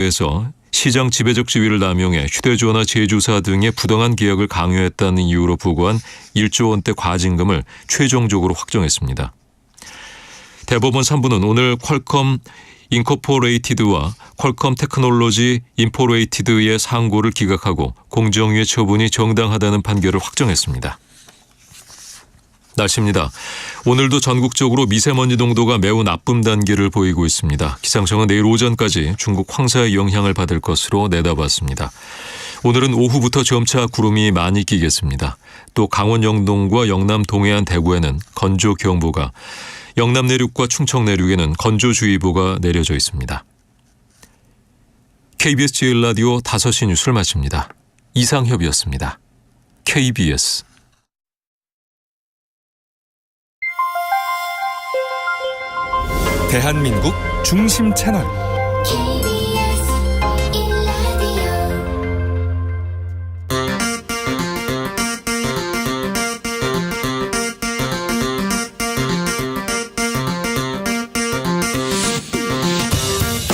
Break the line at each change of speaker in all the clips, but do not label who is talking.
에서 시장 지배적 지위를 남용해 휴대전화 제조사 등의 부당한 계약을 강요했다는 이유로 부과한 1조 원대 과징금을 최종적으로 확정했습니다. 대법원 3부는 오늘 퀄컴 인코퍼레이티드와 퀄컴 테크놀로지 인포레이티드의 상고를 기각하고 공정위의 처분이 정당하다는 판결을 확정했습니다. 날씨입니다. 오늘도 전국적으로 미세먼지 농도가 매우 나쁨 단계를 보이고 있습니다. 기상청은 내일 오전까지 중국 황사의 영향을 받을 것으로 내다봤습니다. 오늘은 오후부터 점차 구름이 많이 끼겠습니다. 또 강원 영동과 영남 동해안 대구에는 건조경보가, 영남 내륙과 충청 내륙에는 건조주의보가 내려져 있습니다. KBS 제1라디오 5시 뉴스를 마칩니다. 이상협이었습니다. KBS
대한민국 중심 채널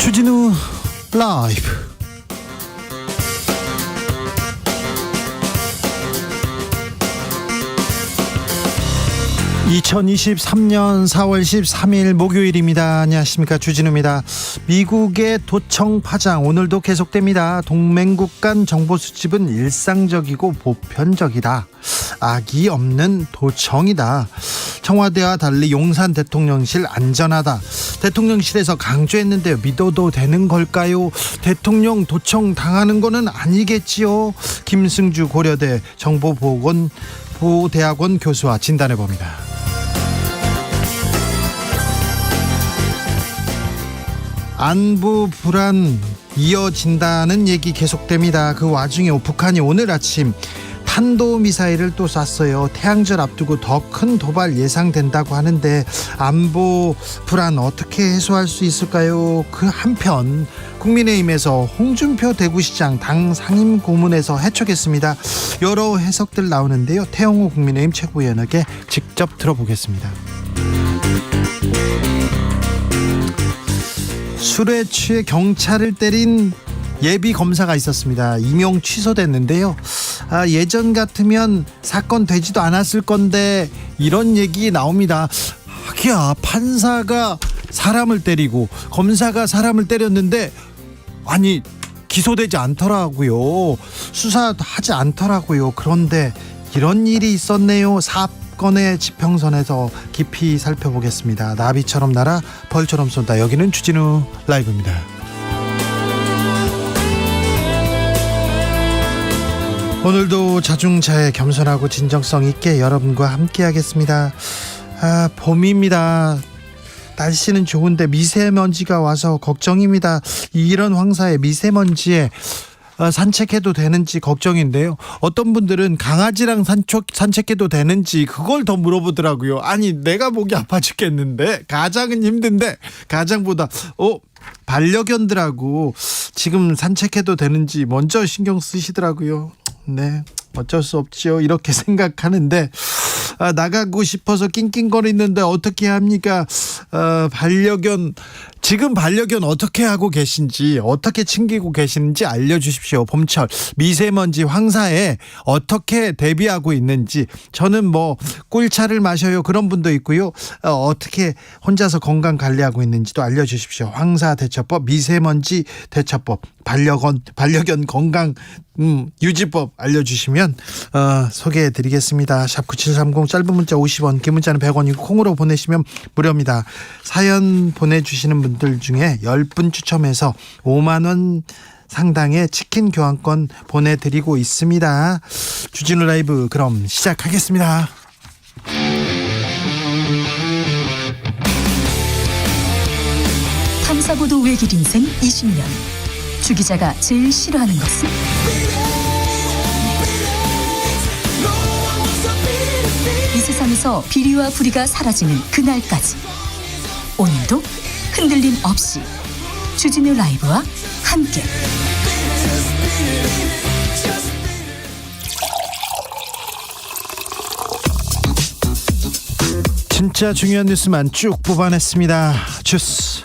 주진우 라이브. (2023년 4월 13일) 목요일입니다. 안녕하십니까, 주진우입니다. 미국의 도청 파장 오늘도 계속됩니다. 동맹국 간 정보 수집은 일상적이고 보편적이다. 악이 없는 도청이다. 청와대와 달리 용산 대통령실 안전하다. 대통령실에서 강조했는데요. 믿어도 되는 걸까요? 대통령 도청 당하는 거는 아니겠지요. 김승주 고려대 정보보건대학원 교수와 진단해봅니다. 안보 불안 이어진다는 얘기 계속됩니다. 그 와중에 북한이 오늘 아침 탄도미사일을 또 쐈어요. 태양절 앞두고 더 큰 도발 예상된다고 하는데 안보 불안 어떻게 해소할 수 있을까요? 그 한편 국민의힘에서 홍준표 대구시장 당 상임고문에서 해촉했습니다. 여러 해석들 나오는데요. 태영호 국민의힘 최고위원에게 직접 들어보겠습니다. 술에 취해 경찰을 때린 예비 검사가 있었습니다. 임용 취소됐는데요. 예전 같으면 사건 되지도 않았을 건데 이런 얘기 나옵니다. 하기야, 판사가 사람을 때리고 검사가 사람을 때렸는데 아니 기소되지 않더라고요. 수사하지 않더라고요. 그런데 이런 일이 있었네요. 사건의 지평선에서 깊이 살펴보겠습니다. 나비처럼 날아 벌처럼 쏜다. 여기는 주진우 라이브입니다. 오늘도 자중차에 겸손하고 진정성 있게 여러분과 함께 하겠습니다. 봄입니다. 날씨는 좋은데 미세먼지가 와서 걱정입니다. 이런 황사에 미세먼지에 산책해도 되는지 걱정인데요. 어떤 분들은 강아지랑 산책해도 되는지 그걸 더 물어보더라고요. 아니, 내가 목이 아파 죽겠는데 가장은 힘든데 가장보다 반려견들하고 지금 산책해도 되는지 먼저 신경 쓰시더라고요. 네, 어쩔 수 없지요. 이렇게 생각하는데 나가고 싶어서 낑낑거리는데 어떻게 합니까? 지금 반려견 어떻게 하고 계신지, 어떻게 챙기고 계시는지 알려주십시오. 봄철 미세먼지 황사에 어떻게 대비하고 있는지. 저는 꿀차를 마셔요, 그런 분도 있고요. 어떻게 혼자서 건강 관리하고 있는지도 알려주십시오. 황사 대처법, 미세먼지 대처법, 반려견 건강 유지법 알려주시면 소개해드리겠습니다. 샵 9730, 짧은 문자 50원, 긴 문자는 100원이고 콩으로 보내시면 무료입니다. 사연 보내주시는 분들 중에 10분 추첨해서 5만원 상당의 치킨 교환권 보내드리고 있습니다. 주진우 라이브 그럼 시작하겠습니다.
탐사보도 외길 인생 20년. 주 기자가 제일 싫어하는 것은? 이 세상에서 비리와 부리가 사라지는 그날까지 오늘도 흔들림 없이 주진우 라이브와 함께
진짜 중요한 뉴스만 쭉 뽑아냈습니다. 주스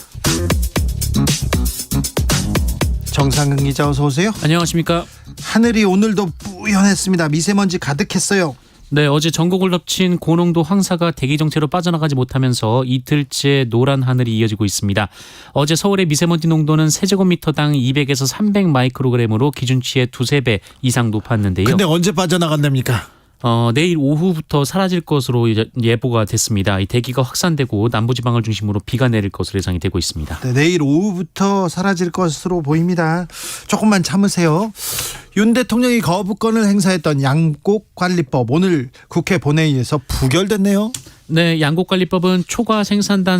정상근 기자 어서 오세요.
안녕하십니까.
하늘이 오늘도 뿌연했습니다. 미세먼지 가득했어요.
네, 어제 전국을 덮친 고농도 황사가 대기 정체로 빠져나가지 못하면서 이틀째 노란 하늘이 이어지고 있습니다. 어제 서울의 미세먼지 농도는 세제곱미터당 200에서 300 마이크로그램으로 기준치의 두세 배 이상 높았는데요.
근데 언제 빠져나간답니까?
내일 오후부터 사라질 것으로 예보가 됐습니다. 이 대기가 확산되고 남부지방을 중심으로 비가 내릴 것으로 예상이 되고 있습니다.
네, 내일 오후부터 사라질 것으로 보입니다. 조금만 참으세요. 윤 대통령이 거부권을 행사했던 양곡관리법 오늘 국회 본회의에서 부결됐네요.
네, 양곡관리법은 초과 생산된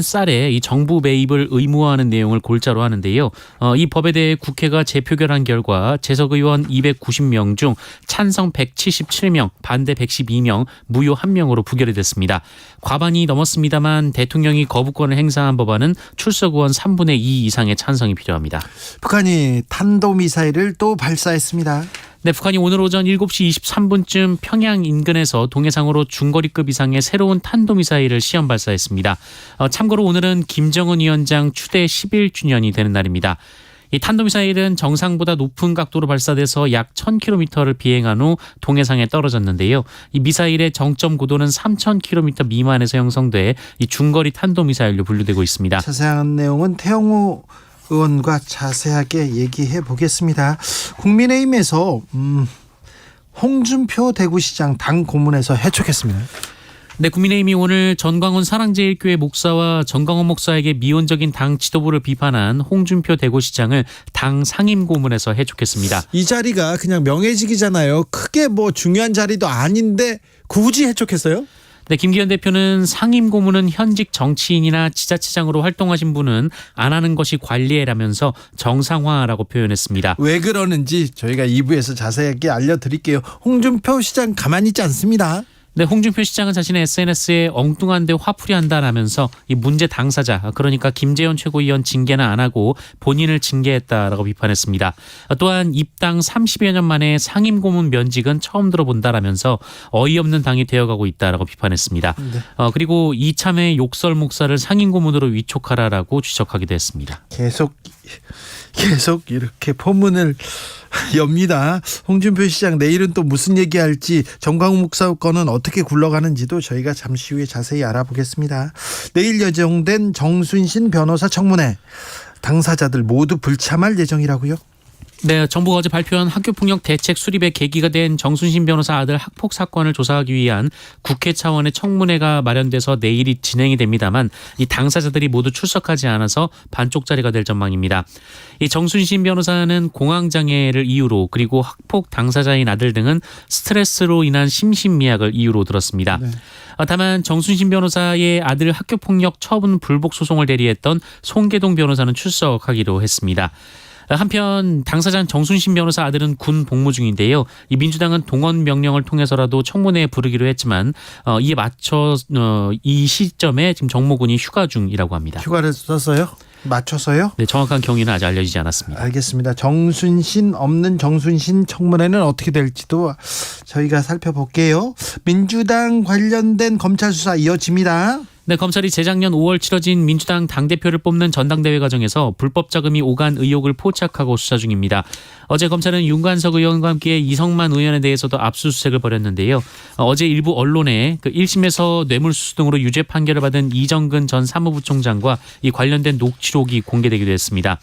쌀에 이 정부 매입을 의무화하는 내용을 골자로 하는데요. 이 법에 대해 국회가 재표결한 결과 재석 의원 290명 중 찬성 177명, 반대 112명, 무효 1명으로 부결이 됐습니다. 과반이 넘었습니다만 대통령이 거부권을 행사한 법안은 출석 의원 3분의 2 이상의 찬성이 필요합니다.
북한이 탄도미사일을 또 발사했습니다.
네, 북한이 오늘 오전 7시 23분쯤 평양 인근에서 동해상으로 중거리급 이상의 새로운 탄도미사일을 시험 발사했습니다. 참고로 오늘은 김정은 위원장 추대 11주년이 되는 날입니다. 이 탄도미사일은 정상보다 높은 각도로 발사돼서 약 1000km를 비행한 후 동해상에 떨어졌는데요. 이 미사일의 정점 고도는 3000km 미만에서 형성돼 이 중거리 탄도미사일로 분류되고 있습니다.
자세한 내용은 태영호 의원과 자세하게 얘기해 보겠습니다. 국민의힘에서 홍준표 대구시장 당 고문에서 해촉했습니다.
네, 국민의힘이 오늘 전광훈 사랑제일교회 목사와 전광훈 목사에게 미온적인 당 지도부를 비판한 홍준표 대구시장을 당 상임고문에서 해촉했습니다.
이 자리가 그냥 명예직이잖아요. 크게 뭐 중요한 자리도 아닌데 굳이 해촉했어요?
네, 김기현 대표는 상임고문은 현직 정치인이나 지자체장으로 활동하신 분은 안 하는 것이 관리해라면서 정상화라고 표현했습니다.
왜 그러는지 저희가 2부에서 자세하게 알려드릴게요. 홍준표 시장 가만히 있지 않습니다.
네, 홍준표 시장은 자신의 SNS에 엉뚱한데 화풀이한다라면서 이 문제 당사자, 그러니까 김재원 최고위원 징계는 안 하고 본인을 징계했다라고 비판했습니다. 또한 입당 30여 년 만에 상임고문 면직은 처음 들어본다라면서 어이없는 당이 되어가고 있다라고 비판했습니다.
네.
그리고 이참에 욕설 목사를 상임고문으로 위촉하라라고 지적하기도 했습니다.
계속 이렇게 포문을 엽니다. 홍준표 시장 내일은 또 무슨 얘기할지, 정광훈 목사 건은 어떻게 굴러가는지도 저희가 잠시 후에 자세히 알아보겠습니다. 내일 예정된 정순신 변호사 청문회, 당사자들 모두 불참할 예정이라고요?
네, 정부가 어제 발표한 학교폭력 대책 수립의 계기가 된 정순신 변호사 아들 학폭 사건을 조사하기 위한 국회 차원의 청문회가 마련돼서 내일이 진행이 됩니다만 이 당사자들이 모두 출석하지 않아서 반쪽짜리가 될 전망입니다. 이 정순신 변호사는 공황장애를 이유로, 그리고 학폭 당사자인 아들 등은 스트레스로 인한 심신미약을 이유로 들었습니다.
네.
다만 정순신 변호사의 아들 학교폭력 처분 불복 소송을 대리했던 송계동 변호사는 출석하기로 했습니다. 한편 당사자 정순신 변호사 아들은 군 복무 중인데요. 이 민주당은 동원 명령을 통해서라도 청문회에 부르기로 했지만 이에 맞춰 이 시점에 지금 정모군이 휴가 중이라고 합니다.
휴가를 썼어요? 맞춰서요?
네, 정확한 경위는 아직 알려지지 않았습니다.
알겠습니다. 정순신 없는 정순신 청문회는 어떻게 될지도 저희가 살펴볼게요. 민주당 관련된 검찰 수사 이어집니다.
네, 검찰이 재작년 5월 치러진 민주당 당대표를 뽑는 전당대회 과정에서 불법 자금이 오간 의혹을 포착하고 수사 중입니다. 어제 검찰은 윤관석 의원과 함께 이성만 의원에 대해서도 압수수색을 벌였는데요. 어제 일부 언론에 1심에서 뇌물수수 등으로 유죄 판결을 받은 이정근 전 사무부총장과 이 관련된 녹취록이 공개되기도 했습니다.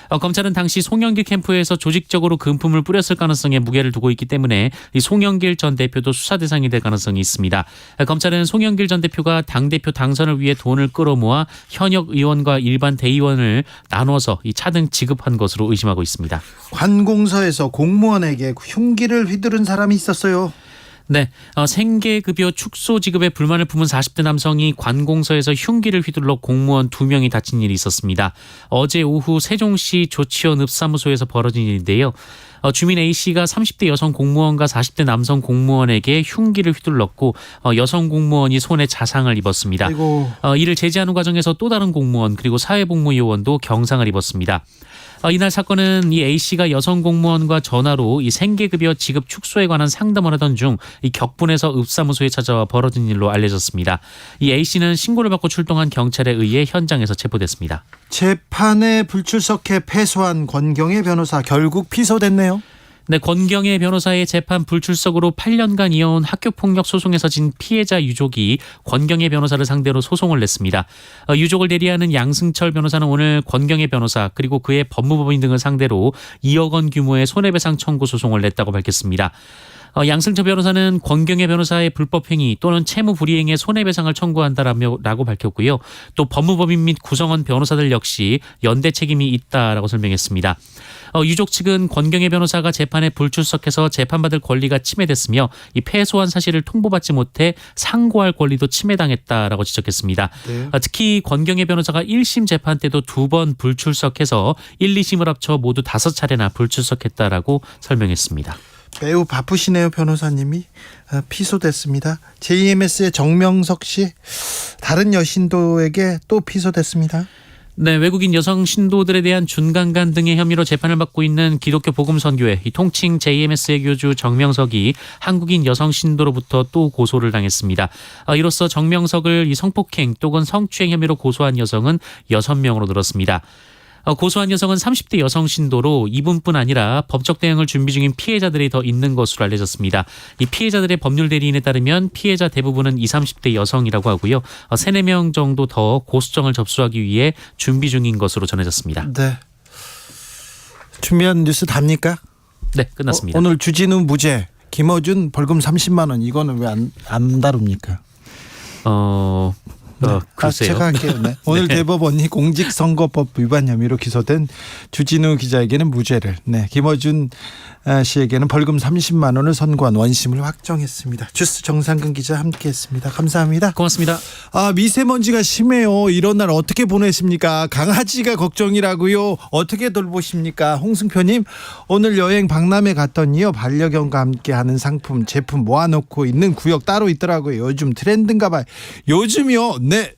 검찰은 당시 송영길 캠프에서 조직적으로 금품을 뿌렸을 가능성에 무게를 두고 있기 때문에 이 송영길 전 대표도 수사 대상이 될 가능성이 있습니다. 검찰은 송영길 전 대표가 당대표 당선을 위해 돈을 끌어모아 현역 의원과 일반 대의원을 나눠서 이 차등 지급한 것으로 의심하고 있습니다.
관공서에서 공무원에게 흉기를 휘두른 사람이 있었어요.
네, 생계급여 축소 지급에 불만을 품은 40대 남성이 관공서에서 흉기를 휘둘러 공무원 2명이 다친 일이 있었습니다. 어제 오후 세종시 조치원 읍사무소에서 벌어진 일인데요. 주민 A씨가 30대 여성 공무원과 40대 남성 공무원에게 흉기를 휘둘렀고 여성 공무원이 손에 자상을 입었습니다. 이를 제지하는 과정에서 또 다른 공무원 그리고 사회복무요원도 경상을 입었습니다. 이날 사건은 이 A씨가 여성 공무원과 전화로 이 생계급여 지급 축소에 관한 상담을 하던 중 이 격분해서 읍사무소에 찾아와 벌어진 일로 알려졌습니다. 이 A씨는 신고를 받고 출동한 경찰에 의해 현장에서 체포됐습니다.
재판에 불출석해 패소한 권경의 변호사 결국 피소됐네요.
네, 권경의 변호사의 재판 불출석으로 8년간 이어온 학교폭력 소송에서 진 피해자 유족이 권경의 변호사를 상대로 소송을 냈습니다. 유족을 대리하는 양승철 변호사는 오늘 권경의 변호사 그리고 그의 법무법인 등을 상대로 2억 원 규모의 손해배상 청구 소송을 냈다고 밝혔습니다. 양승철 변호사는 권경의 변호사의 불법행위 또는 채무불이행의 손해배상을 청구한다라고 밝혔고요. 또 법무법인 및 구성원 변호사들 역시 연대 책임이 있다라고 설명했습니다. 유족 측은 권경의 변호사가 재판에 불출석해서 재판받을 권리가 침해됐으며 이 패소한 사실을 통보받지 못해 상고할 권리도 침해당했다라고 지적했습니다.
네.
특히 권경의 변호사가 1심 재판 때도 2번 불출석해서 1, 2심을 합쳐 모두 5차례나 불출석했다라고 설명했습니다.
매우 바쁘시네요, 변호사님이. 피소됐습니다. JMS의 정명석 씨 다른 여신도에게 또 피소됐습니다.
네, 외국인 여성 신도들에 대한 준강간 등의 혐의로 재판을 받고 있는 기독교 복음선교회 이 통칭 JMS의 교주 정명석이 한국인 여성 신도로부터 또 고소를 당했습니다. 이로써 정명석을 이 성폭행 또는 성추행 혐의로 고소한 여성은 6명으로 늘었습니다. 고소한 여성은 30대 여성 신도로 이분뿐 아니라 법적 대응을 준비 중인 피해자들이 더 있는 것으로 알려졌습니다. 이 피해자들의 법률 대리인에 따르면 피해자 대부분은 20, 30대 여성이라고 하고요. 3, 4명 정도 더 고소장을 접수하기 위해 준비 중인 것으로 전해졌습니다.
네. 준비한 뉴스 답니까?
네, 끝났습니다.
오늘 주진우 무죄, 김어준 벌금 30만 원 이거는 왜 안 다룹니까?
글쎄요.
제가 할게요. 네. 오늘
네.
대법원이 공직선거법 위반 혐의로 기소된 주진우 기자에게는 무죄를, 김어준 씨에게는 벌금 30만 원을 선고한 원심을 확정했습니다. 주스 정상근 기자 함께했습니다. 감사합니다.
고맙습니다.
미세먼지가 심해요. 이런 날 어떻게 보내십니까? 강아지가 걱정이라고요. 어떻게 돌보십니까? 홍승표님, 오늘 여행 박람회 갔더니요, 반려견과 함께하는 상품 제품 모아놓고 있는 구역 따로 있더라고요. 요즘 트렌드인가 봐요. 요즘이요. 네.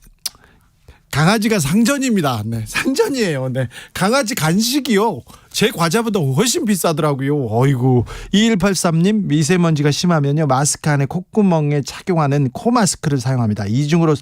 강아지가 상전입니다. 네, 상전이에요. 네. 강아지 간식이요. 제 과자보다 훨씬 비싸더라고요. 어이구. 2183님, 미세먼지가 심하면요, 마스크 안에 콧구멍에 착용하는 코마스크를 사용합니다. 이중으로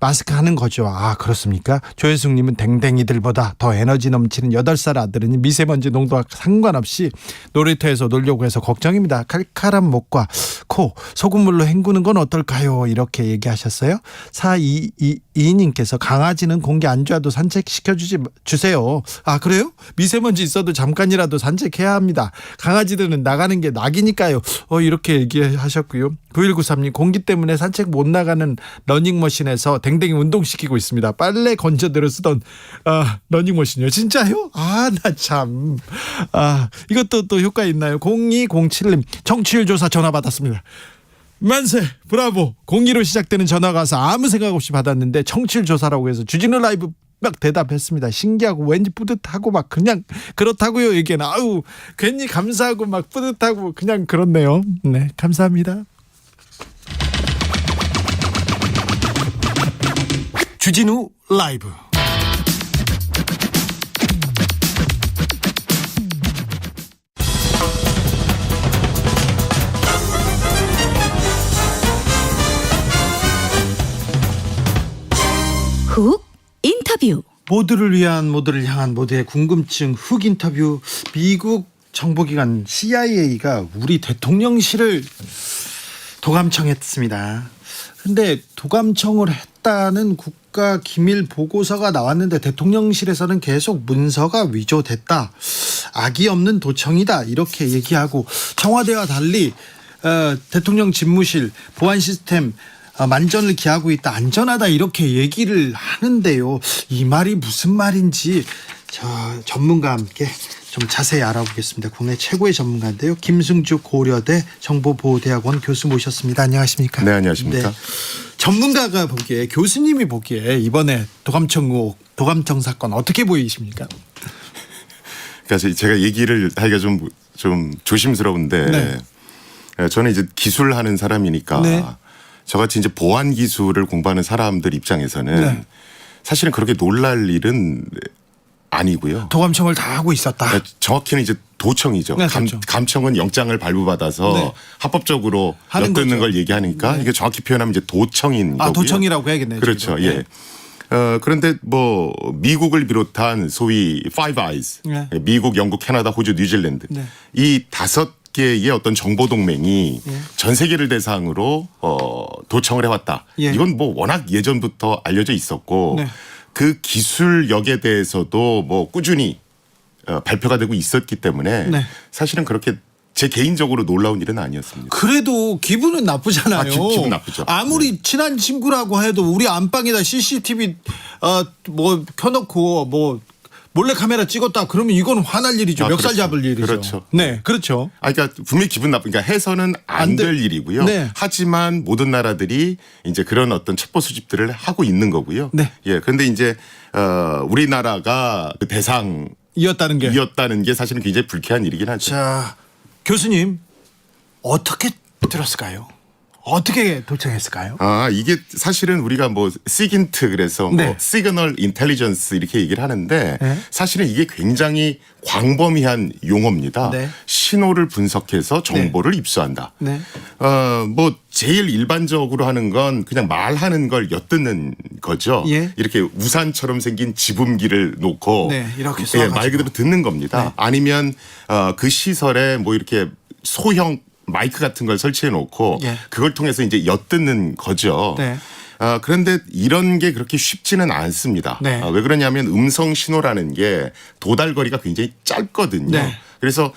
마스크 하는 거죠. 그렇습니까? 조혜숙님은 댕댕이들보다 더 에너지 넘치는 8살 아들은 미세먼지 농도와 상관없이 놀이터에서 놀려고 해서 걱정입니다. 칼칼한 목과 코 소금물로 헹구는 건 어떨까요? 이렇게 얘기하셨어요. 4222님께서 강아지는 공기 안 좋아도 산책시켜 주세요. 그래요? 미세먼지 있어도 잠깐이라도 산책해야 합니다. 강아지들은 나가는 게 낙이니까요. 이렇게 얘기하셨고요. 9193님, 공기 때문에 산책 못 나가는 러닝머신에서 댕댕이 운동시키고 있습니다. 빨래 건져들어 쓰던 러닝머신이요. 진짜요? 나 참. 이것도 또 효과 있나요? 0207님, 청취율 조사 전화 받았습니다. 만세 브라보. 02로 시작되는 전화가 와서 아무 생각 없이 받았는데 청취율 조사라고 해서 주진우 라이브 막 대답했습니다. 신기하고 왠지 뿌듯하고 막 그냥 그렇다고요. 얘기는 괜히 감사하고 막 뿌듯하고 그냥 그렇네요. 네, 감사합니다. 주진우 라이브.
훅 인터뷰.
모두를 위한, 모두를 향한, 모두의 궁금증 훅 인터뷰. 미국 정보기관 CIA가 우리 대통령실을 도감청했습니다. 근데 도감청을 했다는 국가 기밀 보고서가 나왔는데 대통령실에서는 계속 문서가 위조됐다, 악의 없는 도청이다, 이렇게 얘기하고, 청와대와 달리 대통령 집무실 보안 시스템 만전을 기하고 있다, 안전하다, 이렇게 얘기를 하는데요. 이 말이 무슨 말인지 전문가와 함께 좀 자세히 알아보겠습니다. 국내 최고의 전문가인데요. 김승주 고려대 정보보호대학원 교수 모셨습니다. 안녕하십니까?
네, 안녕하십니까?
네. 전문가가 보기에, 교수님이 보기에 이번에 도감청 의혹, 도감청 사건 어떻게 보이십니까?
그러니까 제가 얘기를 하기가 좀 조심스러운데,
네.
저는 이제 기술하는 사람이니까,
네.
저같이 이제 보안 기술을 공부하는 사람들 입장에서는
네.
사실은 그렇게 놀랄 일은 아니고요.
도감청을 다 하고 있었다.
그러니까 정확히는 이제 도청이죠.
네, 도청.
감청은 영장을 발부받아서
네.
합법적으로
하는
엿듣는
거죠.
걸 얘기하니까 이게 정확히 표현하면 이제 도청인 거고요.
도청이라고 해야겠네요.
그렇죠.
지금.
예. 그런데 뭐 미국을 비롯한 소위 Five Eyes,
네.
미국, 영국, 캐나다, 호주, 뉴질랜드
네.
이 5개의 어떤 정보 동맹이 전 세계를 대상으로 도청을 해왔다.
예.
이건 뭐 워낙 예전부터 알려져 있었고
네.
그 기술력에 대해서도 뭐 꾸준히 발표가 되고 있었기 때문에
네.
사실은 그렇게 제 개인적으로 놀라운 일은 아니었습니다.
그래도 기분은 나쁘잖아요.
기분 나쁘죠.
아무리 친한 친구라고 해도 우리 안방에다 CCTV 뭐 켜놓고 뭐 몰래 카메라 찍었다 그러면 이건 화날 일이죠. 멱살
그렇죠.
잡을 일이죠.
그렇죠.
네, 그렇죠.
그러니까 분명히 기분 나쁘니까 해서는
안
안
돼.
될 일이고요.
네.
하지만 모든 나라들이 이제 그런 어떤 첩보 수집들을 하고 있는 거고요.
네.
예. 그런데 이제 우리나라가 그 대상이었다는
이었다는 게.
게 사실은 굉장히 불쾌한 일이긴 하죠.
자, 교수님 어떻게 들었을까요? 어떻게 도청했을까요?
이게 사실은 우리가 뭐 시긴트 그래서
네.
뭐 시그널 인텔리전스 이렇게 얘기를 하는데
네.
사실은 이게 굉장히 광범위한 용어입니다.
네.
신호를 분석해서 정보를 입수한다.
네.
뭐 제일 일반적으로 하는 건 그냥 말하는 걸 엿듣는 거죠.
예.
이렇게 우산처럼 생긴 지붕기를 놓고
네, 이렇게
예,
쏘아가지고.
말 그대로 듣는 겁니다.
네.
아니면 그 시설에 뭐 이렇게 소형 마이크 같은 걸 설치해 놓고
예.
그걸 통해서 이제 엿듣는 거죠.
네.
그런데 이런 게 그렇게 쉽지는 않습니다.
네.
왜 그러냐면 음성 신호라는 게 도달거리가 굉장히 짧거든요.
네.
그래서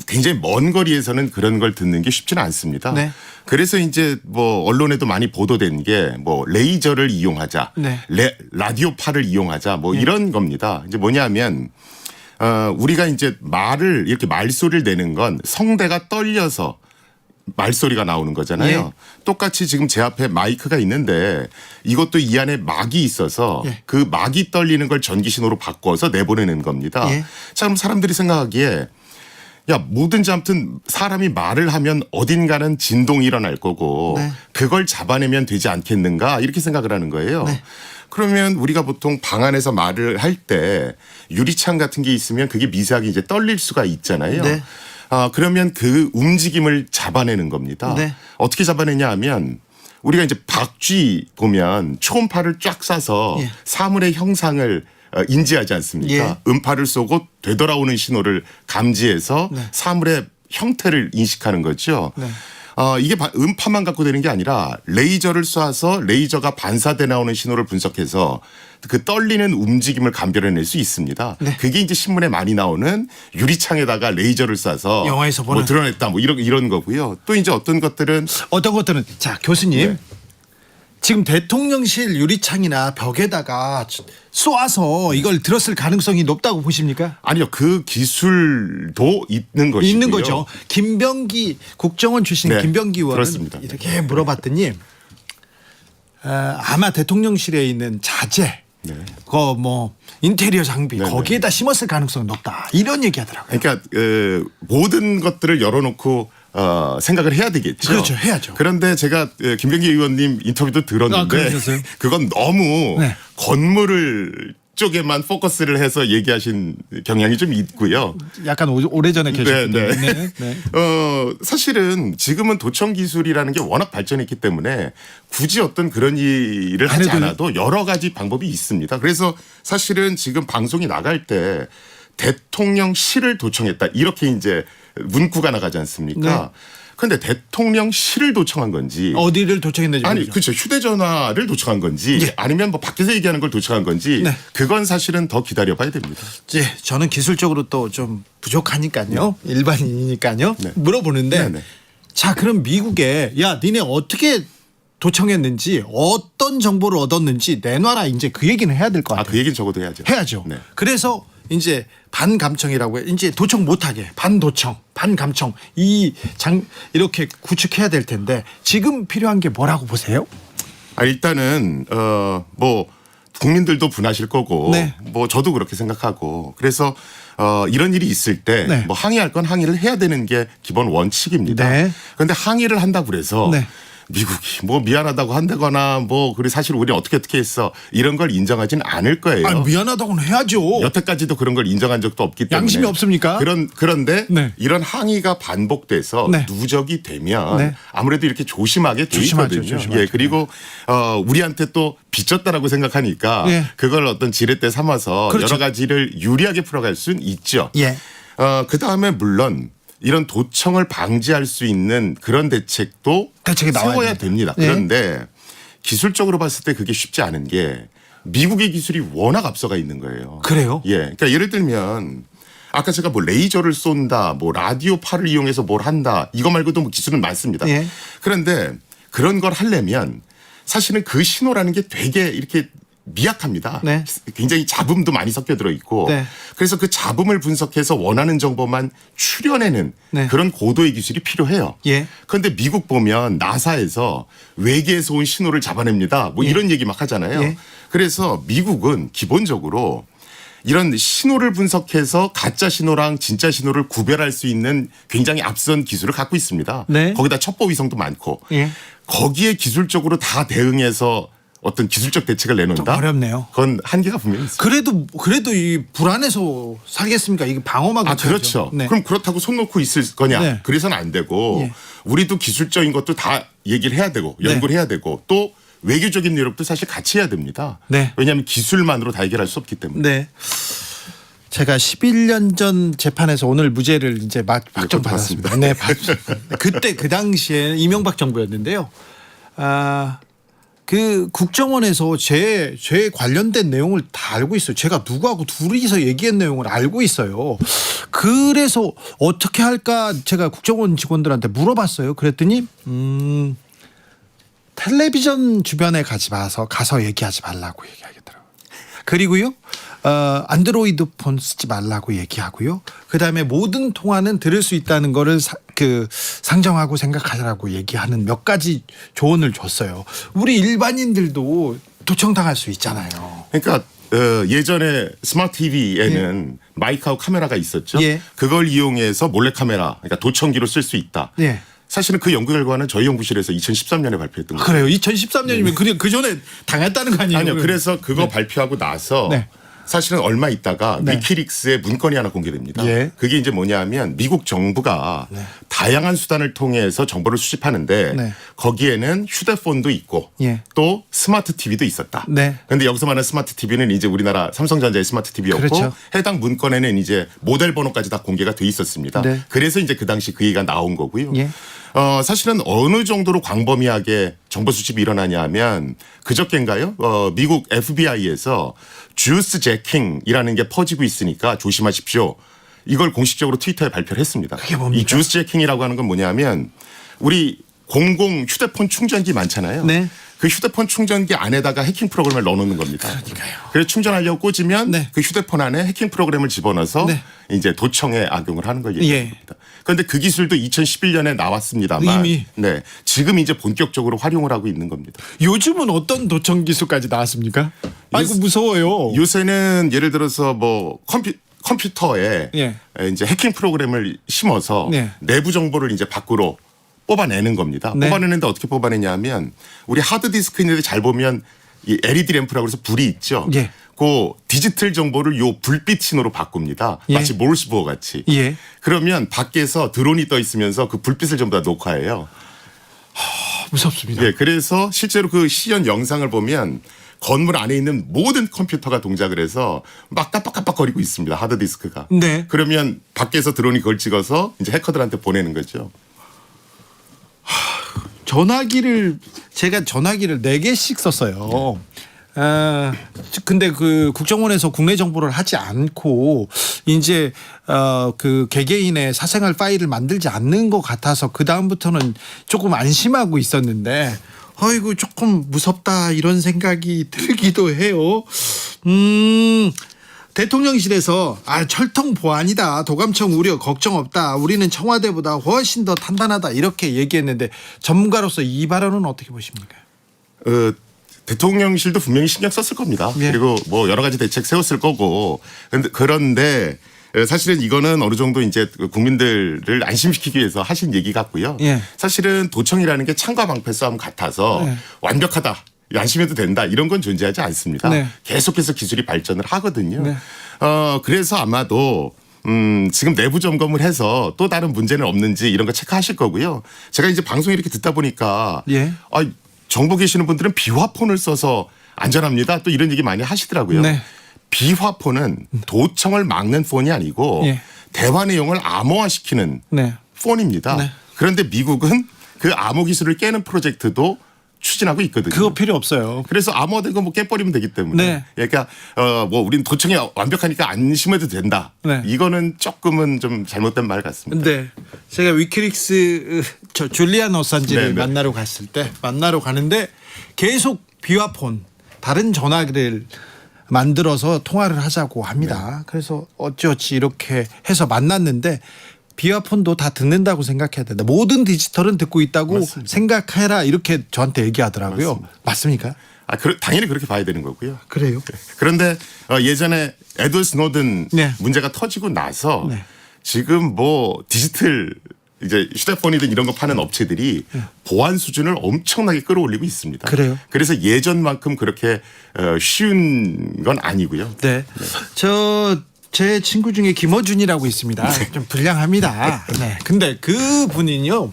굉장히 먼 거리에서는 그런 걸 듣는 게 쉽지는 않습니다.
네.
그래서 이제 뭐 언론에도 많이 보도된 게 뭐 레이저를 이용하자,
네.
라디오파를 이용하자 뭐 이런 겁니다. 이제 뭐냐면 우리가 이제 말을 이렇게 말소리를 내는 건 성대가 떨려서 말소리가 나오는 거잖아요.
예.
똑같이 지금 제 앞에 마이크가 있는데 이것도 이 안에 막이 있어서
예.
그 막이 떨리는 걸 전기 신호로 바꿔서 내보내는 겁니다.
예.
자, 그럼 사람들이 생각하기에 야, 뭐든지 아무튼 사람이 말을 하면 어딘가는 진동이 일어날 거고
네.
그걸 잡아내면 되지 않겠는가 이렇게 생각을 하는 거예요.
네.
그러면 우리가 보통 방 안에서 말을 할 때 유리창 같은 게 있으면 그게 미세하게 이제 떨릴 수가 있잖아요.
네.
그러면 그 움직임을 잡아내는 겁니다.
네.
어떻게 잡아내냐 하면 우리가 이제 박쥐 보면 초음파를 쫙 쏴서
예.
사물의 형상을 인지하지 않습니까?
예.
음파를 쏘고 되돌아오는 신호를 감지해서
네.
사물의 형태를 인식하는 거죠.
네.
이게 음파만 갖고 되는 게 아니라 레이저를 쏴서 레이저가 반사돼 나오는 신호를 분석해서 그 떨리는 움직임을 감별해낼 수 있습니다.
네.
그게 이제 신문에 많이 나오는 유리창에다가 레이저를 쏴서
영화에서 보는.
뭐 드러냈다 뭐 이런 거고요. 또 이제 어떤 것들은
어떤 것들은 자 교수님
네.
지금 대통령실 유리창이나 벽에다가 쏘아서 이걸 들었을 가능성이 높다고 보십니까?
아니요 그 기술도 있는 것이고요.
있는 거죠. 김병기 국정원 출신
네,
김병기 의원은
그렇습니다.
이렇게 물어봤더니 아마 대통령실에 있는 자재,
네.
그 뭐 인테리어 장비
네,
거기에다 심었을 가능성이 높다 이런 얘기하더라고요.
그러니까 모든 것들을 열어놓고 생각을 해야 되겠죠.
그렇죠, 해야죠.
그런데 제가 김병기 의원님 인터뷰도 들었는데
그러셨어요?
그건 너무
네.
건물을 쪽에만 포커스를 해서 얘기하신 경향이 좀 있고요.
약간 오래전에 계셨던
네, 네.
네, 네.
사실은 지금은 도청 기술이라는 게 워낙 발전했기 때문에 굳이 어떤 그런 일을 하지
안 해도요?
않아도 여러 가지 방법이 있습니다. 그래서 사실은 지금 방송이 나갈 때 대통령실을 도청했다 이렇게 이제 문구가 나가지 않습니까? 그런데 대통령실을 도청한 건지
어디를 도청했는지
아니
모르죠.
그렇죠 휴대전화를 도청한 건지
예.
아니면 뭐 밖에서 얘기하는 걸 도청한 건지
네.
그건 사실은 더 기다려봐야 됩니다.
저는 기술적으로 또 좀 부족하니까요. 일반인이니까요.
네.
물어보는데
네, 네.
자 그럼 미국에 야 니네 어떻게 도청했는지 어떤 정보를 얻었는지 내놔라 이제 그 얘기는 해야 될 것 같아요.
그 얘기는 적어도 해야죠.
해야죠.
네.
그래서 이제 반감청이라고 해. 이제 도청 못하게 반도청 반감청 이렇게 구축해야 될 텐데 지금 필요한 게 뭐라고 보세요?
일단은 뭐 국민들도 분하실 거고
네.
뭐 저도 그렇게 생각하고 그래서 이런 일이 있을 때 뭐
네.
항의할 건 항의를 해야 되는 게 기본 원칙입니다.
네.
그런데 항의를 한다고 그래서
네.
미국이 뭐 미안하다고 한다거나 뭐 그리고 사실 우리는 어떻게 했어 이런 걸 인정하지는 않을 거예요.
아, 미안하다고는 해야죠.
여태까지도 그런 걸 인정한 적도 없기 때문에
양심이 없습니까?
그런데
네.
이런 항의가 반복돼서
네.
누적이 되면
네.
아무래도 이렇게 조심하게 돼
조심하죠,
있거든요.
조심하죠.
예, 그리고 우리한테 또 빚졌다라고 생각하니까
예.
그걸 어떤 지렛대 삼아서
그렇죠.
여러 가지를 유리하게 풀어갈 수는 있죠.
예.
그 다음에 물론 이런 도청을 방지할 수 있는 그런 대책도
대책이 나와야
세워야
됩니다.
됩니다.
예.
그런데 기술적으로 봤을 때 그게 쉽지 않은 게 미국의 기술이 워낙 앞서가 있는 거예요.
그래요?
예. 그러니까 예를 들면 아까 제가 뭐 레이저를 쏜다, 뭐 라디오파를 이용해서 뭘 한다, 이거 말고도 뭐 기술은 많습니다.
예.
그런데 그런 걸 하려면 사실은 그 신호라는 게 되게 이렇게 미약합니다.
네.
굉장히 잡음도 많이 섞여 들어 있고
네.
그래서 그 잡음을 분석해서 원하는 정보만 추려내는
네.
그런 고도의 기술이 필요해요.
예.
그런데 미국 보면 나사에서 외계에서 온 신호를 잡아냅니다. 뭐 이런 얘기 막 하잖아요.
예.
그래서 미국은 기본적으로 이런 신호를 분석해서 가짜 신호랑 진짜 신호를 구별할 수 있는 굉장히 앞선 기술을 갖고 있습니다.
네.
거기다 첩보 위성도 많고
예.
거기에 기술적으로 다 대응해서 어떤 기술적 대책을 내놓는다.
좀 어렵네요.
그건 한계가 분명히 있습니다.
그래도 이 불안해서 살겠습니까? 이게 방어막
아, 그렇죠.
네.
그럼 그렇다고 손 놓고 있을 거냐?
네.
그래서는 안 되고
예.
우리도 기술적인 것도 다 얘기를 해야 되고 연구를 해야 되고 또 외교적인 노력도 사실 같이 해야 됩니다.
네.
왜냐하면 기술만으로 다 해결할 수 없기 때문에.
네. 제가 11년 전 재판에서 오늘 무죄를 이제 확정받았습니다. 네, 받았습니다. 그때 그 당시에 이명박 정부였는데요. 그 국정원에서 제 관련된 내용을 다 알고 있어요. 제가 누구하고 둘이서 얘기한 내용을 알고 있어요. 그래서 어떻게 할까 제가 국정원 직원들한테 물어봤어요. 그랬더니 텔레비전 주변에 가서 얘기하지 말라고 얘기하겠더라고요. 그리고요. 안드로이드 폰 쓰지 말라고 얘기하고요. 그다음에 모든 통화는 들을 수 있다는 거를 상정하고 생각하라고 얘기하는 몇 가지 조언을 줬어요. 우리 일반인들도 도청당할 수 있잖아요.
그러니까 예전에 스마트 TV에는 마이크하고 카메라가 있었죠.
예.
그걸 이용해서 몰래카메라, 그러니까 도청기로 쓸 수 있다.
예.
사실은 그 연구 결과는 저희 연구실에서 2013년에 발표했던 거예요.
그래요. 2013년이면 그 전에 당했다는 거 아니에요?
아니요. 그래서 그거 발표하고 나서
네.
사실은 얼마 있다가
네.
위키릭스의 문건이 하나 공개됩니다.
예.
그게 이제 뭐냐면 미국 정부가 다양한 수단을 통해서 정보를 수집하는데
네.
거기에는 휴대폰도 있고
예.
또 스마트 TV도 있었다.
네.
그런데 여기서 말하는 스마트 TV는 이제 우리나라 삼성전자의 스마트 TV였고
그렇죠.
해당 문건에는 이제 모델 번호까지 다 공개가 돼 있었습니다.
네.
그래서 이제 그 당시 그 얘기가 나온 거고요.
예.
사실은 어느 정도로 광범위하게 정보 수집이 일어나냐 하면 그저께인가요? 미국 FBI에서 주스 제킹이라는 게 퍼지고 있으니까 조심하십시오. 이걸 공식적으로 트위터에 발표를 했습니다.
그게 뭡니까?
이 주스 제킹이라고 하는 건 뭐냐면 우리 공공 휴대폰 충전기 많잖아요.
네.
그 휴대폰 충전기 안에다가 해킹 프로그램을 넣어놓는 겁니다.
그러니까요.
그래서 충전하려고 꽂으면
네.
그 휴대폰 안에 해킹 프로그램을 집어넣어서
네.
이제 도청에 악용을 하는 걸 얘기하는
예.
겁니다. 그런데 그 기술도 2011년에 나왔습니다만
이미.
네. 지금 이제 본격적으로 활용을 하고 있는 겁니다.
요즘은 어떤 도청 기술까지 나왔습니까? 아이고 무서워요.
요새는 예를 들어서 뭐 컴퓨터에
예.
이제 해킹 프로그램을 심어서
네.
내부 정보를 이제 밖으로 뽑아내는 겁니다.
네.
뽑아내는데 어떻게 뽑아내냐 하면 우리 하드디스크 있는데 잘 보면 이 LED 램프라고 해서 불이 있죠.
예.
그 디지털 정보를 요 불빛 신호로 바꿉니다.
예.
마치 몰스부어 같이.
예.
그러면 밖에서 드론이 떠 있으면서 그 불빛을 전부 다 녹화해요.
무섭습니다.
예, 그래서 실제로 그 시연 영상을 보면 건물 안에 있는 모든 컴퓨터가 동작을 해서 막 깜빡깜빡거리고 있습니다. 하드디스크가.
네.
그러면 밖에서 드론이 그걸 찍어서 이제 해커들한테 보내는 거죠.
제가 전화기를 4개씩 썼어요. 근데 그 국정원에서 국내 정보를 하지 않고 이제 그 개개인의 사생활 파일을 만들지 않는 것 같아서 그 다음부터는 조금 안심하고 있었는데 아이고 조금 무섭다 이런 생각이 들기도 해요. 대통령실에서 철통 보안이다. 도감청 우려 걱정 없다. 우리는 청와대보다 훨씬 더 단단하다. 이렇게 얘기했는데 전문가로서 이 발언은 어떻게 보십니까?
대통령실도 분명히 신경 썼을 겁니다.
예.
그리고 뭐 여러 가지 대책 세웠을 거고. 그런데 사실은 이거는 어느 정도 이제 국민들을 안심시키기 위해서 하신 얘기 같고요.
예.
사실은 도청이라는 게 창과 방패 싸움 같아서
네.
완벽하다. 안심해도 된다. 이런 건 존재하지 않습니다.
네.
계속해서 기술이 발전을 하거든요.
네.
그래서 아마도 지금 내부 점검을 해서 또 다른 문제는 없는지 이런 거 체크하실 거고요. 제가 이제 방송 이렇게 듣다 보니까
예.
정부 계시는 분들은 비화폰을 써서 안전합니다. 또 이런 얘기 많이 하시더라고요.
네.
비화폰은 도청을 막는 폰이 아니고
예.
대화 내용을 암호화시키는
네.
폰입니다.
네.
그런데 미국은 그 암호 기술을 깨는 프로젝트도 추진하고 있거든요.
그거 필요 없어요.
그래서 암호화된 거 뭐 깨버리면 되기 때문에.
네.
그러니까 뭐 우리는 도청이 완벽하니까 안심해도 된다.
네.
이거는 조금은 좀 잘못된 말 같습니다.
근데 제가 위키릭스 저 줄리안 어산지를
네, 네.
만나러 갔을 때 만나러 가는데 계속 비화폰 다른 전화기를 만들어서 통화를 하자고 합니다.
네.
그래서 어찌어찌 이렇게 해서 만났는데 비화폰도 다 듣는다고 생각해야 된다. 모든 디지털은 듣고 있다고
맞습니다.
생각해라 이렇게 저한테 얘기하더라고요.
맞습니다.
맞습니까?
당연히 그렇게 봐야 되는 거고요.
그래요?
그런데 예전에 에드워드 스노든
네.
문제가 터지고 나서
네.
지금 뭐 디지털 이제 휴대폰이든 이런 거 파는 업체들이 보안 수준을 엄청나게 끌어올리고 있습니다.
그래요?
그래서 예전만큼 그렇게 쉬운 건 아니고요.
네. 제 친구 중에 김어준이라고 있습니다. 좀 불량합니다. 네. 근데 그 분은요,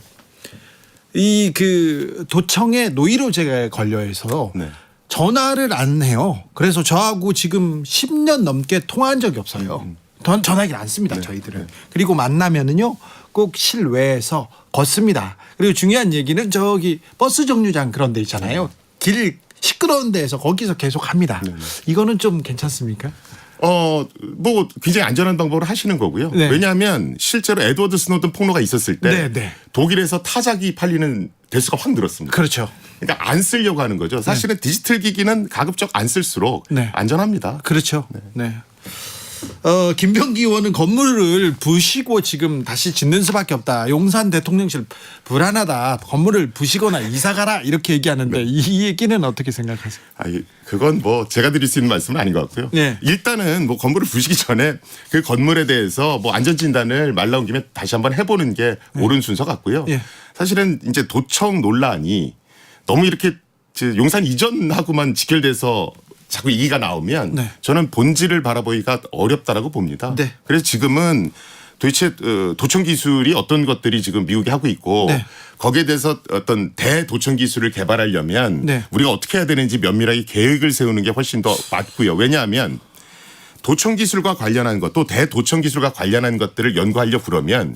그 도청에 노이로제가 걸려있어서
네.
전화를 안 해요. 그래서 저하고 지금 10년 넘게 통화한 적이 없어요. 전화기를 안 씁니다, 저희들은. 그리고 만나면은요, 꼭 실외에서 걷습니다. 그리고 중요한 얘기는 저기 버스 정류장 그런 데 있잖아요. 길 시끄러운 데에서 거기서 계속 합니다. 이거는 좀 괜찮습니까?
뭐 굉장히 안전한 방법을 하시는 거고요.
네.
왜냐하면 실제로 에드워드 스노든 폭로가 있었을 때
네, 네.
독일에서 타작이 팔리는 대수가 확 늘었습니다.
그렇죠.
그러니까 안 쓰려고 하는 거죠. 사실은 디지털 기기는 가급적 안 쓸수록
네.
안전합니다.
그렇죠. 네. 김병기 의원은 건물을 부시고 지금 다시 짓는 수밖에 없다. 용산 대통령실 불안하다. 건물을 부시거나 이사 가라 이렇게 얘기하는데 이 얘기는 어떻게 생각하세요?
그건 뭐 제가 드릴 수 있는 말씀은 아닌 것 같고요.
네.
일단은 뭐 건물을 부시기 전에 그 건물에 대해서 뭐 안전 진단을 말 나온 김에 다시 한번 해보는 게 옳은 순서 같고요.
네.
사실은 이제 도청 논란이 너무 이렇게 용산 이전하고만 직결돼서 자꾸 얘기가 나오면
네.
저는 본질을 바라보기가 어렵다라고 봅니다.
네.
그래서 지금은 도대체 도청 기술이 어떤 것들이 지금 미국이 하고 있고
네.
거기에 대해서 어떤 대도청 기술을 개발하려면
네.
우리가 어떻게 해야 되는지 면밀하게 계획을 세우는 게 훨씬 더 맞고요. 왜냐하면 도청 기술과 관련한 것 또 대도청 기술과 관련한 것들을 연구하려고 그러면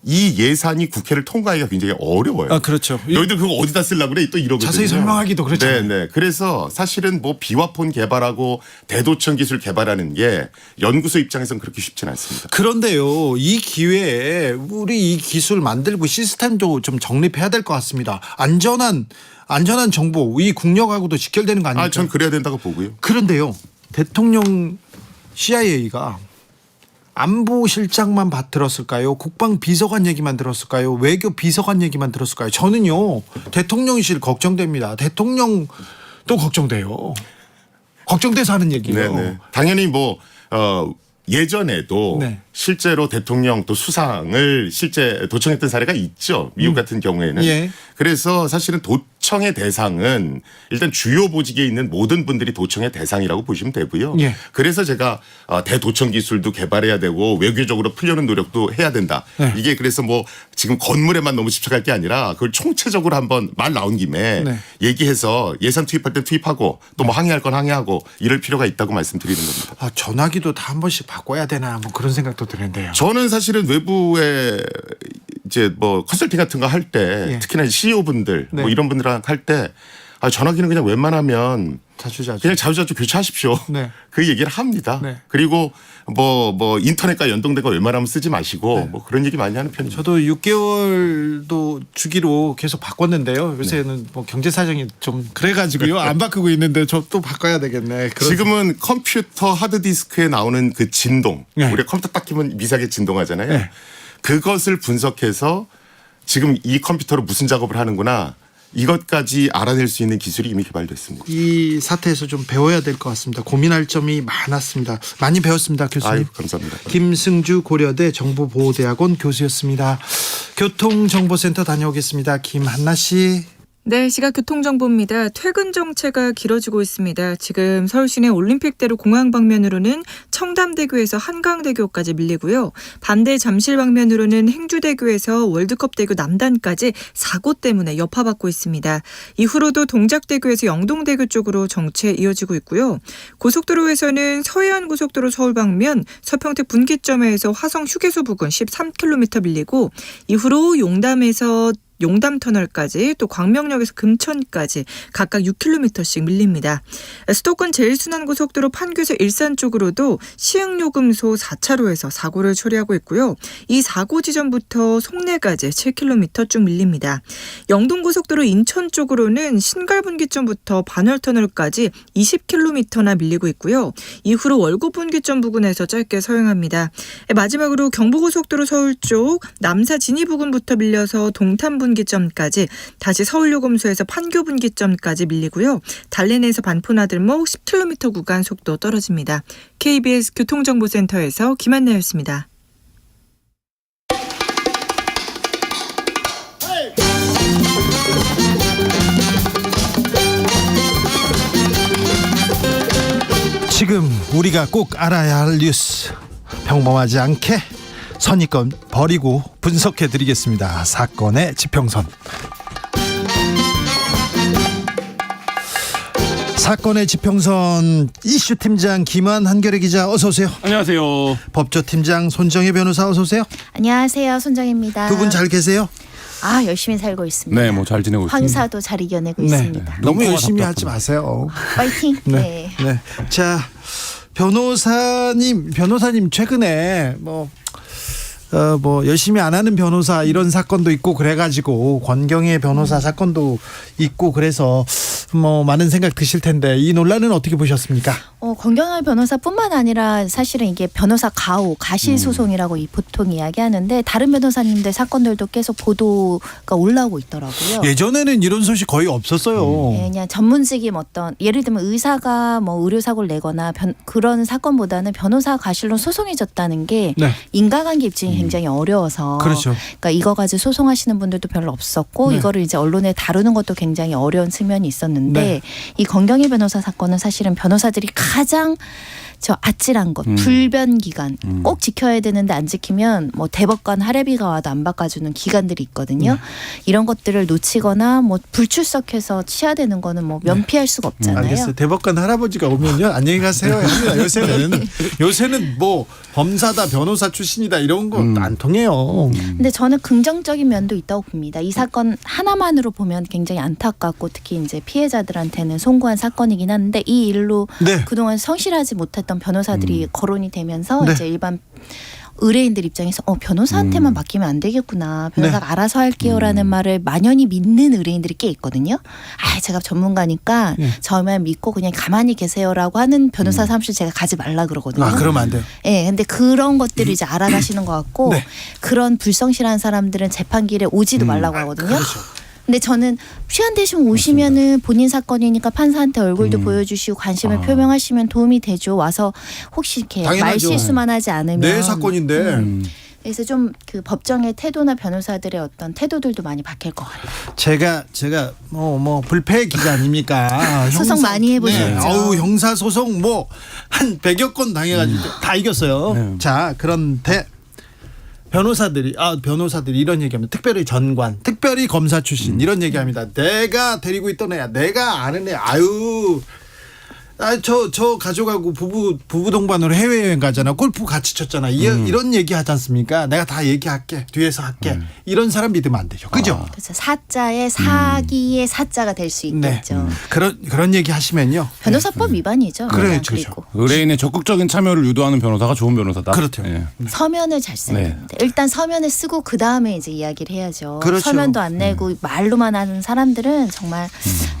이 예산이 국회를 통과하기가 굉장히 어려워요.
그렇죠.
너희들 그거 어디다 쓰려고 그래? 또 이러거든요.
자세히 설명하기도 그렇잖아요.
네. 그래서 사실은 뭐 비화폰 개발하고 대도청 기술 개발하는 게 연구소 입장에서는 그렇게 쉽지는 않습니다.
그런데요, 이 기회에 우리 이 기술 만들고 시스템도 좀 정립해야 될 것 같습니다. 안전한 정보, 이 국력하고도 직결되는 거 아닙니까?
전 그래야 된다고 보고요.
그런데요, 대통령 CIA가 안보실장만 들었을까요? 국방비서관 얘기만 들었을까요? 외교비서관 얘기만 들었을까요? 저는요, 대통령실 걱정됩니다. 대통령도 걱정돼요. 걱정돼서 하는 얘기예요.
네네. 당연히 뭐 예전에도
네.
실제로 대통령 또 수상을 실제 도청했던 사례가 있죠. 미국 같은 경우에는.
예.
그래서 사실은 도청의 대상은 일단 주요 보직에 있는 모든 분들이 도청의 대상이라고 보시면 되고요.
예.
그래서 제가 대도청 기술도 개발해야 되고 외교적으로 풀려는 노력도 해야 된다.
네.
이게 그래서 뭐 지금 건물에만 너무 집착할 게 아니라 그걸 총체적으로 한번 말 나온 김에
네.
얘기해서 예산 투입할 때 투입하고 또 뭐 항의할 건 항의하고 이럴 필요가 있다고 말씀드리는 겁니다.
전화기도 다 한 번씩 바꿔야 되나 뭐 그런 생각도 드는데요.
저는 사실은 외부에 이제 뭐 컨설팅 같은 거 할 때
예.
특히나 CEO 분들
네.
뭐 이런 분들랑 할 때 전화기는 그냥 웬만하면 그냥 자주자주 교체하십시오.
네.
그 얘기를 합니다.
네.
그리고 뭐 인터넷과 연동된 거 웬만하면 쓰지 마시고
네.
뭐 그런 얘기 많이 하는 편입니다.
저도 6개월도 주기로 계속 바꿨는데요. 요새는 뭐 경제 사정이 좀 그래가지고요. 안 바꾸고 있는데 저 또 바꿔야 되겠네.
지금은 컴퓨터 하드디스크에 나오는 그 진동,
네.
우리가 컴퓨터 딱 키면 미세하게 진동하잖아요.
네.
그것을 분석해서 지금 이 컴퓨터로 무슨 작업을 하는구나 이것까지 알아낼 수 있는 기술이 이미 개발됐습니다.
이 사태에서 좀 배워야 될 것 같습니다. 고민할 점이 많았습니다. 많이 배웠습니다, 교수님.
아유, 감사합니다.
김승주 고려대 정보보호대학원 교수였습니다. 교통정보센터 다녀오겠습니다. 김한나 씨.
네, 시각 교통정보입니다. 퇴근 정체가 길어지고 있습니다. 지금 서울 시내 올림픽대로 공항 방면으로는 청담대교에서 한강대교까지 밀리고요. 반대 잠실 방면으로는 행주대교에서 월드컵대교 남단까지 사고 때문에 여파받고 있습니다. 이후로도 동작대교에서 영동대교 쪽으로 정체 이어지고 있고요. 고속도로에서는 서해안고속도로 서울 방면 서평택 분기점에서 화성 휴게소 부근 13km 밀리고 이후로 용담터널까지 또 광명역에서 금천까지 각각 6km씩 밀립니다. 수도권 제일순환고속도로 판교에서 일산 쪽으로도 시흥요금소 4차로에서 사고를 처리하고 있고요. 이 사고 지점부터 송내까지 7km 쭉 밀립니다. 영동고속도로 인천 쪽으로는 신갈분기점부터 반월터널까지 20km나 밀리고 있고요. 이후로 월곡분기점 부근에서 짧게 서행합니다. 마지막으로 경부고속도로 서울 쪽 남사 진이 부근부터 밀려서 동탄분기점까지 다시 서울요금소에서 판교분기점까지 밀리고요. 달래내에서 반포나들목 10km 구간 속도 떨어집니다. KBS 교통정보센터에서 김한나였습니다.
지금 우리가 꼭 알아야 할 뉴스, 평범하지 않게 선입견 버리고 분석해드리겠습니다. 사건의 지평선. 사건의 지평선 이슈팀장 김한 한결의 기자 어서 오세요.
안녕하세요.
법조팀장 손정혜 변호사 어서 오세요.
안녕하세요. 손정혜입니다.
두 분 잘 계세요?
아, 열심히 살고 있습니다.
네, 뭐 잘 지내고 있습니다.
황사도 잘 이겨내고 있습니다.
너무
눈코가
열심히
답답하다.
하지 마세요.
파이팅.
네. 네. 자, 변호사님 최근에 뭐 열심히 안 하는 변호사 이런 사건도 있고 그래가지고 권경혜 변호사 사건도 있고 그래서 뭐 많은 생각 드실 텐데 이 논란은 어떻게 보셨습니까?
권경혜 변호사뿐만 아니라 사실은 이게 변호사 가호, 가실 소송이라고 보통 이야기하는데 다른 변호사님들 사건들도 계속 보도가 올라오고 있더라고요.
예전에는 이런 소식 거의 없었어요.
네, 그냥 전문직임 어떤 예를 들면 의사가 뭐 의료사고를 내거나 그런 사건보다는 변호사 가실로 소송이 졌다는 게
네.
인과관계 입증이 굉장히 어려워서
그렇죠.
그러니까 이거 가지고 소송하시는 분들도 별로 없었고
네.
이거를 이제 언론에 다루는 것도 굉장히 어려운 측면이 있었는데
네.
이 권경혜 변호사 사건은 사실은 변호사들이 가장 아찔한 것, 불변 기간 꼭 지켜야 되는데 안 지키면 뭐 대법관 할애비가 와도 안 바꿔주는 기간들이 있거든요. 이런 것들을 놓치거나 뭐 불출석해서 치하되는 거는 뭐 면피할 수가 없잖아요.
알겠어요. 대법관 할아버지가 오면요 안녕히 가세요 합니다. 요새는 뭐 검사다 변호사 출신이다 이런 거 안 통해요.
근데 저는 긍정적인 면도 있다고 봅니다. 이 사건 하나만으로 보면 굉장히 안타깝고 특히 이제 피해자들한테는 송구한 사건이긴 한데 이 일로
네.
그동안 성실하지 못했던 변호사들이 거론이 되면서
네.
이제 일반 의뢰인들 입장에서 변호사한테만 맡기면 안 되겠구나. 변호사가 알아서 할게요라는 말을 만연히 믿는 의뢰인들이 꽤 있거든요. 제가 전문가니까 저만 믿고 그냥 가만히 계세요라고 하는 변호사 사무실 제가 가지 말라 그러거든요.
그러면 안 돼요.
네, 근데 그런 것들을 이제 알아가시는 것 같고
네.
그런 불성실한 사람들은 재판길에 오지도 말라고 하거든요.
그렇죠.
근데 저는 취한 대신 오시면은 본인 사건이니까 판사한테 얼굴도 보여주시고 관심을 표명하시면 도움이 되죠. 와서 혹시 이렇게
당연하죠.
말 실수만 하지 않으면
내 사건인데
그래서 좀 그 법정의 태도나 변호사들의 어떤 태도들도 많이 바뀔 것 같아요.
제가 뭐 불패 기간입니까?
소송 많이 해보셨죠?
형사 소송 뭐 한 100여 건 당해가지고 다 이겼어요.
네.
자, 그런데 변호사들이 이런 얘기하면 특별히 전관, 특별히 검사 출신 이런 얘기합니다. 내가 데리고 있던 애야, 내가 아는 애, 저 가족하고 부부 동반으로 해외여행 가잖아. 골프 같이 쳤잖아. 이런 얘기 하지 않습니까? 내가 다 얘기할게. 뒤에서 할게. 이런 사람 믿으면 안 되죠. 그죠?
그래서 사자의 사기의 사자가 될 수 있겠죠.
그런 얘기 하시면요.
변호사법 위반이죠.
그렇죠.
그리고
의뢰인의 적극적인 참여를 유도하는 변호사가 좋은 변호사다.
그렇죠.
예.
서면을 잘 써야
네.
됩니다. 일단 서면을 쓰고 그 다음에 이제 이야기를 해야죠.
그렇죠.
서면도 안 내고 말로만 하는 사람들은 정말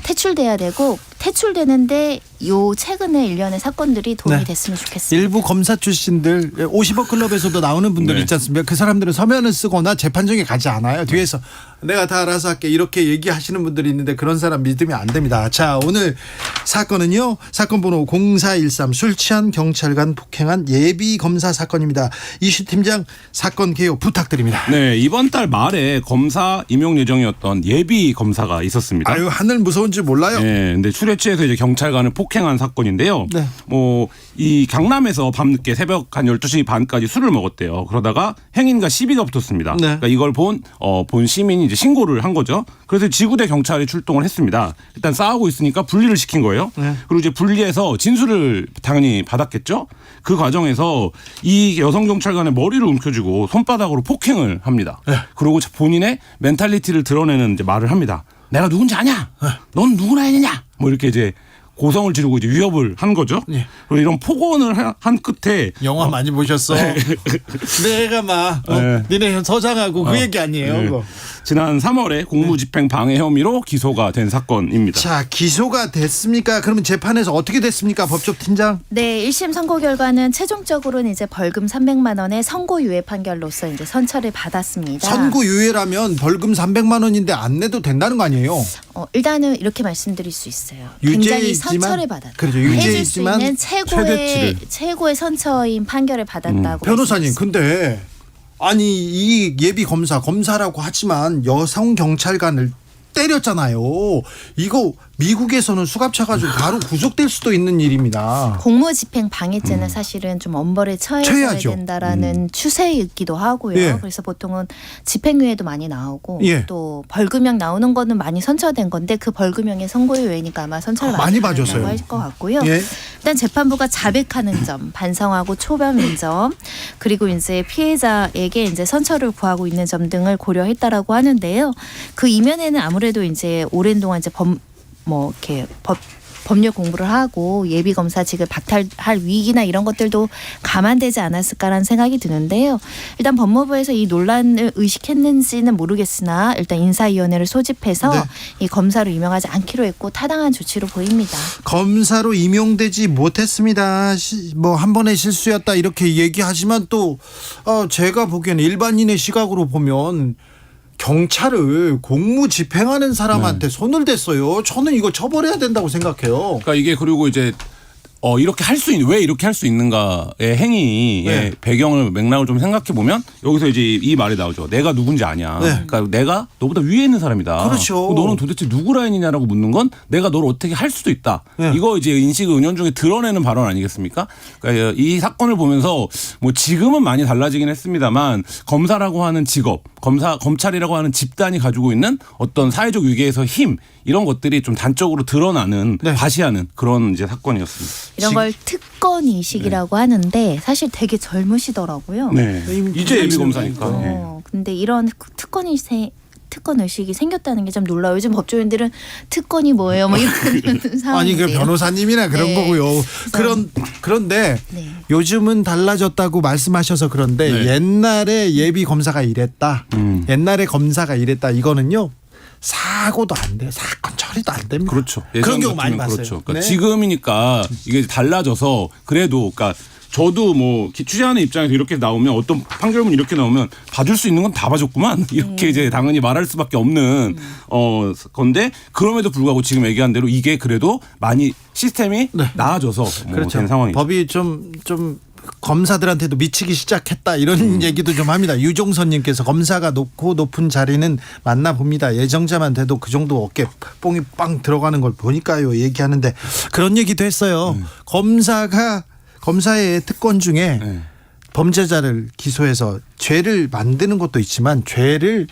퇴출돼야 되고 퇴출되는데 요 최근에 일련의 사건들이 도움이
네.
됐으면 좋겠습니다.
일부 검사 출신들 50억 클럽에서도 나오는 분들
네.
있지 않습니까? 그 사람들은 서면을 쓰거나 재판정에 가지 않아요. 뒤에서 내가 다 알아서 할게 이렇게 얘기하시는 분들이 있는데 그런 사람 믿으면 안 됩니다. 자, 오늘 사건은요. 사건 번호 0413 술 취한 경찰관 폭행한 예비 검사 사건입니다. 이슈 팀장 사건 개요 부탁드립니다.
네, 이번 달 말에 검사 임용 예정이었던 예비 검사가 있었습니다.
아유, 하늘 무서운 줄 몰라요.
네, 근데 술에 취해서 이제 경찰관을 폭행한 사건인데요.
네.
이 강남에서 밤늦게 새벽 한 12시 반까지 술을 먹었대요. 그러다가 행인과 시비가 붙었습니다.
네.
그러니까 이걸 본 시민이 이제 신고를 한 거죠. 그래서 지구대 경찰이 출동을 했습니다. 일단 싸우고 있으니까 분리를 시킨 거예요.
네.
그리고 이제 분리해서 진술을 당연히 받았겠죠. 그 과정에서 이 여성 경찰관의 머리를 움켜쥐고 손바닥으로 폭행을 합니다.
네.
그리고 본인의 멘탈리티를 드러내는 이제 말을 합니다. 내가 누군지 아냐? 넌 누구나 했느냐? 뭐 이렇게 이제 고성을 지르고 이제 위협을 한 거죠.
예.
그리고 이런 폭언을 한 끝에
영화 많이 보셨어. 내가 막
네.
니네 서장하고 그 얘기 아니에요.
네.
그거.
지난 3월에 공무집행 방해 혐의로 기소가 된 사건입니다.
자, 기소가 됐습니까? 그러면 재판에서 어떻게 됐습니까? 법조 팀장.
네, 1심 선고 결과는 최종적으로는 이제 벌금 300만 원의 선고유예 판결로서 이제 선처를 받았습니다.
선고유예라면 벌금 300만 원인데 안 내도 된다는 거 아니에요?
일단은 이렇게 말씀드릴 수 있어요. 굉장히
유죄이지만-
선처를 받았다.
그렇죠.
해줄 수
유죄이지만
있는
최대치를.
최고의 선처인 판결을 받았다고.
변호사님,
말씀드렸습니다.
근데 아니 이 예비 검사라고 하지만 여성 경찰관을 때렸잖아요. 이거 미국에서는 수갑차 가지고 바로 구속될 수도 있는 일입니다.
공무집행 방해죄는 사실은 좀 엄벌에 처해야
처해야죠.
된다라는 추세이기도 하고요.
예.
그래서 보통은 집행유예도 많이 나오고
예.
또 벌금형 나오는 거는 많이 선처된 건데 그 벌금형의 선고유예니까 아마 선처를
많이
받았다고
봐줬어요.
할 것 같고요.
예.
일단 재판부가 자백하는 점, 반성하고 초범인 점, 그리고 이제 피해자에게 이제 선처를 구하고 있는 점 등을 고려했다라고 하는데요. 그 이면에는 아무래도 이제 오랜 동안 이제 법률 공부를 하고 예비 검사직을 박탈할 위기나 이런 것들도 감안되지 않았을까라는 생각이 드는데요. 일단 법무부에서 이 논란을 의식했는지는 모르겠으나 일단 인사위원회를 소집해서
네.
이 검사로 임명하지 않기로 했고 타당한 조치로 보입니다.
검사로 임용되지 못했습니다. 한 번의 실수였다 이렇게 얘기하지만 또 제가 보기에는 일반인의 시각으로 보면 경찰을 공무 집행하는 사람한테 손을 댔어요. 저는 이거 처벌해야 된다고 생각해요.
그러니까 이게 그리고 이제 이렇게 할 수 있는 왜 이렇게 할 수 있는가의 행위의
네.
배경을 맥락을 좀 생각해 보면 여기서 이제 이 말이 나오죠. 내가 누군지 아냐.
네.
그러니까 내가 너보다 위에 있는 사람이다.
그렇죠.
너는 도대체 누구 라인이냐라고 묻는 건 내가 너를 어떻게 할 수도 있다.
네.
이거 이제 인식을 은연중에 드러내는 발언 아니겠습니까? 그러니까 이 사건을 보면서 뭐 지금은 많이 달라지긴 했습니다만 검사라고 하는 직업, 검찰이라고 하는 집단이 가지고 있는 어떤 사회적 위계에서 힘 이런 것들이 좀 단적으로 드러나는
네.
과시하는 그런 이제 사건이었습니다.
이런 걸 특권 인식이라고 하는데 사실 되게 젊으시더라고요.
네. 이제 예비 검사니까.
근데 이런 특권 의식이 생겼다는 게 좀 놀라워요. 요즘 법조인들은 특권이 뭐예요? 뭐 이런 상황인데요.
아니 그 변호사님이나 그런
네.
거고요. 그런데
네.
요즘은 달라졌다고 말씀하셔서 그런데
네.
옛날에 예비 검사가 이랬다. 옛날에 검사가 이랬다. 이거는요. 사고도 안 돼요. 사건 처리도 안 됩니다.
그렇죠.
그런
예전
경우 많이
같으면
봤어요.
그렇죠. 그러니까
네.
지금이니까 이게 달라져서 그래도 그러니까 저도 뭐 취재하는 입장에서 이렇게 나오면 어떤 판결문 이렇게 나오면 봐줄 수 있는 건 다 봐줬구만 이렇게 이제 당연히 말할 수밖에 없는 건데 그럼에도 불구하고 지금 얘기한 대로 이게 그래도 많이 시스템이 나아져서
그렇죠.
된 상황이죠.
법이 좀 검사들한테도 미치기 시작했다 이런 얘기도 좀 합니다. 유종선님께서 검사가 높은 자리는 맞나 봅니다. 예정자만 돼도 그 정도 어깨 뽕이 빵 들어가는 걸 보니까요 얘기하는데 그런 얘기도 했어요. 검사의 특권 중에 범죄자를 기소해서 죄를 만드는 것도 있지만 죄를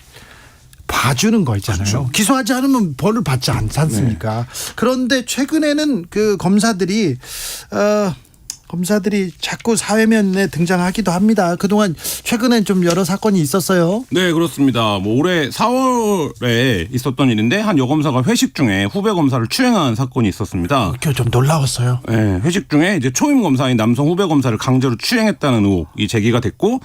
봐주는 거 있잖아요.
그렇죠.
기소하지 않으면 벌을 받지 않습니까? 그런데 최근에는 그 검사들이 자꾸 사회면에 등장하기도 합니다. 그동안 최근엔 좀 여러 사건이 있었어요.
네, 그렇습니다. 뭐 올해 4월에 있었던 일인데 한 여검사가 회식 중에 후배 검사를 추행한 사건이 있었습니다.
그게 좀 놀라웠어요.
네, 회식 중에 이제 초임 검사인 남성 후배 검사를 강제로 추행했다는 의혹이 제기가 됐고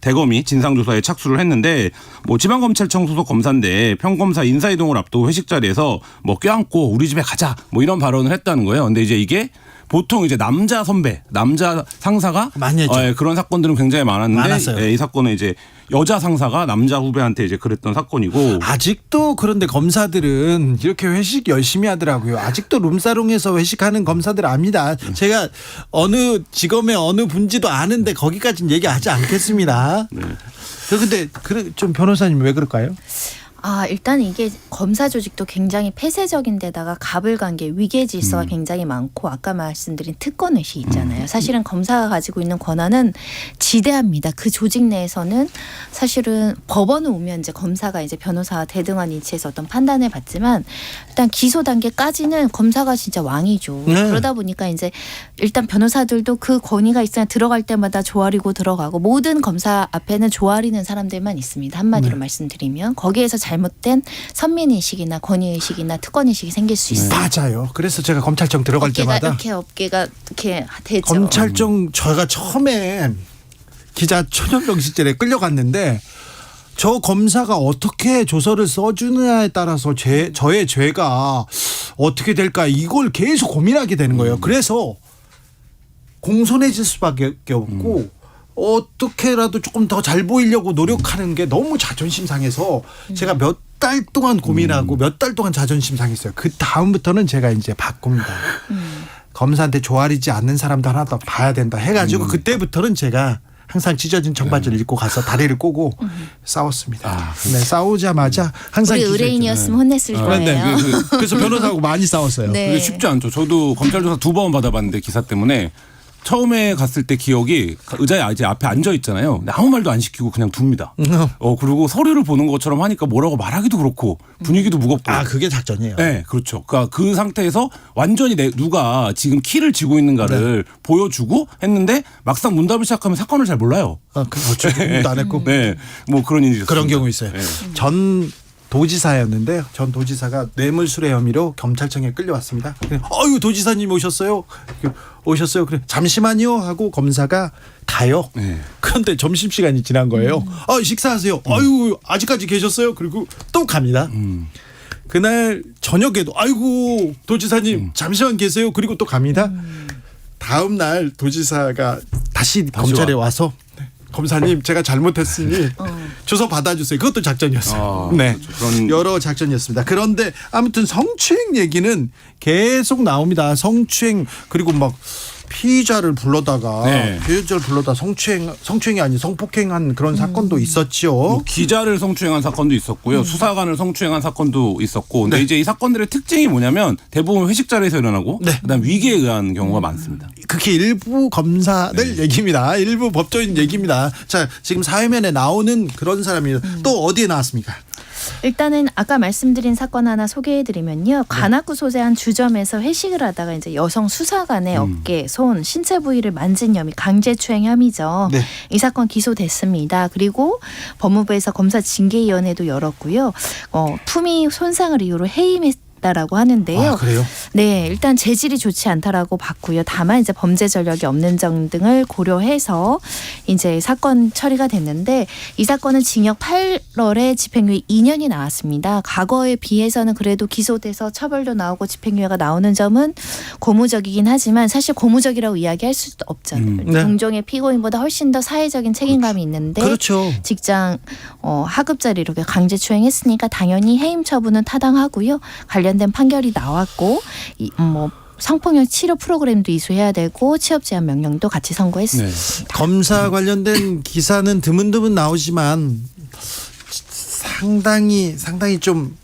대검이 진상조사에 착수를 했는데 뭐 지방검찰청 소속 검사인데 평검사 인사이동을 앞두고 회식 자리에서 뭐 껴안고 우리 집에 가자 뭐 이런 발언을 했다는 거예요. 근데 이제 이게 보통 이제 남자 선배, 남자 상사가
많이 했죠.
예, 그런 사건들은 굉장히 많았는데
많았어요.
예, 이 사건은 이제 여자 상사가 남자 후배한테 이제 그랬던 사건이고
아직도 그런데 검사들은 이렇게 회식 열심히 하더라고요. 아직도 룸사롱에서 회식하는 검사들 압니다. 제가 어느 직업의 어느 분지도 아는데 거기까지는 얘기하지 않겠습니다. 근데 좀 변호사님 왜 그럴까요?
일단 이게 검사 조직도 굉장히 폐쇄적인 데다가 가불관계, 위계 질서가 굉장히 많고 아까 말씀드린 특권 의식 있잖아요. 사실은 검사가 가지고 있는 권한은 지대합니다. 그 조직 내에서는 사실은 법원을 오면 이제 검사가 이제 변호사와 대등한 위치에서 어떤 판단을 받지만 일단 기소 단계까지는 검사가 진짜 왕이죠.
네.
그러다 보니까 이제 일단 변호사들도 그 권위가 있어야 들어갈 때마다 조아리고 들어가고 모든 검사 앞에는 조아리는 사람들만 있습니다. 한마디로 말씀드리면 거기에서 잘못된 선민의식이나 권위의식이나 특권의식이 생길 수 있어요.
맞아요. 그래서 제가 검찰청 들어갈 때마다
어깨가 이렇게 되죠.
검찰청 저희가 처음에 기자 초년병실제에 끌려갔는데 저 검사가 어떻게 조서를 써주느냐에 따라서 저의 죄가 어떻게 될까 이걸 계속 고민하게 되는 거예요. 그래서 공손해질 수밖에 없고 어떻게라도 조금 더 잘 보이려고 노력하는 게 너무 자존심 상해서 제가 몇 달 동안 고민하고 몇 달 동안 자존심 상했어요. 그 다음부터는 제가 이제 바꿉니다. 검사한테 조아리지 않는 사람도 하나 더 봐야 된다 해가지고 그때부터는 제가 항상 찢어진 청바지를 입고 가서 다리를 꼬고 싸웠습니다. 네, 싸우자마자 항상
우리
기절했죠.
의뢰인이었으면 혼냈을 거예요.
그래서 변호사하고 많이 싸웠어요.
네.
그게 쉽지 않죠. 저도 검찰 조사 2번 받아봤는데 기사 때문에 처음에 갔을 때 기억이 의자에 이제 앞에 앉아 있잖아요. 근데 아무 말도 안 시키고 그냥 둡니다. 그리고 서류를 보는 것처럼 하니까 뭐라고 말하기도 그렇고 분위기도 무겁고.
그게 작전이에요.
네, 그렇죠. 그러니까 그 상태에서 완전히 누가 지금 키를 쥐고 있는가를 보여주고 했는데 막상 문답을 시작하면 사건을 잘 몰라요.
그렇죠. 공부도 안 했고.
네, 뭐 그런 일이
그런
있었습니다.
경우 있어요.
네.
전 도지사였는데 전 도지사가 뇌물수뢰 혐의로 경찰청에 끌려왔습니다. 어유 도지사님 오셨어요? 그래 잠시만요 하고 검사가 가요.
네.
그런데 점심시간이 지난 거예요. 식사하세요. 아유 아직까지 계셨어요? 그리고 또 갑니다. 그날 저녁에도 아이고 도지사님 잠시만 계세요. 그리고 또 갑니다. 다음 날 도지사가 다시 검찰에 와서 검사님 제가 잘못했으니 조서 받아주세요. 그것도 작전이었어요. 네,
그렇죠. 그런
여러 작전이었습니다. 그런데 아무튼 성추행 얘기는 계속 나옵니다. 성추행 그리고 막 피의자를 불러다가 성추행이 아닌 성폭행한 그런 사건도 있었죠.
뭐 기자를 성추행한 사건도 있었고요. 수사관을 성추행한 사건도 있었고. 근데 이제 이 사건들의 특징이 뭐냐면 대부분 회식 자리에서 일어나고 그다음 위기에 의한 경우가 많습니다.
그게 일부 검사들 얘기입니다. 일부 법조인 얘기입니다. 자, 지금 사회면에 나오는 그런 사람이 또 어디에 나왔습니까?
일단은 아까 말씀드린 사건 하나 소개해드리면요. 관악구 소재 한 주점에서 회식을 하다가 이제 여성 수사관의 어깨, 손, 신체 부위를 만진 혐의 강제추행 혐의죠.
네.
이 사건 기소됐습니다. 그리고 법무부에서 검사 징계위원회도 열었고요. 품위 손상을 이유로 해임했다라고 하는데요.
그래요?
네, 일단 재질이 좋지 않다라고 봤고요. 다만 이제 범죄 전력이 없는 점 등을 고려해서 이제 사건 처리가 됐는데 이 사건은 징역 8월에 집행유예 2년이 나왔습니다. 과거에 비해서는 그래도 기소돼서 처벌도 나오고 집행유예가 나오는 점은 고무적이긴 하지만 사실 고무적이라고 이야기할 수도 없잖아요.
네.
동종의 피고인보다 훨씬 더 사회적인 책임감이 있는데
그렇죠.
직장 하급 자리로 강제추행했으니까 당연히 해임 처분은 타당하고요. 관련된 판결이 나왔고 성폭력 치료 프로그램도 이수해야 되고 취업 제한 명령도 같이 선고했습니다.
네.
검사 관련된 기사는 드문드문 나오지만 상당히 좀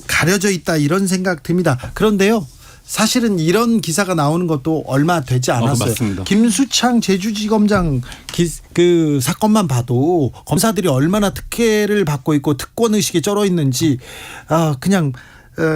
가려져 있다 이런 생각 듭니다. 그런데요. 사실은 이런 기사가 나오는 것도 얼마 되지 않았어요.
맞습니다.
김수창 제주지검장 그 사건만 봐도 검사들이 얼마나 특혜를 받고 있고 특권의식에 쩔어 있는지 그냥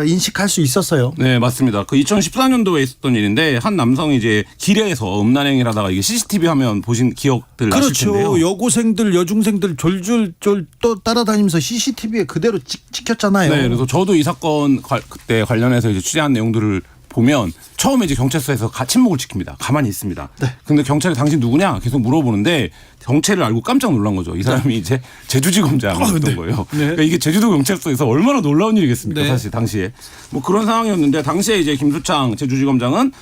인식할 수 있었어요.
네, 맞습니다. 그 2014년도에 있었던 일인데 한 남성이 이제 길에서 음란행위를 하다가 이게 CCTV 화면 보신 기억들 나실 텐데요.
그렇죠. 여고생들, 여중생들 졸졸 또 따라다니면서 CCTV에 그대로 찍혔잖아요.
네, 그래서 저도 이 사건 그때 관련해서 이제 취재한 내용들을 보면 처음에 이제 경찰서에서 침묵을 지킵니다. 가만히 있습니다.
네.
근데 경찰이 당신 누구냐 계속 물어보는데 정체를 알고 깜짝 놀란 거죠. 이 사람이 이제 제주지검장이었던
네.
거예요.
네.
그러니까 이게 제주도 경찰서에서 얼마나 놀라운 일이겠습니까,
네.
사실 당시에. 뭐 그런 상황이었는데 당시에 이제 김수창 제주지검장은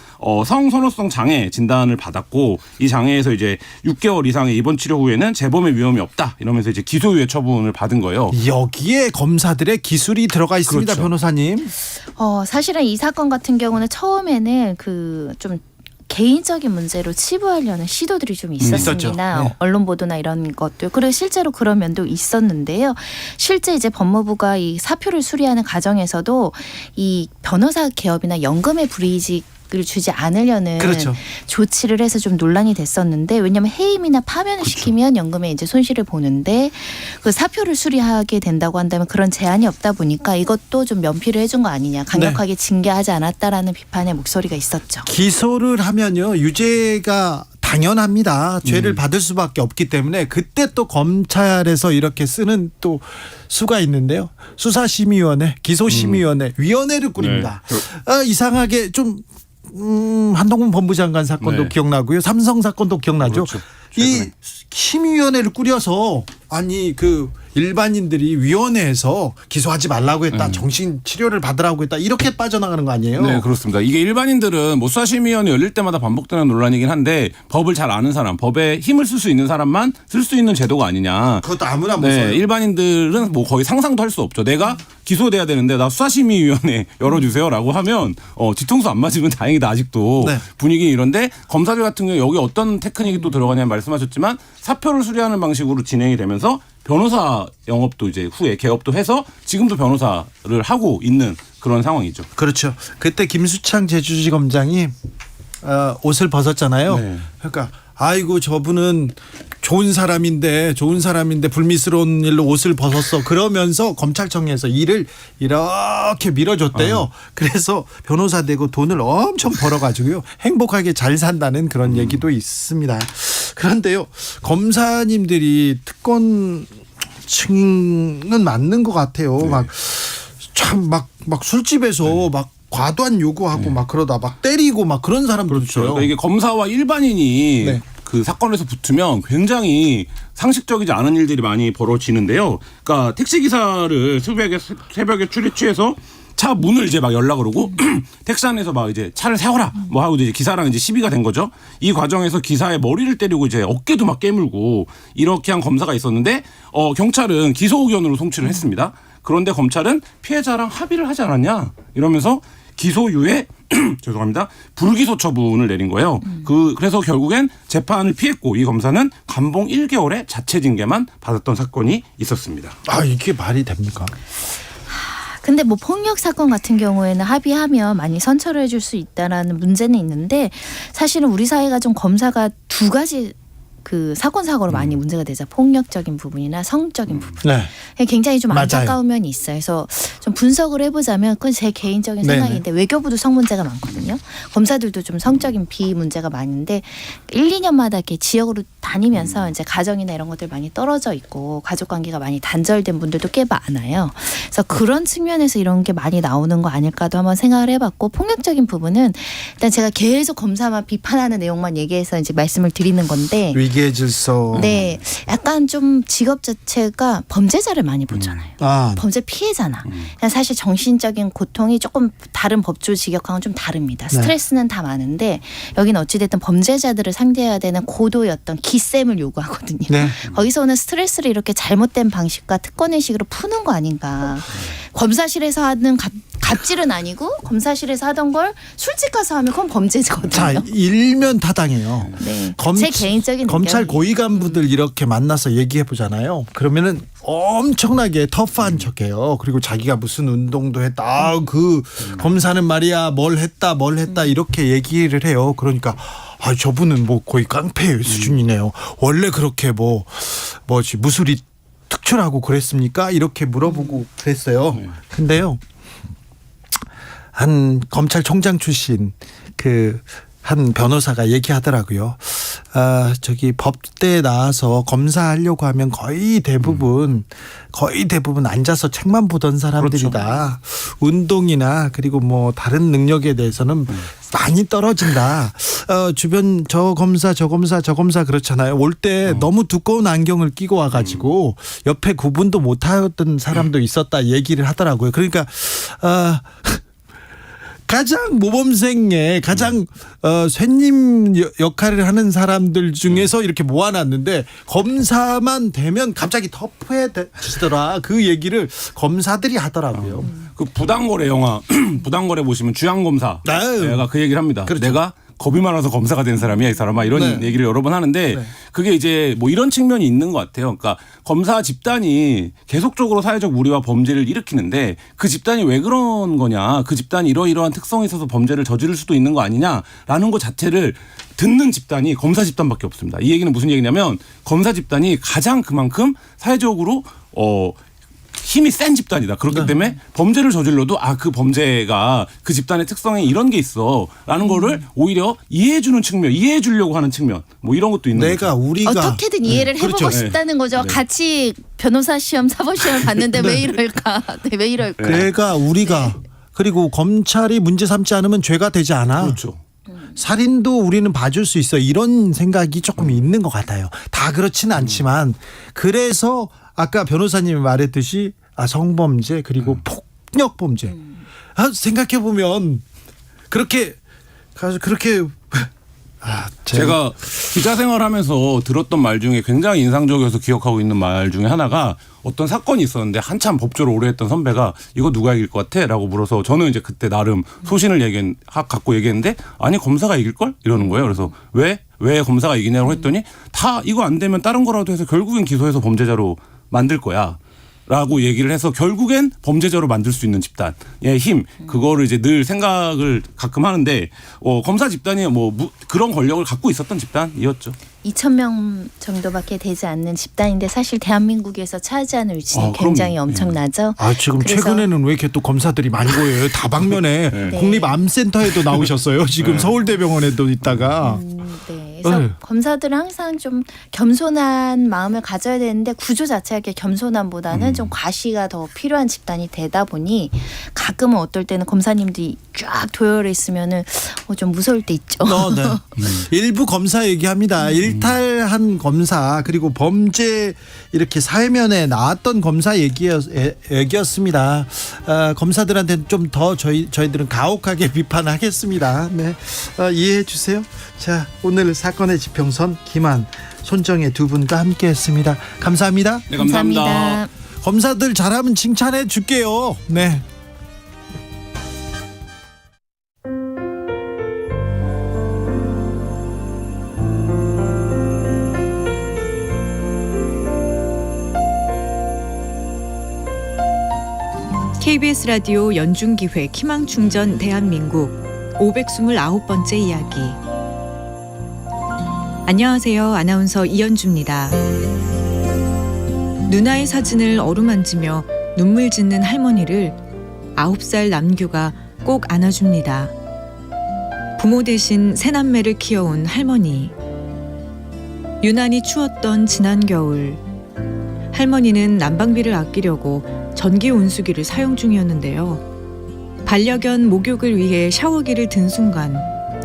성선호성 장애 진단을 받았고 이 장애에서 이제 6개월 이상의 입원 치료 후에는 재범의 위험이 없다 이러면서 이제 기소유예 처분을 받은 거예요.
여기에 검사들의 기술이 들어가 있습니다,
그렇죠.
변호사님.
사실은 이 사건 같은 경우는 처음에는 그 좀 개인적인 문제로 치부하려는 시도들이 좀 있었습니다.
있었죠. 네.
언론 보도나 이런 것들. 그리고 실제로 그런 면도 있었는데요. 실제 이제 법무부가 이 사표를 수리하는 과정에서도 이 변호사 개업이나 연금의 불이익을 주지 않으려는
그렇죠.
조치를 해서 좀 논란이 됐었는데 왜냐하면 해임이나 파면을 시키면 연금에 이제 손실을 보는데 그 사표를 수리하게 된다고 한다면 그런 제한이 없다 보니까 이것도 좀 면피를 해준 거 아니냐 강력하게 징계하지 않았다라는 비판의 목소리가 있었죠.
기소를 하면요 유죄가 당연합니다. 죄를 받을 수밖에 없기 때문에 그때 또 검찰에서 이렇게 쓰는 또 수가 있는데요. 수사심의위원회, 기소심의위원회, 위원회를 꾸립니다. 이상하게 좀 한동훈 법무장관 사건도
네.
기억나고요. 삼성 사건도 기억나죠.
그렇죠.
이 심의위원회를 꾸려서 아니 그 일반인들이 위원회에서 기소하지 말라고 했다. 정신 치료를 받으라고 했다. 이렇게 빠져나가는 거 아니에요?
네, 그렇습니다. 이게 일반인들은 뭐 수사심의위원회 열릴 때마다 반복되는 논란이긴 한데 법을 잘 아는 사람, 법에 힘을 쓸 수 있는 사람만 쓸 수 있는 제도가 아니냐.
그것도 아무나 못
네,
써요.
일반인들은 뭐 거의 상상도 할 수 없죠. 내가 기소돼야 되는데 나 수사심의위원회 열어주세요라고 하면 뒤통수 안 맞으면 다행이다 아직도
네.
분위기 이런데 검사들 같은 경우 여기 어떤 테크닉이 또 들어가냐면 말씀하셨지만 사표를 수리하는 방식으로 진행이 되면서 변호사 영업도 이제 후에 개업도 해서 지금도 변호사를 하고 있는 그런 상황이죠.
그렇죠. 그때 김수창 제주지검장이 옷을 벗었잖아요.
네.
그러니까 아이고 저분은 좋은 사람인데 불미스러운 일로 옷을 벗었어. 그러면서 검찰청에서 일을 이렇게 밀어줬대요. 그래서 변호사 되고 돈을 엄청 벌어가지고요. 행복하게 잘 산다는 그런 얘기도 있습니다. 그런데요. 검사님들이 특권 층은 맞는 것 같아요. 막 술집에서 막 과도한 요구하고 막 그러다 막 때리고 막 그런 사람들 있어요.
그러니까 이게 검사와 일반인이
네.
그 사건에서 붙으면 굉장히 상식적이지 않은 일들이 많이 벌어지는데요. 그러니까 택시 기사를 새벽에 출에 취해서 차 문을 이제 막 열라 그러고 택시 안에서 막 이제 차를 세워라 뭐 하고 이제 기사랑 이제 시비가 된 거죠. 이 과정에서 기사의 머리를 때리고 이제 어깨도 막 깨물고 이렇게 한 검사가 있었는데 경찰은 기소 의견으로 송치를 했습니다. 그런데 검찰은 피해자랑 합의를 하지 않았냐 이러면서 기소유예 죄송합니다. 불기소 처분을 내린 거예요. 그래서 결국엔 재판을 피했고 이 검사는 감봉 1개월의 자체 징계만 받았던 사건이 있었습니다.
이게 말이 됩니까?
근데 뭐 폭력 사건 같은 경우에는 합의하면 많이 선처를 해줄 수 있다라는 문제는 있는데 사실은 우리 사회가 좀 검사가 두 가지 그 사건으로 많이 문제가 되자 폭력적인 부분이나 성적인 부분
네.
굉장히 좀
맞아요.
안타까운 면이 있어요. 그래서 좀 분석을 해보자면 그건 제 개인적인
네네.
생각인데 외교부도 성 문제가 많거든요. 검사들도 좀 성적인 비 문제가 많은데 1, 2년마다 이렇게 지역으로 다니면서 이제 가정이나 이런 것들 많이 떨어져 있고 가족 관계가 많이 단절된 분들도 꽤 많아요. 그래서 그런 측면에서 이런 게 많이 나오는 거 아닐까도 한번 생각을 해봤고 폭력적인 부분은 일단 제가 계속 검사만 비판하는 내용만 얘기해서 이제 말씀을 드리는 건데
위기의 질서.
네, 약간 좀 직업 자체가 범죄자를 많이 보잖아요. 범죄 피해자나. 그냥 사실 정신적인 고통이 조금 다른 법조 직역하고는 좀 다릅니다. 스트레스는 다 많은데 여기는 어찌됐든 범죄자들을 상대해야 되는 고도의 어떤 기쌤을 요구하거든요.
네.
거기서 오는 스트레스를 이렇게 잘못된 방식과 특권의식으로 푸는 거 아닌가. 검사실에서 하는 갑질은 아니고 검사실에서 하던 걸 술집 가서 하면 그건 범죄거든요.
자, 일면 타당해요.
네. 제 개인적인
검찰
의견이에요.
고위 간부들 이렇게 만나서 얘기해 보잖아요. 그러면은 엄청나게 터프한 척해요. 그리고 자기가 무슨 운동도 했다. 그 검사는 말이야 뭘 했다 이렇게 얘기를 해요. 그러니까 저분은 뭐 거의 깡패 수준이네요. 원래 그렇게 무술이 특출하고 그랬습니까? 이렇게 물어보고 그랬어요. 근데요. 한 검찰총장 출신 한 변호사가 얘기하더라고요. 저기 법대에 나와서 검사하려고 하면 거의 대부분 앉아서 책만 보던 사람들이다. 운동이나 그리고 뭐 다른 능력에 대해서는 많이 떨어진다. 주변 저 검사 그렇잖아요. 올 때 너무 두꺼운 안경을 끼고 와가지고 옆에 구분도 못하던 사람도 있었다 얘기를 하더라고요. 그러니까 가장 모범생의 가장 쇠님 역할을 하는 사람들 중에서 이렇게 모아놨는데 검사만 되면 갑자기 터프해지더라. 그 얘기를 검사들이 하더라고요.
그 부당거래 영화 부당거래 보시면 주양검사 내가 그 얘기를 합니다.
그렇죠.
내가 겁이 많아서 검사가 된 사람이야 이 사람아 이런
네.
얘기를 여러 번 하는데
네.
그게 이제 뭐 이런 측면이 있는 것 같아요. 그러니까 검사 집단이 계속적으로 사회적 무리와 범죄를 일으키는데 그 집단이 왜 그런 거냐, 그 집단이 이러이러한 특성이 있어서 범죄를 저지를 수도 있는 거 아니냐라는 것 자체를 듣는 집단이 검사 집단밖에 없습니다. 이 얘기는 무슨 얘기냐면 검사 집단이 가장 그만큼 사회적으로 힘이 센 집단이다. 그렇기 때문에 범죄를 저질러도 그 범죄가 그 집단의 특성에 이런 게 있어라는 거를 오히려 이해해주는 측면, 이해해주려고 하는 측면, 뭐 이런 것도 있는 거죠.
우리가
어떻게든 이해를 해보고
그렇죠.
싶다는 거죠. 같이 변호사 시험, 사법 시험을 봤는데 왜 이럴까? 네, 왜 이럴까?
그러니까 우리가 그리고 검찰이 문제 삼지 않으면 죄가 되지 않아.
그렇죠.
살인도 우리는 봐줄 수 있어. 이런 생각이 조금 있는 것 같아요. 다 그렇지는 않지만 그래서 아까 변호사님이 말했듯이 성범죄 그리고 폭력범죄 생각해 보면 그렇게
제가 기자 생활하면서 들었던 말 중에 굉장히 인상적이어서 기억하고 있는 말 중에 하나가 어떤 사건이 있었는데 한참 법조를 오래 했던 선배가 이거 누가 이길 것 같아? 라고 물어서 저는 이제 그때 나름 소신을 갖고 얘기했는데 아니 검사가 이길걸? 이러는 거예요. 그래서 왜 검사가 이기냐고 했더니 다 이거 안 되면 다른 거라도 해서 결국엔 기소해서 범죄자로 만들 거야. 라고 얘기를 해서 결국엔 범죄자로 만들 수 있는 집단의 힘 그거를 이제 늘 생각을 가끔 하는데 검사 집단이 그런 권력을 갖고 있었던 집단이었죠.
2,000명 정도밖에 되지 않는 집단인데 사실 대한민국에서 차지하는 위치는 굉장히
그럼요.
엄청나죠.
지금
그래서
최근에는 왜 이렇게 또 검사들이 많이 보여요? 다방면에
네.
국립암센터에도 나오셨어요. 지금 서울대병원에도 있다가.
네. 그래서
네.
검사들은 항상 좀 겸손한 마음을 가져야 되는데 구조 자체가 이렇게 겸손함보다는 좀 과시가 더 필요한 집단이 되다 보니 가끔은 어떨 때는 검사님들이 쫙 도열해 있으면은 좀 무서울 때 있죠.
네. 일부 검사 얘기합니다. 일탈한 검사 그리고 범죄 이렇게 사회면에 나왔던 검사 얘기였습니다. 검사들한테는 좀 더 저희들은 가혹하게 비판하겠습니다. 네. 이해해 주세요. 자, 오늘 사건의 지평선 김한, 손정혜 두 분과 함께했습니다. 감사합니다.
네, 감사합니다.
감사합니다.
검사들 잘하면 칭찬해 줄게요. 네.
KBS 라디오 연중기획 희망충전 대한민국 529번째 이야기. 안녕하세요. 아나운서 이연주입니다. 누나의 사진을 어루만지며 눈물 짓는 할머니를 9살 남규가 꼭 안아줍니다. 부모 대신 새남매를 키워온 할머니. 유난히 추웠던 지난 겨울, 할머니는 난방비를 아끼려고 전기 온수기를 사용 중이었는데요. 반려견 목욕을 위해 샤워기를 든 순간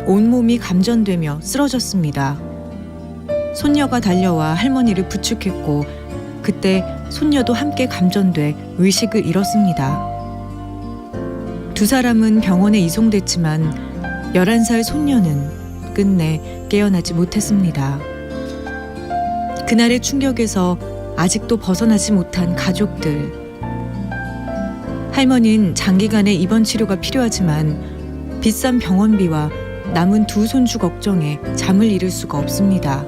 온몸이 감전되며 쓰러졌습니다. 손녀가 달려와 할머니를 부축했고 그때 손녀도 함께 감전돼 의식을 잃었습니다. 두 사람은 병원에 이송됐지만 11살 손녀는 끝내 깨어나지 못했습니다. 그날의 충격에서 아직도 벗어나지 못한 가족들. 할머니는 장기간의 입원 치료가 필요하지만 비싼 병원비와 남은 두 손주 걱정에 잠을 이룰 수가 없습니다.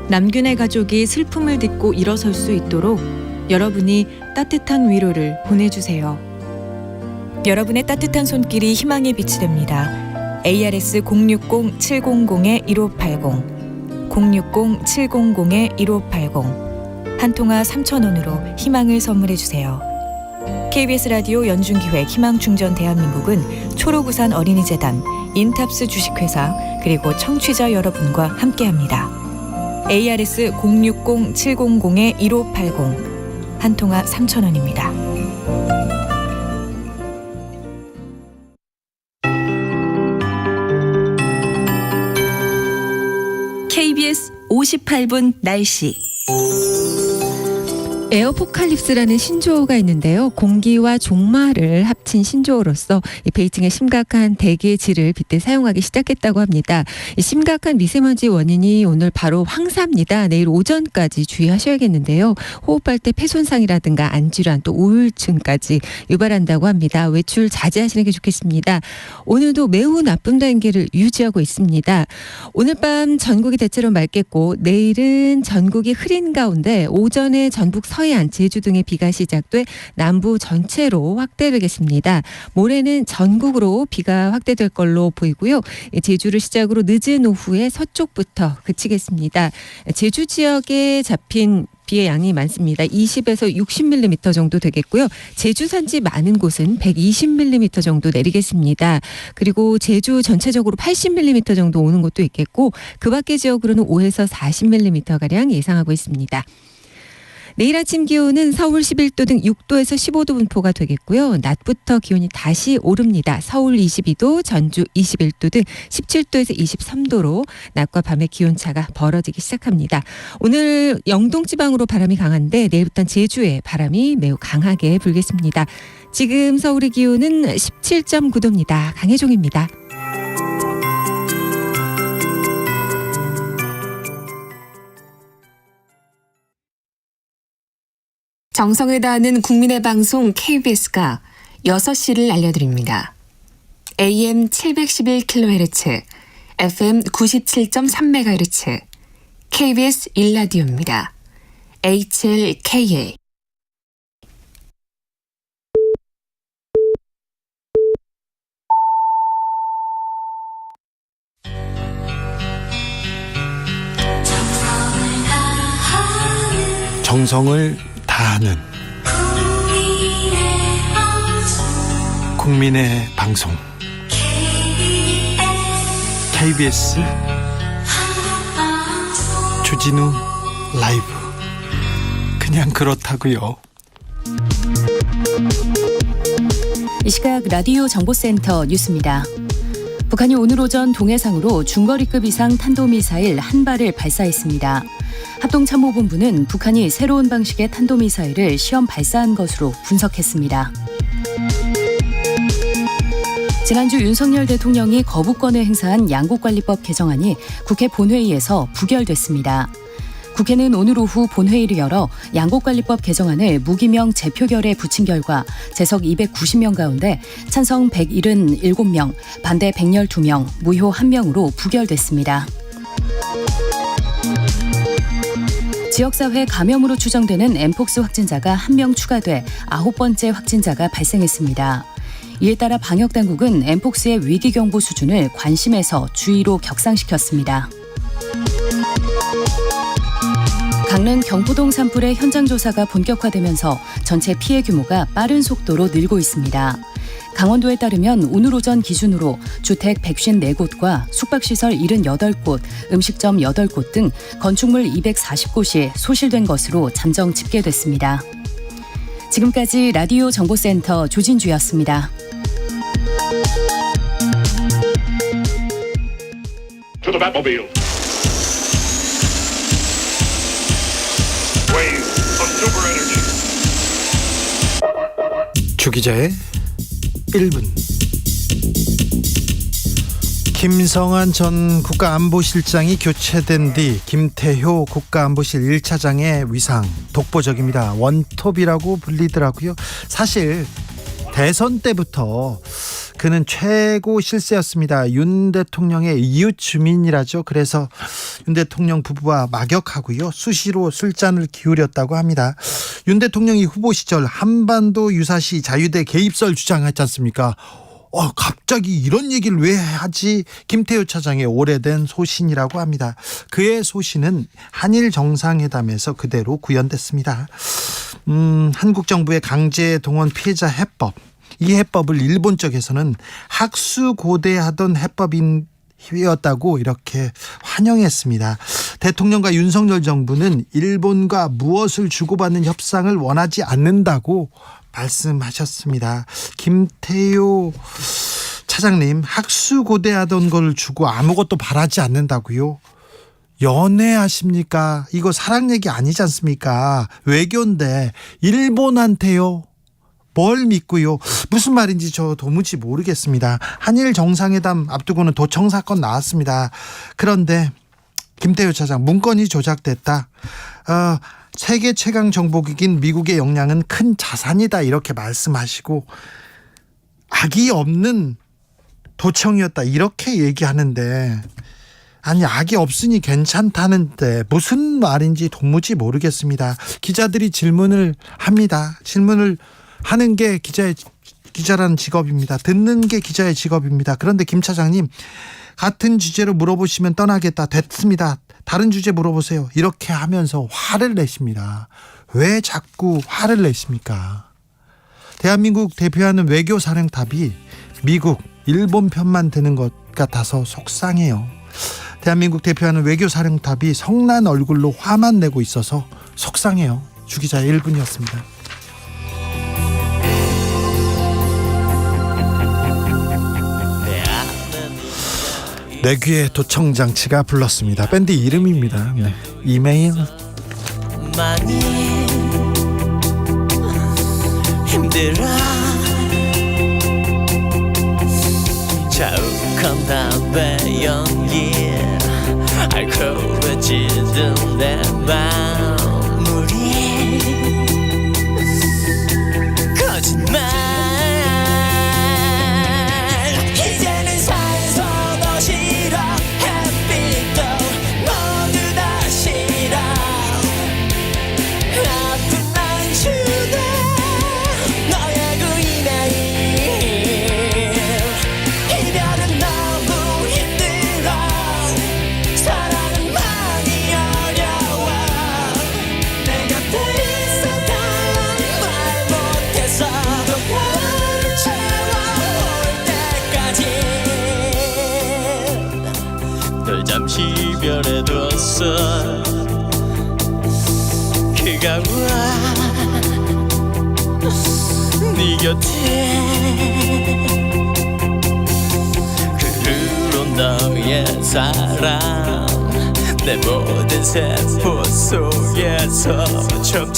남균의 가족이 슬픔을 딛고 일어설 수 있도록 여러분이 따뜻한 위로를 보내주세요. 여러분의 따뜻한 손길이 희망의 빛이 됩니다. ARS 060-700-1580 060-700-1580 한 통화 3,000원으로 희망을 선물해주세요. KBS 라디오 연중기획 희망충전 대한민국은 초록우산 어린이재단, 인탑스 주식회사 그리고 청취자 여러분과 함께합니다. ARS 060-700-1580 한 통화 3,000원입니다.
KBS 58분 날씨.
에어포칼립스라는 신조어가 있는데요. 공기와 종말을 합친 신조어로서 이 베이징의 심각한 대기의 질을 빗대 사용하기 시작했다고 합니다. 이 심각한 미세먼지 원인이 오늘 바로 황사입니다. 내일 오전까지 주의하셔야겠는데요. 호흡할 때 폐손상이라든가 안질환 또 우울증까지 유발한다고 합니다. 외출 자제하시는 게 좋겠습니다. 오늘도 매우 나쁨 단계를 유지하고 있습니다. 오늘 밤 전국이 대체로 맑겠고 내일은 전국이 흐린 가운데 오전에 전북 서해안, 제주 등의 비가 시작돼 남부 전체로 확대되겠습니다. 모레는 전국으로 비가 확대될 걸로 보이고요. 제주를 시작으로 늦은 오후에 서쪽부터 그치겠습니다. 제주 지역에 잡힌 비의 양이 많습니다. 20에서 60mm 정도 되겠고요. 제주 산지 많은 곳은 120mm 정도 내리겠습니다. 그리고 제주 전체적으로 80mm 정도 오는 곳도 있겠고 그 밖의 지역으로는 5에서 40mm가량 예상하고 있습니다. 내일 아침 기온은 서울 11도 등 6도에서 15도 분포가 되겠고요. 낮부터 기온이 다시 오릅니다. 서울 22도, 전주 21도 등 17도에서 23도로 낮과 밤의 기온차가 벌어지기 시작합니다. 오늘 영동지방으로 바람이 강한데 내일부터는 제주에 바람이 매우 강하게 불겠습니다. 지금 서울의 기온은 17.9도입니다. 강혜종입니다.
정성을 다하는 국민의 방송 KBS가 6시를 알려드립니다. AM 711kHz, FM 97.3MHz, KBS 1라디오입니다. HLKA.
정성을 다하는 국민의 방송 KBS 주진우 라이브. 그냥 그렇다고요.
이 시각 라디오 정보센터 뉴스입니다. 북한이 오늘 오전 동해상으로 중거리급 이상 탄도미사일 한 발을 발사했습니다. 합동참모본부는 북한이 새로운 방식의 탄도미사일을 시험 발사한 것으로 분석했습니다. 지난주 윤석열 대통령이 거부권을 행사한 양곡관리법 개정안이 국회 본회의에서 부결됐습니다. 국회는 오늘 오후 본회의를 열어 양곡관리법 개정안을 무기명 재표결에 붙인 결과 재석 290명 가운데 찬성 177명, 반대 112명, 무효 1명으로 부결됐습니다. 지역사회 감염으로 추정되는 엠폭스 확진자가 1명 추가돼 9번째 확진자가 발생했습니다. 이에 따라 방역당국은 엠폭스의 위기경보 수준을 관심에서 주의로 격상시켰습니다. 강릉 경포동 산불의 현장 조사가 본격화되면서 전체 피해 규모가 빠른 속도로 늘고 있습니다. 강원도에 따르면 오늘 오전 기준으로 주택 154곳과 숙박시설 78곳, 음식점 8곳 등 건축물 240곳이 소실된 것으로 잠정 집계됐습니다. 지금까지 라디오 정보센터 조진주였습니다.
주 기자의 1분. 김성한 전 국가안보실장이 교체된 뒤 김태효 국가안보실 1차장의 위상 독보적입니다. 원톱이라고 불리더라고요. 사실 대선 때부터 그는 최고 실세였습니다. 윤 대통령의 이웃 주민이라죠. 그래서 윤 대통령 부부와 막역하고요. 수시로 술잔을 기울였다고 합니다. 윤 대통령이 후보 시절 한반도 유사시 자유대 개입설 주장했지 않습니까? 갑자기 이런 얘기를 왜 하지? 김태효 차장의 오래된 소신이라고 합니다. 그의 소신은 한일 정상회담에서 그대로 구현됐습니다. 한국 정부의 강제 동원 피해자 해법, 이 해법을 일본 쪽에서는 학수고대하던 해법이었다고 이렇게 환영했습니다. 대통령과 윤석열 정부는 일본과 무엇을 주고받는 협상을 원하지 않는다고 말씀하셨습니다. 김태효 차장님, 학수고대하던 걸 주고 아무것도 바라지 않는다고요? 연애하십니까? 이거 사랑 얘기 아니지 않습니까? 외교인데 일본한테요? 뭘 믿고요? 무슨 말인지 저 도무지 모르겠습니다. 한일 정상회담 앞두고는 도청 사건 나왔습니다. 그런데 김태효 차장, 문건이 조작됐다. 세계 최강 정보기긴 미국의 역량은 큰 자산이다 이렇게 말씀하시고 악이 없는 도청이었다 이렇게 얘기하는데, 아니 악이 없으니 괜찮다는데 무슨 말인지 도무지 모르겠습니다. 기자들이 질문을 합니다. 질문을 하는 게 기자라는 직업입니다. 듣는 게 기자의 직업입니다. 그런데 김 차장님, 같은 주제로 물어보시면 떠나겠다. 됐습니다. 다른 주제 물어보세요. 이렇게 하면서 화를 내십니다. 왜 자꾸 화를 내십니까? 대한민국 대표하는 외교사령탑이 미국, 일본 편만 드는 것 같아서 속상해요. 대한민국 대표하는 외교사령탑이 성난 얼굴로 화만 내고 있어서 속상해요. 주 기자의 1분이었습니다. 내 귀에 도청장치가 불렀습니다. 밴드 이름입니다. 네. 이메일.
많이 힘들어 자욱한 담배 연기 알코올해지던 내 마무리 거짓말 이제는 사에서 더 싫어 햇빛도 모두 다 싫어 아픈 날 주네 너의 그 이메일 이별은 너무 힘들어 사랑은 많이 어려워 내 곁에 있어달란 말 못해서 너를 채워올 때까지 널 잠시 변해뒀어 그가 와 네 곁에 흐르는 너의 사랑 내 모든 세포 속에서 점점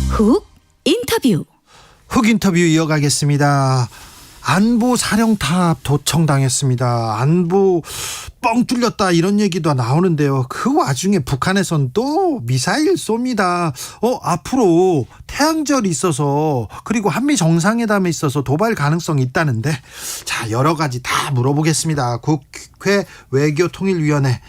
훅 인터뷰.
훅 인터뷰 이어가겠습니다. 안보 사령탑 도청당했습니다. 안보 뻥 뚫렸다 이런 얘기도 나오는데요. 그 와중에 북한에선 또 미사일 쏩니다. 앞으로 태양절이 있어서 그리고 한미 정상회담에 있어서 도발 가능성이 있다는데, 자 여러 가지 다 물어보겠습니다. 국회 외교통일위원회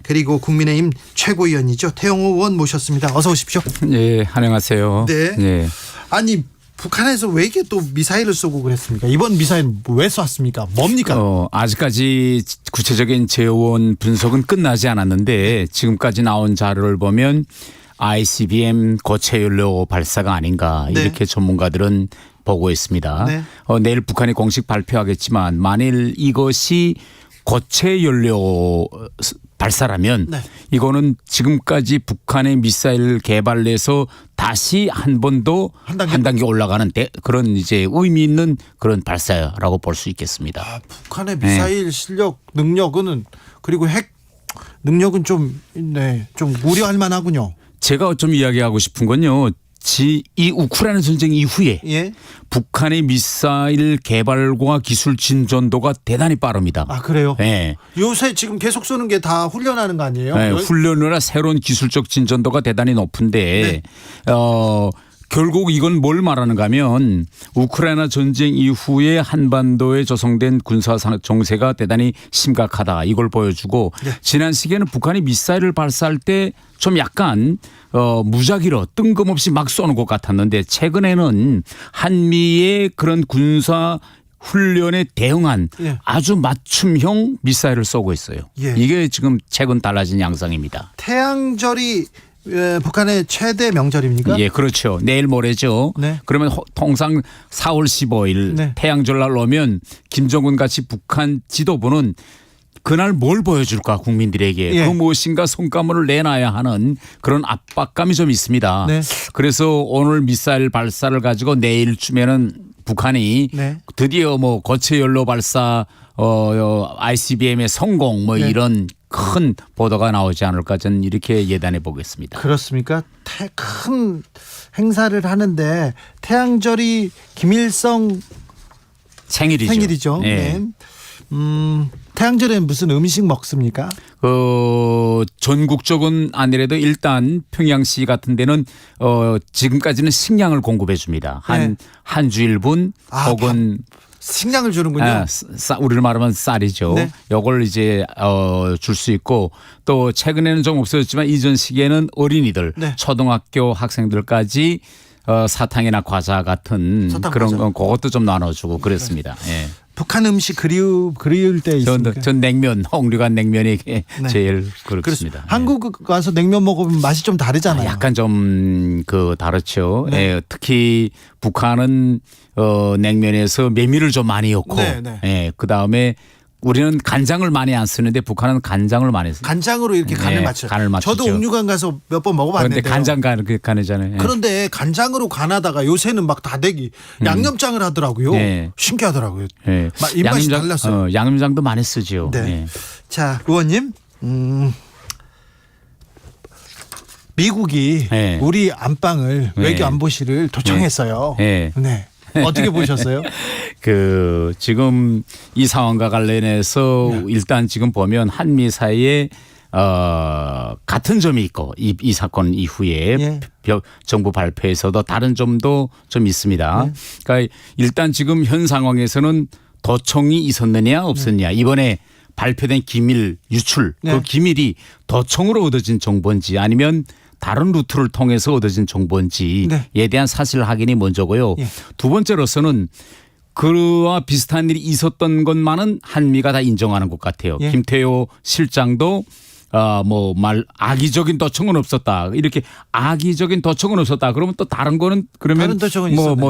그리고 국민의힘 최고위원이죠. 태영호 의원 모셨습니다. 어서 오십시오.
예, 안녕하세요.
네.
예.
아니 북한에서 왜 이렇게 또 미사일을 쏘고 그랬습니까? 이번 미사일은 왜 쐈습니까? 뭡니까?
아직까지 구체적인 재원 분석은 끝나지 않았는데 지금까지 나온 자료를 보면 ICBM 고체 연료 발사가 아닌가 이렇게 전문가들은 보고 있습니다.
네.
내일 북한이 공식 발표하겠지만 만일 이것이 고체 연료 발사라면 이거는 지금까지 북한의 미사일 개발에서 다시 한 번 더 한 단계 올라가는 그런 이제 의미 있는 그런 발사라고 볼 수 있겠습니다.
북한의 미사일 실력 능력은 그리고 핵 능력은 좀 우려할 만하군요.
제가 좀 이야기하고 싶은 건요. 이 우크라이나 전쟁 이후에 북한의 미사일 개발과 기술 진전도가 대단히 빠릅니다.
아 그래요?
네.
요새 지금 계속 쏘는 게 다 훈련하는 거 아니에요?
네, 훈련이나 새로운 기술적 진전도가 대단히 높은데 결국 이건 뭘 말하는가 하면 우크라이나 전쟁 이후에 한반도에 조성된 군사 정세가 대단히 심각하다 이걸 보여주고 지난 시기에는 북한이 미사일을 발사할 때 좀 약간 무작위로 뜬금없이 막 쏘는 것 같았는데 최근에는 한미의 그런 군사 훈련에 대응한 아주 맞춤형 미사일을 쏘고 있어요. 이게 지금 최근 달라진 양상입니다.
태양절이 북한의 최대 명절입니까?
예, 그렇죠. 내일 모레죠.
네.
그러면 통상 4월 15일
네.
태양절날 오면 김정은 같이 북한 지도부는 그날 뭘 보여줄까 국민들에게
예.
그 무엇인가 성과물을 내놔야 하는 그런 압박감이 좀 있습니다.
네.
그래서 오늘 미사일 발사를 가지고 내일쯤에는 북한이
네.
드디어 뭐 고체 연료 발사 ICBM의 성공 뭐
네.
이런 큰 보도가 나오지 않을까 저는 이렇게 예단해 보겠습니다.
그렇습니까? 큰 행사를 하는데 태양절이 김일성
생일이죠.
네. 태양절엔 무슨 음식 먹습니까?
전국적은 아니래도 일단 평양시 같은 데는 지금까지는 식량을 공급해 줍니다. 한 주일분 혹은
식량을 주는군요.
우리를 말하면 쌀이죠.
네.
이걸 이제 줄 수 있고 또 최근에는 좀 없어졌지만 이전 시기에는 어린이들
네.
초등학교 학생들까지 사탕이나 과자 같은 그런 건 그것도 좀 나눠주고 그랬습니다. 예.
북한 음식 그리울 때 있습니까?
전 냉면, 홍류관 냉면이 제일 그렇습니다.
한국 와서 냉면 먹으면 맛이 좀 다르잖아요.
약간 좀 다르죠.
네.
예, 특히 북한은 냉면에서 메밀을 좀 많이 넣고, 예, 그 다음에 우리는 간장을 많이 안 쓰는데 북한은 간장을 많이 써요.
간장으로 이렇게 간을 맞춰요.
간을 맞추죠.
저도 옥류관 가서 몇 번 먹어봤는데.
그런데 간장 간이잖아요.
그런데 간장으로 간하다가 요새는 막 다대기 양념장을 하더라고요. 신기하더라고요. 입맛이 달랐어요.
양념장도 많이 쓰죠.
네. 자, 의원님. 미국이 우리 안방을 외교 안보실을 도청했어요.
네.
어떻게 보셨어요?
지금 이 상황과 관련해서 일단 지금 보면 한미 사이에 같은 점이 있고 이 사건 이후에 정부 발표에서도 다른 점도 좀 있습니다. 그러니까 일단 지금 현 상황에서는 도청이 있었느냐 없었느냐 이번에 발표된 기밀 유출 그 기밀이 도청으로 얻어진 정보인지 아니면 다른 루트를 통해서 얻어진 정보인지에 대한 사실 확인이 먼저고요. 두 번째로서는 그와 비슷한 일이 있었던 것만은 한미가 다 인정하는 것 같아요. 김태효 실장도 악의적인 도청은 없었다. 이렇게 악의적인 도청은 없었다. 그러면 또 다른 거는 그러면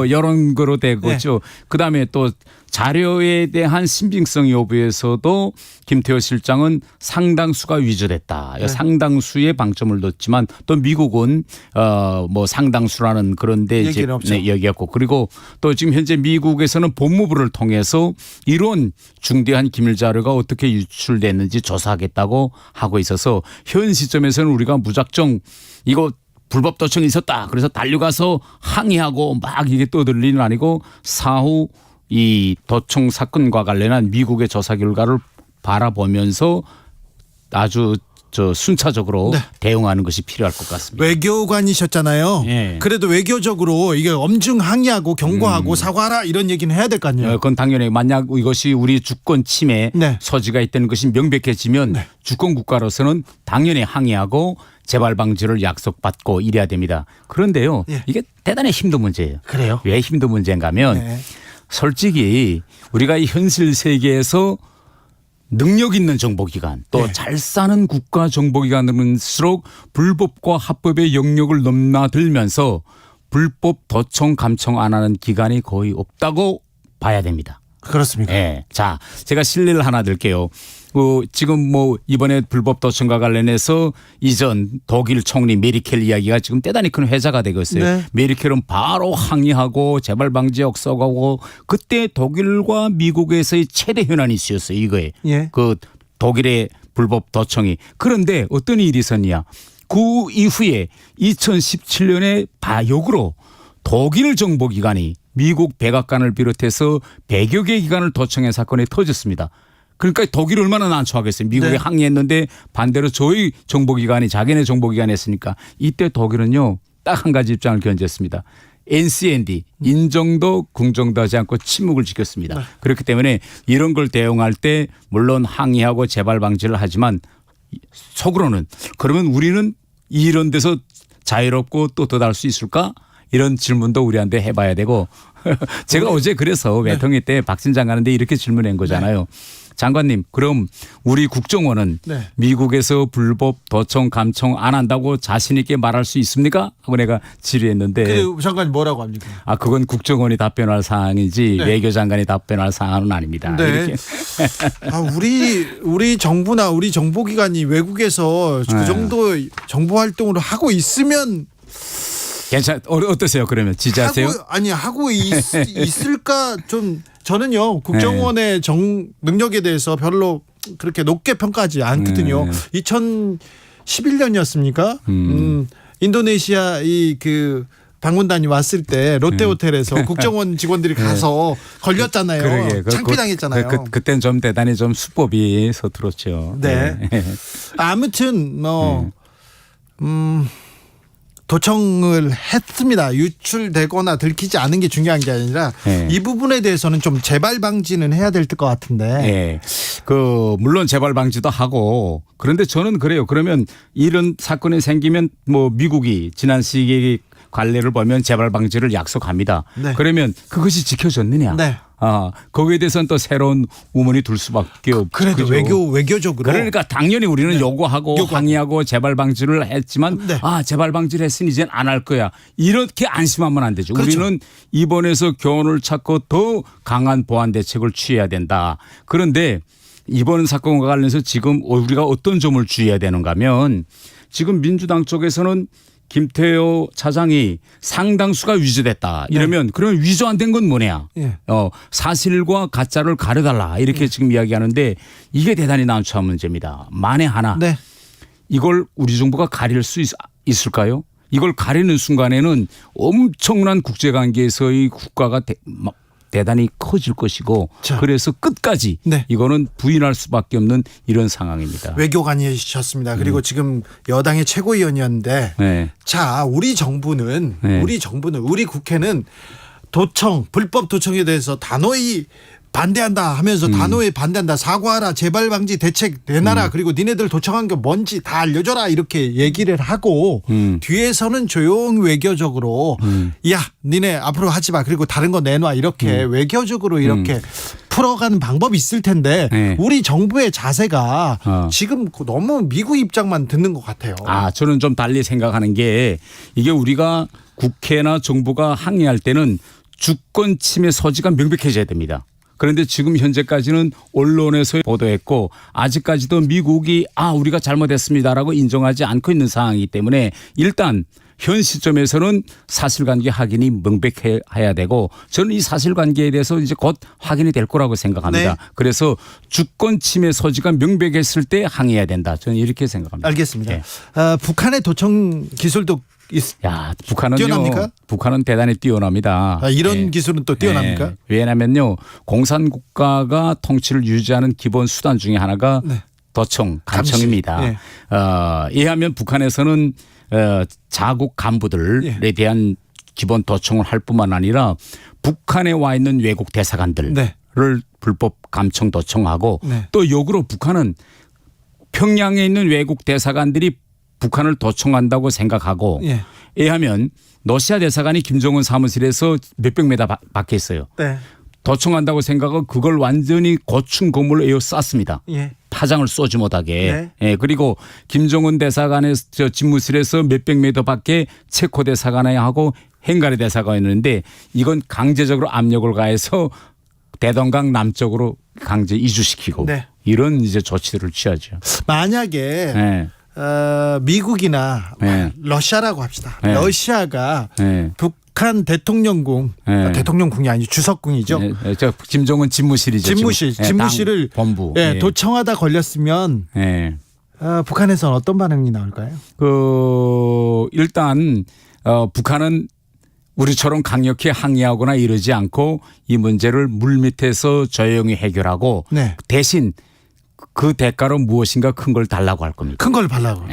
이런 거로 되겠죠. 그다음에 또 자료에 대한 신빙성 여부에서도 김태효 실장은 상당수가 위조됐다. 상당수에 방점을 뒀지만 또 미국은 상당수라는 그런데 이제 얘기했고 그리고 또 지금 현재 미국에서는 법무부를 통해서 이런 중대한 기밀 자료가 어떻게 유출됐는지 조사하겠다고 하고 있어서 현 시점에서는 우리가 무작정 이거 불법 도청이 있었다. 그래서 달려가서 항의하고 막 이게 떠들 일은 아니고 사후 이 도청 사건과 관련한 미국의 조사 결과를 바라보면서 아주 순차적으로 대응하는 것이 필요할 것 같습니다.
외교관이셨잖아요. 그래도 외교적으로 이게 엄중 항의하고 경고하고 사과하라 이런 얘기는 해야 될 거 아니에요.
그건 당연히 만약 이것이 우리 주권 침해 소지가 있다는 것이 명백해지면 주권 국가로서는 당연히 항의하고 재발 방지를 약속받고 이래야 됩니다. 그런데요. 이게 대단히 힘든 문제예요.
그래요?
왜 힘든 문제인가 하면 솔직히 우리가 이 현실 세계에서 능력 있는 정보기관 또 잘 사는 국가 정보기관일수록 불법과 합법의 영역을 넘나들면서 불법 도청 감청 안 하는 기관이 거의 없다고 봐야 됩니다.
그렇습니까?
자, 제가 실례를 하나 드릴게요. 지금 이번에 불법 도청과 관련해서 이전 독일 총리 메르켈 이야기가 지금 대단히 큰 회자가 되고 있어요. 메르켈은 바로 항의하고 재발 방지 역서하고 그때 독일과 미국에서의 최대 현안이 있었어요. 이거에 그 독일의 불법 도청이. 그런데 어떤 일이 있었냐. 그 이후에 2017년에 역으로 독일 정보기관이 미국 백악관을 비롯해서 100여 개 기관을 도청한 사건이 터졌습니다. 그러니까 독일이 얼마나 난처하겠어요. 미국에 항의했는데 반대로 저희 정보기관이 자기네 정보기관이 했으니까 이때 독일은요. 딱 한 가지 입장을 견졌습니다. NCND 인정도 궁정도 하지 않고 침묵을 지켰습니다. 그렇기 때문에 이런 걸 대응할 때 물론 항의하고 재발 방지를 하지만 속으로는 그러면 우리는 이런 데서 자유롭고 또 도달할 수 있을까? 이런 질문도 우리한테 해봐야 되고 제가 어제 그래서 외통위 때 박진 장관한테 이렇게 질문한 거잖아요. 장관님 그럼 우리 국정원은
네.
미국에서 불법 도청 감청 안 한다고 자신 있게 말할 수 있습니까? 하고 내가 질의했는데
그 장관이 뭐라고 합니까?
아 그건 국정원이 답변할 사항이지
네.
외교장관이 답변할 사항은 아닙니다.
네.
이렇게.
아, 우리 정부나 우리 정보기관이 외국에서 그
네.
정도 정보 활동을 하고 있으면
어떠세요? 그러면 지지하세요?
하고 있을까 좀 저는요 국정원의 능력에 대해서 별로 그렇게 높게 평가하지 않거든요. 2011년이었습니까? 인도네시아 그 방문단이 왔을 때 롯데호텔에서 국정원 직원들이 가서 걸렸잖아요.
그러게.
창피당했잖아요.
그때는 좀 대단히 좀 수법이 서툴었죠.
네. 아무튼 도청을 했습니다. 유출되거나 들키지 않은 게 중요한 게 아니라 이 부분에 대해서는 좀 재발 방지는 해야 될 것 같은데.
네. 물론 재발 방지도 하고 그런데 저는 그래요. 그러면 이런 사건이 생기면 뭐 미국이 지난 시기 관례를 보면 재발 방지를 약속합니다.
네.
그러면 그것이 지켜졌느냐?
네.
거기에 대해서는 또 새로운 우문이 둘 수밖에 없죠.
그래도 외교적으로.
그러니까 당연히 우리는 요구하고 항의하고 재발 방지를 했지만 재발 방지를 했으니 이제는 안 할 거야. 이렇게 안심하면 안 되죠.
그렇죠.
우리는 이번에서 교훈을 찾고 더 강한 보안 대책을 취해야 된다. 그런데 이번 사건과 관련해서 지금 우리가 어떤 점을 주의해야 되는가 하면 지금 민주당 쪽에서는 김태호 차장이 상당수가 위조됐다. 이러면 그러면 위조 안 된 건 뭐냐. 사실과 가짜를 가려달라. 이렇게 지금 이야기하는데 이게 대단히 난처한 문제입니다. 만에 하나 이걸 우리 정부가 가릴 수 있을까요? 이걸 가리는 순간에는 엄청난 국제관계에서의 국가가 대단히 커질 것이고 그래서 끝까지 이거는 부인할 수밖에 없는 이런 상황입니다.
외교관이셨습니다. 그리고 지금 여당의 최고위원이었는데 자 우리 정부는 우리 국회는 불법 도청에 대해서 단호히 반대한다 하면서 단호히 반대한다. 사과하라. 재발 방지 대책 내놔라. 그리고 니네들 도청한 게 뭔지 다 알려줘라. 이렇게 얘기를 하고 뒤에서는 조용 외교적으로 야 니네 앞으로 하지 마. 그리고 다른 거 내놔. 이렇게 외교적으로 이렇게 풀어가는 방법이 있을 텐데 우리 정부의 자세가 지금 너무 미국 입장만 듣는 것 같아요.
저는 좀 달리 생각하는 게 이게 우리가 국회나 정부가 항의할 때는 주권 침해 소지가 명백해져야 됩니다. 그런데 지금 현재까지는 언론에서 보도했고 아직까지도 미국이 우리가 잘못했습니다라고 인정하지 않고 있는 상황이기 때문에 일단 현 시점에서는 사실관계 확인이 명백해야 되고 저는 이 사실관계에 대해서 이제 곧 확인이 될 거라고 생각합니다. 그래서 주권 침해 소지가 명백했을 때 항의해야 된다. 저는 이렇게 생각합니다.
알겠습니다. 북한의 도청 기술도 뛰어납니까?
북한은 대단히 뛰어납니다.
이런 기술은 또 뛰어납니까?
왜냐하면요. 공산국가가 통치를 유지하는 기본 수단 중에 하나가 도청, 감청입니다. 이해하면 북한에서는 자국 간부들에 대한 기본 도청을 할 뿐만 아니라 북한에 와 있는 외국 대사관들을 불법 감청 도청하고 또 역으로 북한은 평양에 있는 외국 대사관들이 북한을 도청한다고 생각하고 이해하면 러시아 대사관이 김정은 사무실에서 몇백 미터 밖에 있어요. 도청한다고 생각하고 그걸 완전히 고층 건물로 에워쌌습니다. 파장을 쏘지 못하게. 그리고 김정은 대사관의 집무실에서 몇백 미터 밖에 체코 대사관에 하고 헝가리 대사관이 있는데 이건 강제적으로 압력을 가해서 대동강 남쪽으로 강제 이주시키고 이런 이제 조치들을 취하죠.
만약에 미국이나 러시아라고 합시다. 러시아가 북한 대통령궁, 대통령궁이 아니고 주석궁이죠.
김정은 집무실이죠.
집무실을
본부.
도청하다 걸렸으면 북한에서는 어떤 반응이 나올까요?
일단 북한은 우리처럼 강력히 항의하거나 이러지 않고 이 문제를 물밑에서 조용히 해결하고 대신 그 대가로 무엇인가 큰 걸 달라고 할 겁니다.
큰 걸 달라고.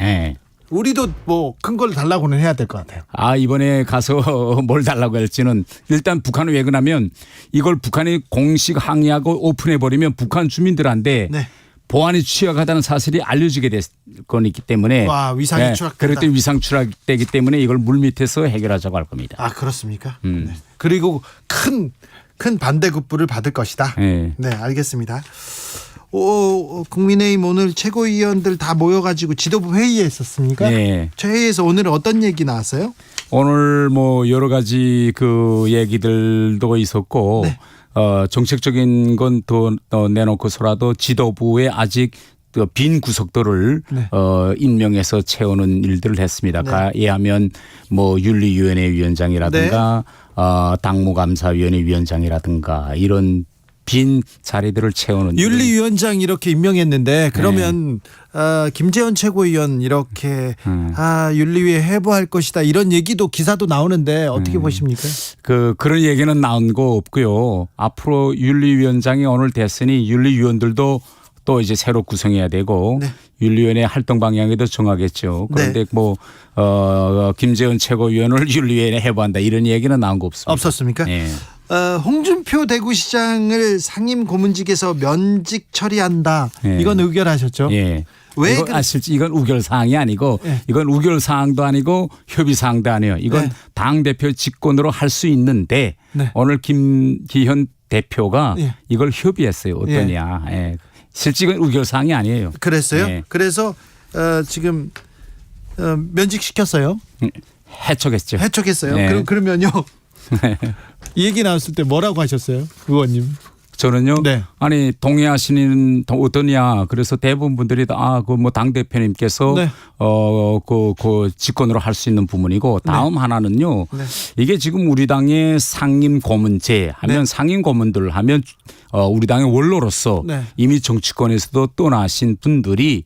우리도 뭐 큰 걸 달라고는 해야 될 것 같아요.
이번에 가서 뭘 달라고 할지는 일단 북한은 왜 그러냐면 이걸 북한이 공식 항의하고 오픈해버리면 북한 주민들한테
네.
보안이 취약하다는 사실이 알려지게 될 거기 때문에
와, 위상이 추락된다.
그럴 때 위상 추락되기 때문에 이걸 물밑에서 해결하자고 할 겁니다.
아, 그렇습니까? 네. 그리고 큰 반대급부를 받을 것이다.
네.
네, 알겠습니다. 국민의힘 오늘 최고위원들 다 모여가지고 지도부 회의에 있었습니까?
네.
회의에서 오늘 어떤 얘기 나왔어요?
오늘 뭐 여러 가지 그 얘기들도 있었고
네.
정책적인 건 더 내놓고서라도 지도부에 아직 빈 구석들을
네.
임명해서 채우는 일들을 했습니다.
네.
예하면 뭐 윤리위원회 위원장이라든가 당무감사위원회 위원장이라든가 이런 빈 자리들을 채우는
윤리위원장 이렇게 임명했는데 그러면 김재원 최고위원 이렇게 윤리위에 해부할 것이다 이런 얘기도 기사도 나오는데 어떻게 보십니까?
그런 얘기는 나온 거 없고요. 앞으로 윤리위원장이 오늘 됐으니 윤리위원들도 또 이제 새로 구성해야 되고
네.
윤리위원회 활동 방향에도 정하겠죠. 그런데
네.
뭐 김재원 최고위원을 윤리위원회 해부한다 이런 얘기는 나온 거 없습니다.
없었습니까?
예.
홍준표 대구시장을 상임 고문직에서 면직 처리한다.
예.
이건 의결하셨죠?
예.
왜
실제 이건 우결 사항이 아니고
예.
이건 우결 사항도 아니고 협의 사항도 아니에요. 이건
네.
당 대표 직권으로 할 수 있는데
네.
오늘 김기현 대표가
예.
이걸 협의했어요. 어떠냐. 예. 실제 이건 우결 사항이 아니에요.
그랬어요?
예.
그래서 지금 면직시켰어요?
해촉했죠.
해촉했어요.
네.
그러면요. 이 얘기 나왔을 때 뭐라고 하셨어요? 의원님.
저는요.
네.
아니 동의하시는 어떠냐. 그래서 대부분 분들이 그 뭐 당 대표님께서
네.
그 직권으로 할 수 있는 부분이고 다음 하나는요.
네.
이게 지금 우리 당의 상임 고문제 하면
네.
상임 고문들 하면 우리 당의 원로로서
네.
이미 정치권에서도 떠나신 분들이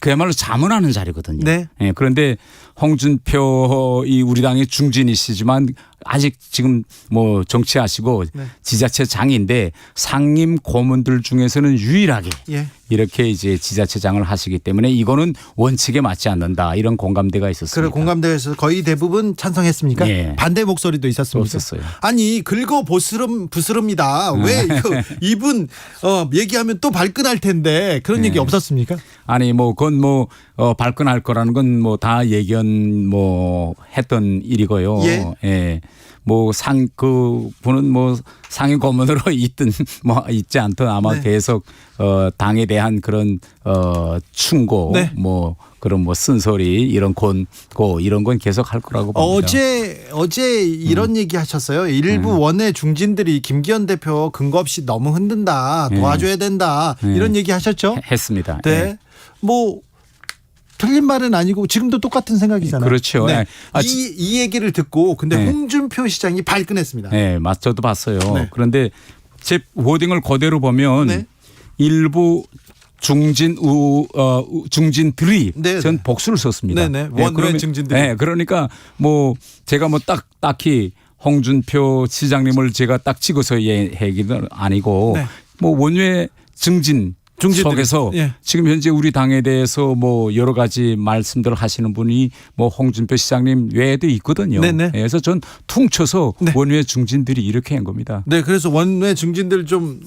그야말로 자문하는 자리거든요.
네.
예, 그런데 홍준표 이 우리 당의 중진이시지만 아직 지금 뭐 정치하시고
네.
지자체장인데 상임 고문들 중에서는 유일하게
예.
이렇게 이제 지자체장을 하시기 때문에 이거는 원칙에 맞지 않는다 이런 공감대가 있었습니다.
그래 공감대에서 거의 대부분 찬성했습니까?
예.
반대 목소리도 있었습니까?
없었어요.
아니 긁어 부스럽니다. 왜 이분 얘기하면 또 발끈할 텐데 그런 얘기 없었습니까?
아니 뭐 그건 뭐 발끈할 거라는 건 뭐 다 예견 뭐 했던 일이고요.
예.
예. 뭐 그 분은 뭐 상임 고문으로 있든 뭐 있지 않든 아마
네.
계속 당에 대한 그런 충고
네.
뭐 그런 뭐 쓴소리 이런 권고 이런 건 계속 할 거라고 봅니다.
어제 이런 얘기 하셨어요. 일부 원외 중진들이 김기현 대표 근거 없이 너무 흔든다. 도와줘야 된다. 이런 얘기 하셨죠?
했습니다.
네.
예.
뭐 틀린 말은 아니고 지금도 똑같은 생각이잖아요.
그렇죠.
네.
아,
이 얘기를 듣고 근데
네.
홍준표 시장이 발끈했습니다.
네, 저도 봤어요.
네.
그런데 제 워딩을 그대로 보면
네.
일부 중진들이
네,
전
네.
복수를 썼습니다.
네, 네. 원외 중진들이.
네, 그러니까 뭐 제가 뭐 딱히 홍준표 시장님을 제가 딱 찍어서 얘기는 아니고
네.
뭐 원외 중진들 속에서
예.
지금 현재 우리 당에 대해서 뭐 여러 가지 말씀들을 하시는 분이 뭐 홍준표 시장님 외에도 있거든요.
네네.
그래서 전 퉁쳐서
네.
원외 중진들이 이렇게 한 겁니다.
네, 그래서 원외 중진들 좀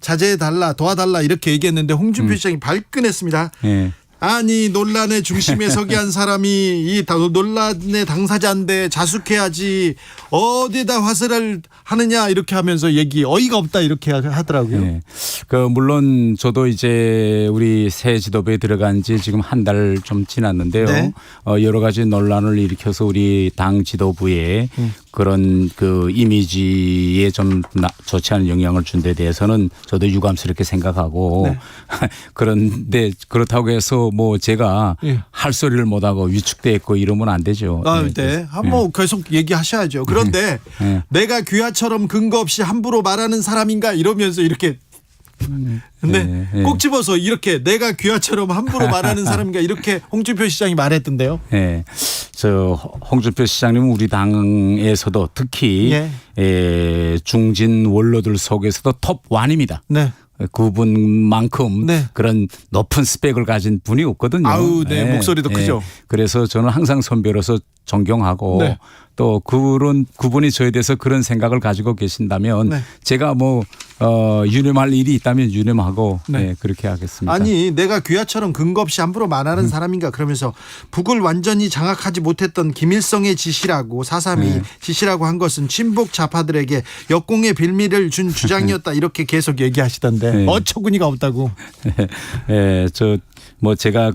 자제해달라, 도와달라 이렇게 얘기했는데 홍준표 시장이 발끈했습니다.
예.
아니 논란의 중심에 서게 한 사람이 이 논란의 당사자인데 자숙해야지 어디다 화살을 하느냐 이렇게 하면서 어이가 없다 이렇게 하더라고요.
네. 물론 저도 이제 우리 새 지도부에 들어간 지 지금 한 달 좀 지났는데요.
네.
여러 가지 논란을 일으켜서 우리 당 지도부에 그런 그 이미지에 좀 좋지 않은 영향을 준 데 대해서는 저도 유감스럽게 생각하고
네.
그런데 그렇다고 해서 뭐 제가 할 소리를 못하고 위축돼 있고 이러면 안 되죠.
네. 한번 계속 얘기하셔야죠. 그런데 내가 귀하처럼 근거 없이 함부로 말하는 사람인가 이러면서 이렇게 근데 꼭 집어서 이렇게 내가 귀하처럼 함부로 말하는 사람인가 이렇게 홍준표 시장이 말했던데요.
네. 홍준표 시장님은 우리 당에서도 특히 중진 원로들 속에서도 톱 1입니다.
네.
그분만큼
네.
그런 높은 스펙을 가진 분이 없거든요.
아우, 네. 목소리도 크죠.
그래서 저는 항상 선배로서 존경하고
네.
또 그분이 저에 대해서 그런 생각을 가지고 계신다면
네.
제가 뭐 유념할 일이 있다면 유념하고
네.
네, 그렇게 하겠습니다.
아니 내가 귀하처럼 근거 없이 함부로 말하는 사람인가 그러면서 북을 완전히 장악하지 못했던 김일성의 지시라고 4.3이 지시라고 한 것은 친북 좌파들에게 역공의 빌미를 준 주장이었다 이렇게 계속 얘기하시던데
네.
어처구니가 없다고.
예, 뭐 제가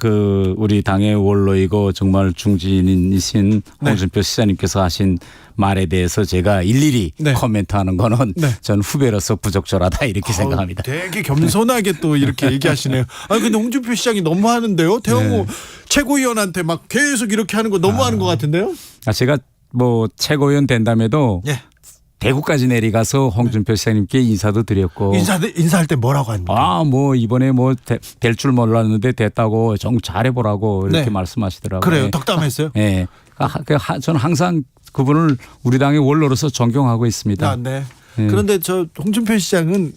우리 당의 원로이고 정말 중진이신
네.
홍준표 시장님께서 하신 말에 대해서 제가 일일이
네.
코멘트하는 거는
네.
전 후배로서 부적절하다 이렇게 생각합니다.
되게 겸손하게 또 이렇게 얘기하시네요. 아니 근데 홍준표 시장이 너무 하는데요. 태영호 최고위원한테 막 계속 이렇게 하는 거 너무 하는 것 같은데요.
제가 뭐 최고위원 된다음에도
예.
대구까지 내려가서 홍준표 시장님께 인사도 드렸고
인사할 때 뭐라고 합니까?
뭐 이번에 뭐 될 줄 몰랐는데 됐다고 정 잘해보라고 이렇게
네.
말씀하시더라고요.
그래요. 덕담했어요?
예. 저는 항상 그분을 우리 당의 원로로서 존경하고 있습니다.
아, 네. 그런데 저 홍준표 시장은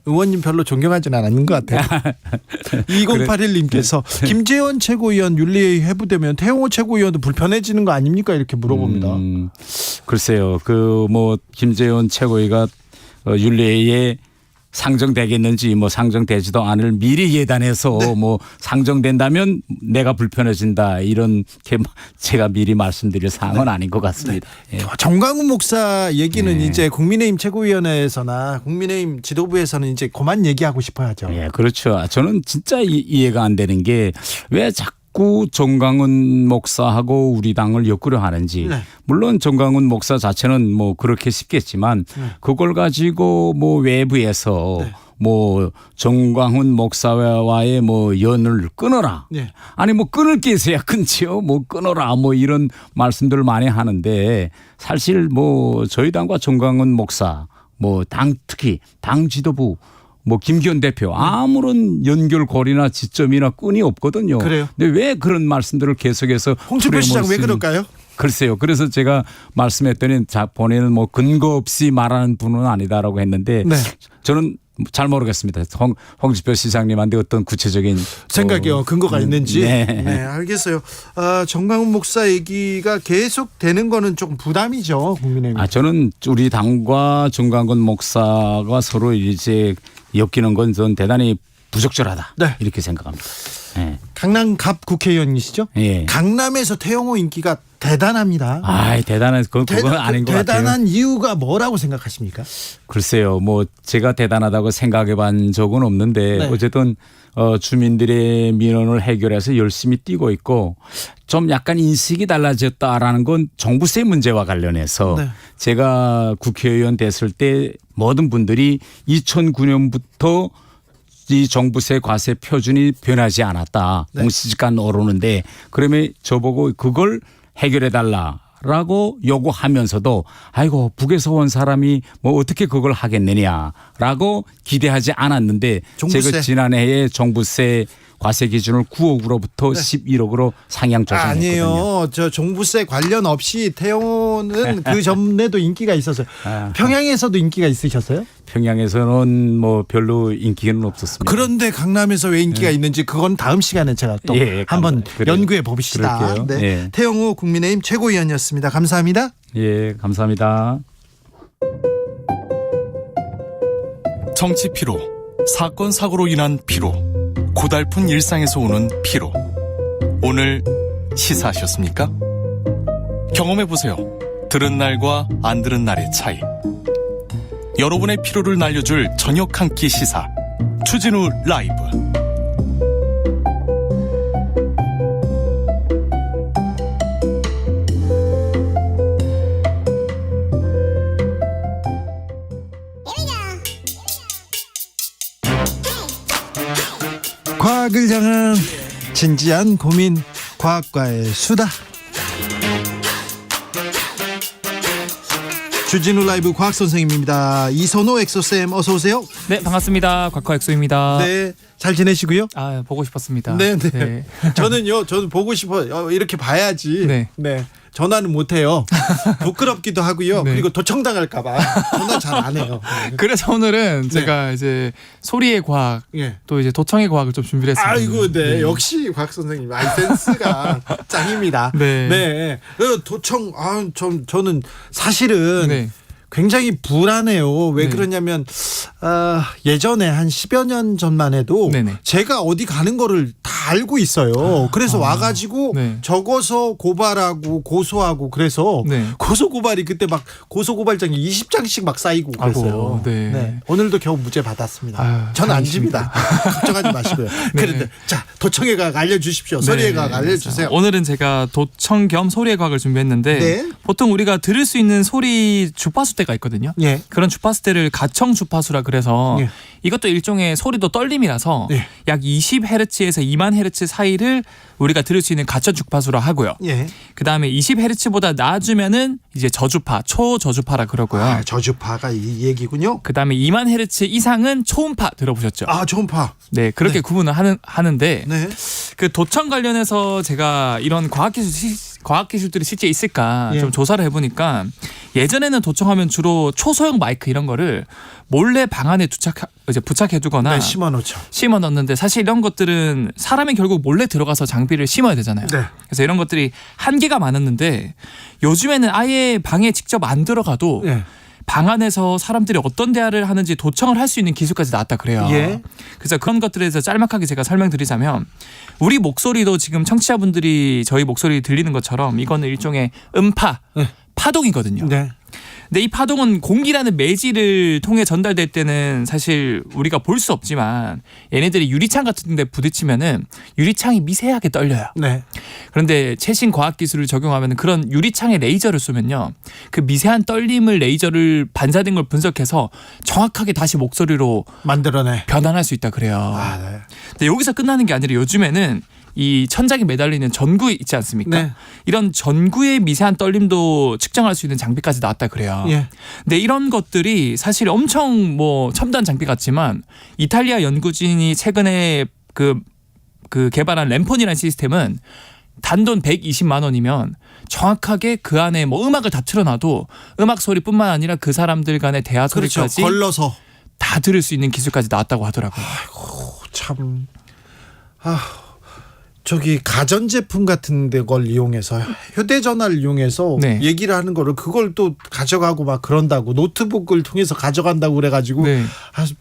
의원님 별로 존경하지는 않는 것 같아요. 2081님께서 김재원 최고위원 윤리회의 회부되면 태영호 최고위원도 불편해지는 거 아닙니까? 이렇게 물어봅니다.
글쎄요. 뭐 김재원 최고위가 윤리회에 상정되겠는지 뭐 상정되지도 않을 미리 예단해서
네.
뭐 상정된다면 내가 불편해진다 이런 게 제가 미리 말씀드릴 사항은 아닌 것 같습니다.
네.
예.
정광훈 목사 얘기는 이제 국민의힘 최고위원회에서나 국민의힘 지도부에서는 이제 그만 얘기하고 싶어야죠.
예, 그렇죠. 저는 진짜 이해가 안 되는 게 왜 자꾸 정광훈 목사하고 우리 당을 엮으려 하는지.
네.
물론 정광훈 목사 자체는 뭐 그렇게 싶겠지만 그걸 가지고 뭐 외부에서
네.
뭐 정광훈 목사와의 뭐 연을 끊어라.
네.
아니 뭐 끊을 게 있어야 끊지요. 뭐 끊어라 뭐 이런 말씀들을 많이 하는데 사실 뭐 저희 당과 정광훈 목사 뭐 당 특히 당 지도부 뭐 김기현 대표 아무런 연결고리나 지점이나 끈이 없거든요.
그래요?
근데 왜 그런 말씀들을 계속해서
홍준표 시장 왜 그럴까요?
글쎄요. 그래서 제가 말씀했더니 본인은 뭐 근거 없이 말하는 분은 아니다라고 했는데
네.
저는 잘 모르겠습니다. 홍준표 시장님한테 어떤 구체적인
생각이요. 근거가 있는지.
네.
네, 알겠어요. 정광훈 목사 얘기가 계속 되는 거는 조금 부담이죠. 국민의힘.
저는 우리 당과 정광훈 목사가 서로 이제 엮이는 건 전 대단히 부적절하다.
네.
이렇게 생각합니다. 네.
강남 갑 국회의원이시죠?
예.
강남에서 태영호 인기가 대단합니다.
대단한 그건 아닌 것 같아요.
대단한 이유가 뭐라고 생각하십니까?
글쎄요. 뭐 제가 대단하다고 생각해 본 적은 없는데
네.
어쨌든 주민들의 민원을 해결해서 열심히 뛰고 있고 좀 약간 인식이 달라졌다라는 건 종부세 문제와 관련해서
네.
제가 국회의원 됐을 때 모든 분들이 2009년부터 이 종부세 과세 표준이 변하지 않았다.
네.
공시지가 오르는데 그러면 저보고 그걸 해결해 달라라고 요구하면서도 아이고 북에서 온 사람이 뭐 어떻게 그걸 하겠느냐라고 기대하지 않았는데
종부세.
제가 지난해에 종부세 과세 기준을 9억으로부터 11억으로 상향 조정했거든요.
아니에요. 저 종부세 관련 없이 태영호는 그 전에도 인기가 있었어요. 평양에서도 인기가 있으셨어요?
평양에서는 뭐 별로 인기는 없었습니다.
그런데 강남에서 왜 인기가 있는지 그건 다음 시간에 제가 또 한번
그래요.
연구해 봅시다.
그럴게요.
네.
예.
태영호 국민의힘 최고위원이었습니다. 감사합니다.
예, 감사합니다.
정치 피로, 사건 사고로 인한 피로, 고달픈 일상에서 오는 피로. 오늘 시사하셨습니까? 경험해보세요. 들은 날과 안 들은 날의 차이. 여러분의 피로를 날려줄 저녁 한 끼 시사. 추진우 라이브.
과학을 향한 진지한 고민, 과학과의 수다. 주진우 라이브 과학 선생님입니다. 이선호 엑소쌤 어서 오세요.
네, 반갑습니다. 곽화 엑소입니다.
네, 잘 지내시고요.
보고 싶었습니다.
네. 저는 보고 싶어요. 이렇게 봐야지.
네.
네. 전화는 못 해요. 부끄럽기도 하고요.
네.
그리고 도청당할까봐 전화 잘 안 해요.
그래서 오늘은 제가 이제 소리의 과학
예.
또 이제 도청의 과학을 좀 준비를 했습니다.
아이고, 네. 역시 곽 선생님, 센스가 짱입니다.
네.
네. 도청, 저는 사실은
네.
굉장히 불안해요. 왜
네.
그러냐면, 예전에 한 10여 년 전만 해도
네네.
제가 어디 가는 거를 다 알고 있어요. 그래서 와가지고
네.
적어서 고발하고 고소하고 그래서
네.
고소고발이 그때 막 고소고발장이 20장씩 막 쌓이고 그랬어요.
아이고, 네.
오늘도 겨우 무죄 받았습니다.
아유,
저는 안
다행이십니다.
집니다. 걱정하지 마시고요. 그런데 자, 도청의 과학 알려주십시오. 소리의 과학 알려주세요.
오늘은 제가 도청 겸 소리의 과학을 준비했는데
네.
보통 우리가 들을 수 있는 소리 주파수대가 있거든요.
예.
그런 주파수대를 가청 주파수라 그래서
예.
이것도 일종의 소리도 떨림이라서
예.
약 20Hz에서 2만 Hz 사이를 우리가 들을 수 있는 가청 주파수라 하고요.
예.
그다음에 20Hz보다 낮으면은 이제 저주파, 초저주파라 그러고요.
저주파가 이 얘기군요.
그다음에 2만 Hz 이상은 초음파 들어보셨죠?
초음파.
네, 그렇게 구분을 하는데
네.
그 도청 관련해서 제가 이런 과학기술들이 실제 있을까
예.
좀 조사를 해보니까 예전에는 도청하면 주로 초소형 마이크 이런 거를 몰래 방 안에 부착해두거나
네, 심어
넣는데 사실 이런 것들은 사람이 결국 몰래 들어가서 장비를 심어야 되잖아요.
네.
그래서 이런 것들이 한계가 많았는데 요즘에는 아예 방에 직접 안 들어가도
예.
방 안에서 사람들이 어떤 대화를 하는지 도청을 할 수 있는 기술까지 나왔다 그래요.
예.
그래서 그런 것들에 대해서 짤막하게 제가 설명드리자면 우리 목소리도 지금 청취자분들이 저희 목소리 들리는 것처럼 이거는 일종의 음파, 파동이거든요.
네.
근데 이 파동은 공기라는 매질을 통해 전달될 때는 사실 우리가 볼 수 없지만 얘네들이 유리창 같은 데 부딪히면은 유리창이 미세하게 떨려요.
네.
그런데 최신 과학 기술을 적용하면 그런 유리창에 레이저를 쏘면요. 그 미세한 떨림을 레이저를 반사된 걸 분석해서 정확하게 다시 목소리로
만들어내
변환할 수 있다 그래요.
네.
근데 여기서 끝나는 게 아니라 요즘에는 이 천장에 매달리는 전구 있지 않습니까?
네.
이런 전구의 미세한 떨림도 측정할 수 있는 장비까지 나왔다 그래요.
예.
근데 이런 것들이 사실 엄청 뭐 첨단 장비 같지만 이탈리아 연구진이 최근에 그 개발한 램폰이라는 시스템은 단돈 120만 원이면 정확하게 그 안에 뭐 음악을 다 틀어놔도 음악 소리뿐만 아니라 그 사람들 간의 대화 소리까지
그렇죠. 걸러서
다 들을 수 있는 기술까지 나왔다고 하더라고요.
참. 저기 가전제품 같은 걸 이용해서 휴대전화를 이용해서
네.
얘기를 하는 거를 그걸 또 가져가고 막 그런다고 노트북을 통해서 가져간다고 그래가지고
네.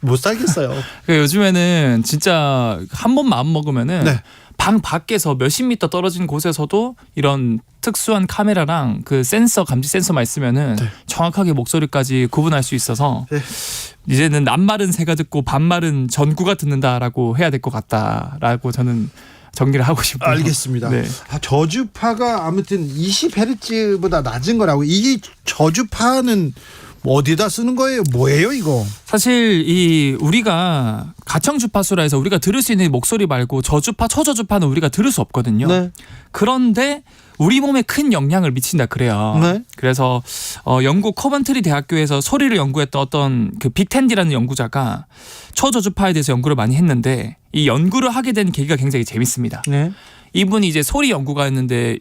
못 살겠어요.
그러니까 요즘에는 진짜 한 번 마음 먹으면은
네.
방 밖에서 몇십 미터 떨어진 곳에서도 이런 특수한 카메라랑 그 센서 감지 센서만 있으면은
네.
정확하게 목소리까지 구분할 수 있어서
네.
이제는 남말은 새가 듣고 반말은 전구가 듣는다라고 해야 될 것 같다라고 저는 정리를 하고 싶어요.
알겠습니다.
네.
저주파가 아무튼 20Hz보다 낮은 거라고. 이 저주파는 뭐 어디다 쓰는 거예요? 뭐예요 이거?
사실 이 우리가 가청 주파수라 해서 우리가 들을 수 있는 목소리 말고 저주파, 초저주파는 우리가 들을 수 없거든요.
네.
그런데 우리 몸에 큰 영향을 미친다 그래요.
네.
그래서 영국 커번트리 대학교에서 소리를 연구했던 어떤 그 빅텐디라는 연구자가 초저주파에 대해서 연구를 많이 했는데 이 연구를 하게 된 계기가 굉장히 재밌습니다.
네.
이분이 이제 소리 연구가 했는데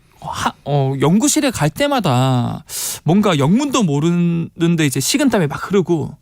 연구실에 갈 때마다 뭔가 영문도 모르는데 이제 식은땀이 막 흐르고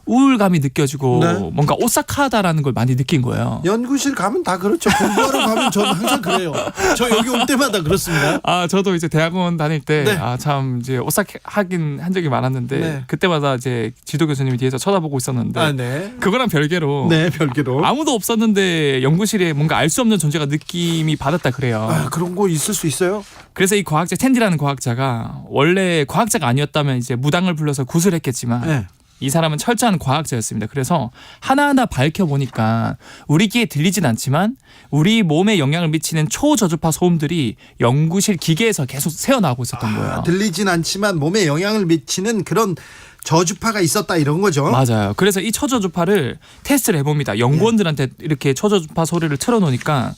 우울감이 느껴지고
네.
뭔가 오싹하다라는 걸 많이 느낀 거예요.
연구실 가면 다 그렇죠. 공부하러 가면 저는 항상 그래요. 저 여기 올 때마다 그렇습니다.
저도 이제 대학원 다닐 때
네.
참 이제 오싹하긴 한 적이 많았는데
네.
그때마다 이제 지도 교수님이 뒤에서 쳐다보고 있었는데
네.
그거랑 별개로
네, 별개로.
아무도 없었는데 연구실에 뭔가 알 수 없는 존재가 느낌이 받았다 그래요.
그런 거 있을 수 있어요?
그래서 이 과학자 텐디라는 과학자가 원래 과학자가 아니었다면 이제 무당을 불러서 구슬했겠지만
네.
이 사람은 철저한 과학자였습니다. 그래서 하나하나 밝혀보니까 우리 귀에 들리진 않지만 우리 몸에 영향을 미치는 초저주파 소음들이 연구실 기계에서 계속 새어나오고 있었던 거예요.
들리진 않지만 몸에 영향을 미치는 그런 저주파가 있었다 이런 거죠.
맞아요. 그래서 이 초저주파를 테스트를 해봅니다. 연구원들한테 이렇게 초저주파 소리를 틀어놓으니까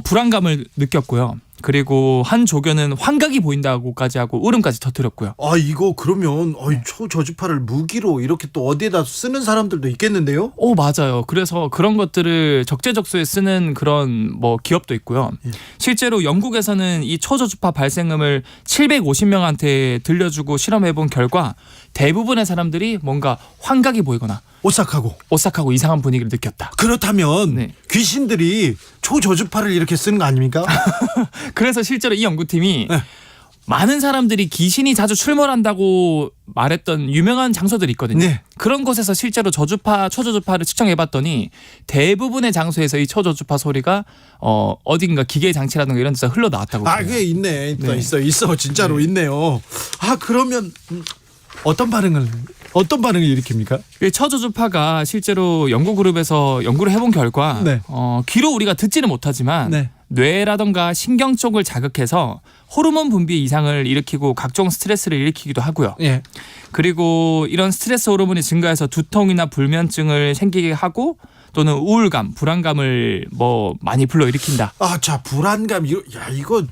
불안감을 느꼈고요. 그리고 한 조교는 환각이 보인다고까지 하고 울음까지 터뜨렸고요.
아 이거 그러면 초저주파를 무기로 이렇게 또 어디에다 쓰는 사람들도 있겠는데요?
오 맞아요. 그래서 그런 것들을 적재적소에 쓰는 그런 뭐 기업도 있고요. 실제로 영국에서는 이 초저주파 발생음을 750명한테 들려주고 실험해본 결과 대부분의 사람들이 뭔가 환각이 보이거나 오싹하고 이상한 분위기를 느꼈다.
그렇다면 귀신들이 초저주파를 이렇게 쓰는 거 아닙니까?
그래서 실제로 이 연구팀이 많은 사람들이 귀신이 자주 출몰한다고 말했던 유명한 장소들이 있거든요. 그런 곳에서 실제로 초저주파를 측정해봤더니 대부분의 장소에서 이 초저주파 소리가 어딘가 기계 장치라든가 이런 데서 흘러나왔다고.
아, 그게 있네. 있어. 진짜로 있네요. 아, 그러면 어떤 반응을 일으킵니까?
이 초저주파가 실제로 연구 그룹에서 연구를 해본 결과 귀로 우리가 듣지는 못하지만 뇌라던가 신경 쪽을 자극해서 호르몬 분비 이상을 일으키고 각종 스트레스를 일으키기도 하고요. 그리고 이런 스트레스 호르몬이 증가해서 두통이나 불면증을 생기게 하고 또는 우울감, 불안감을 뭐 많이 불러일으킨다.
아, 자, 불안감 이거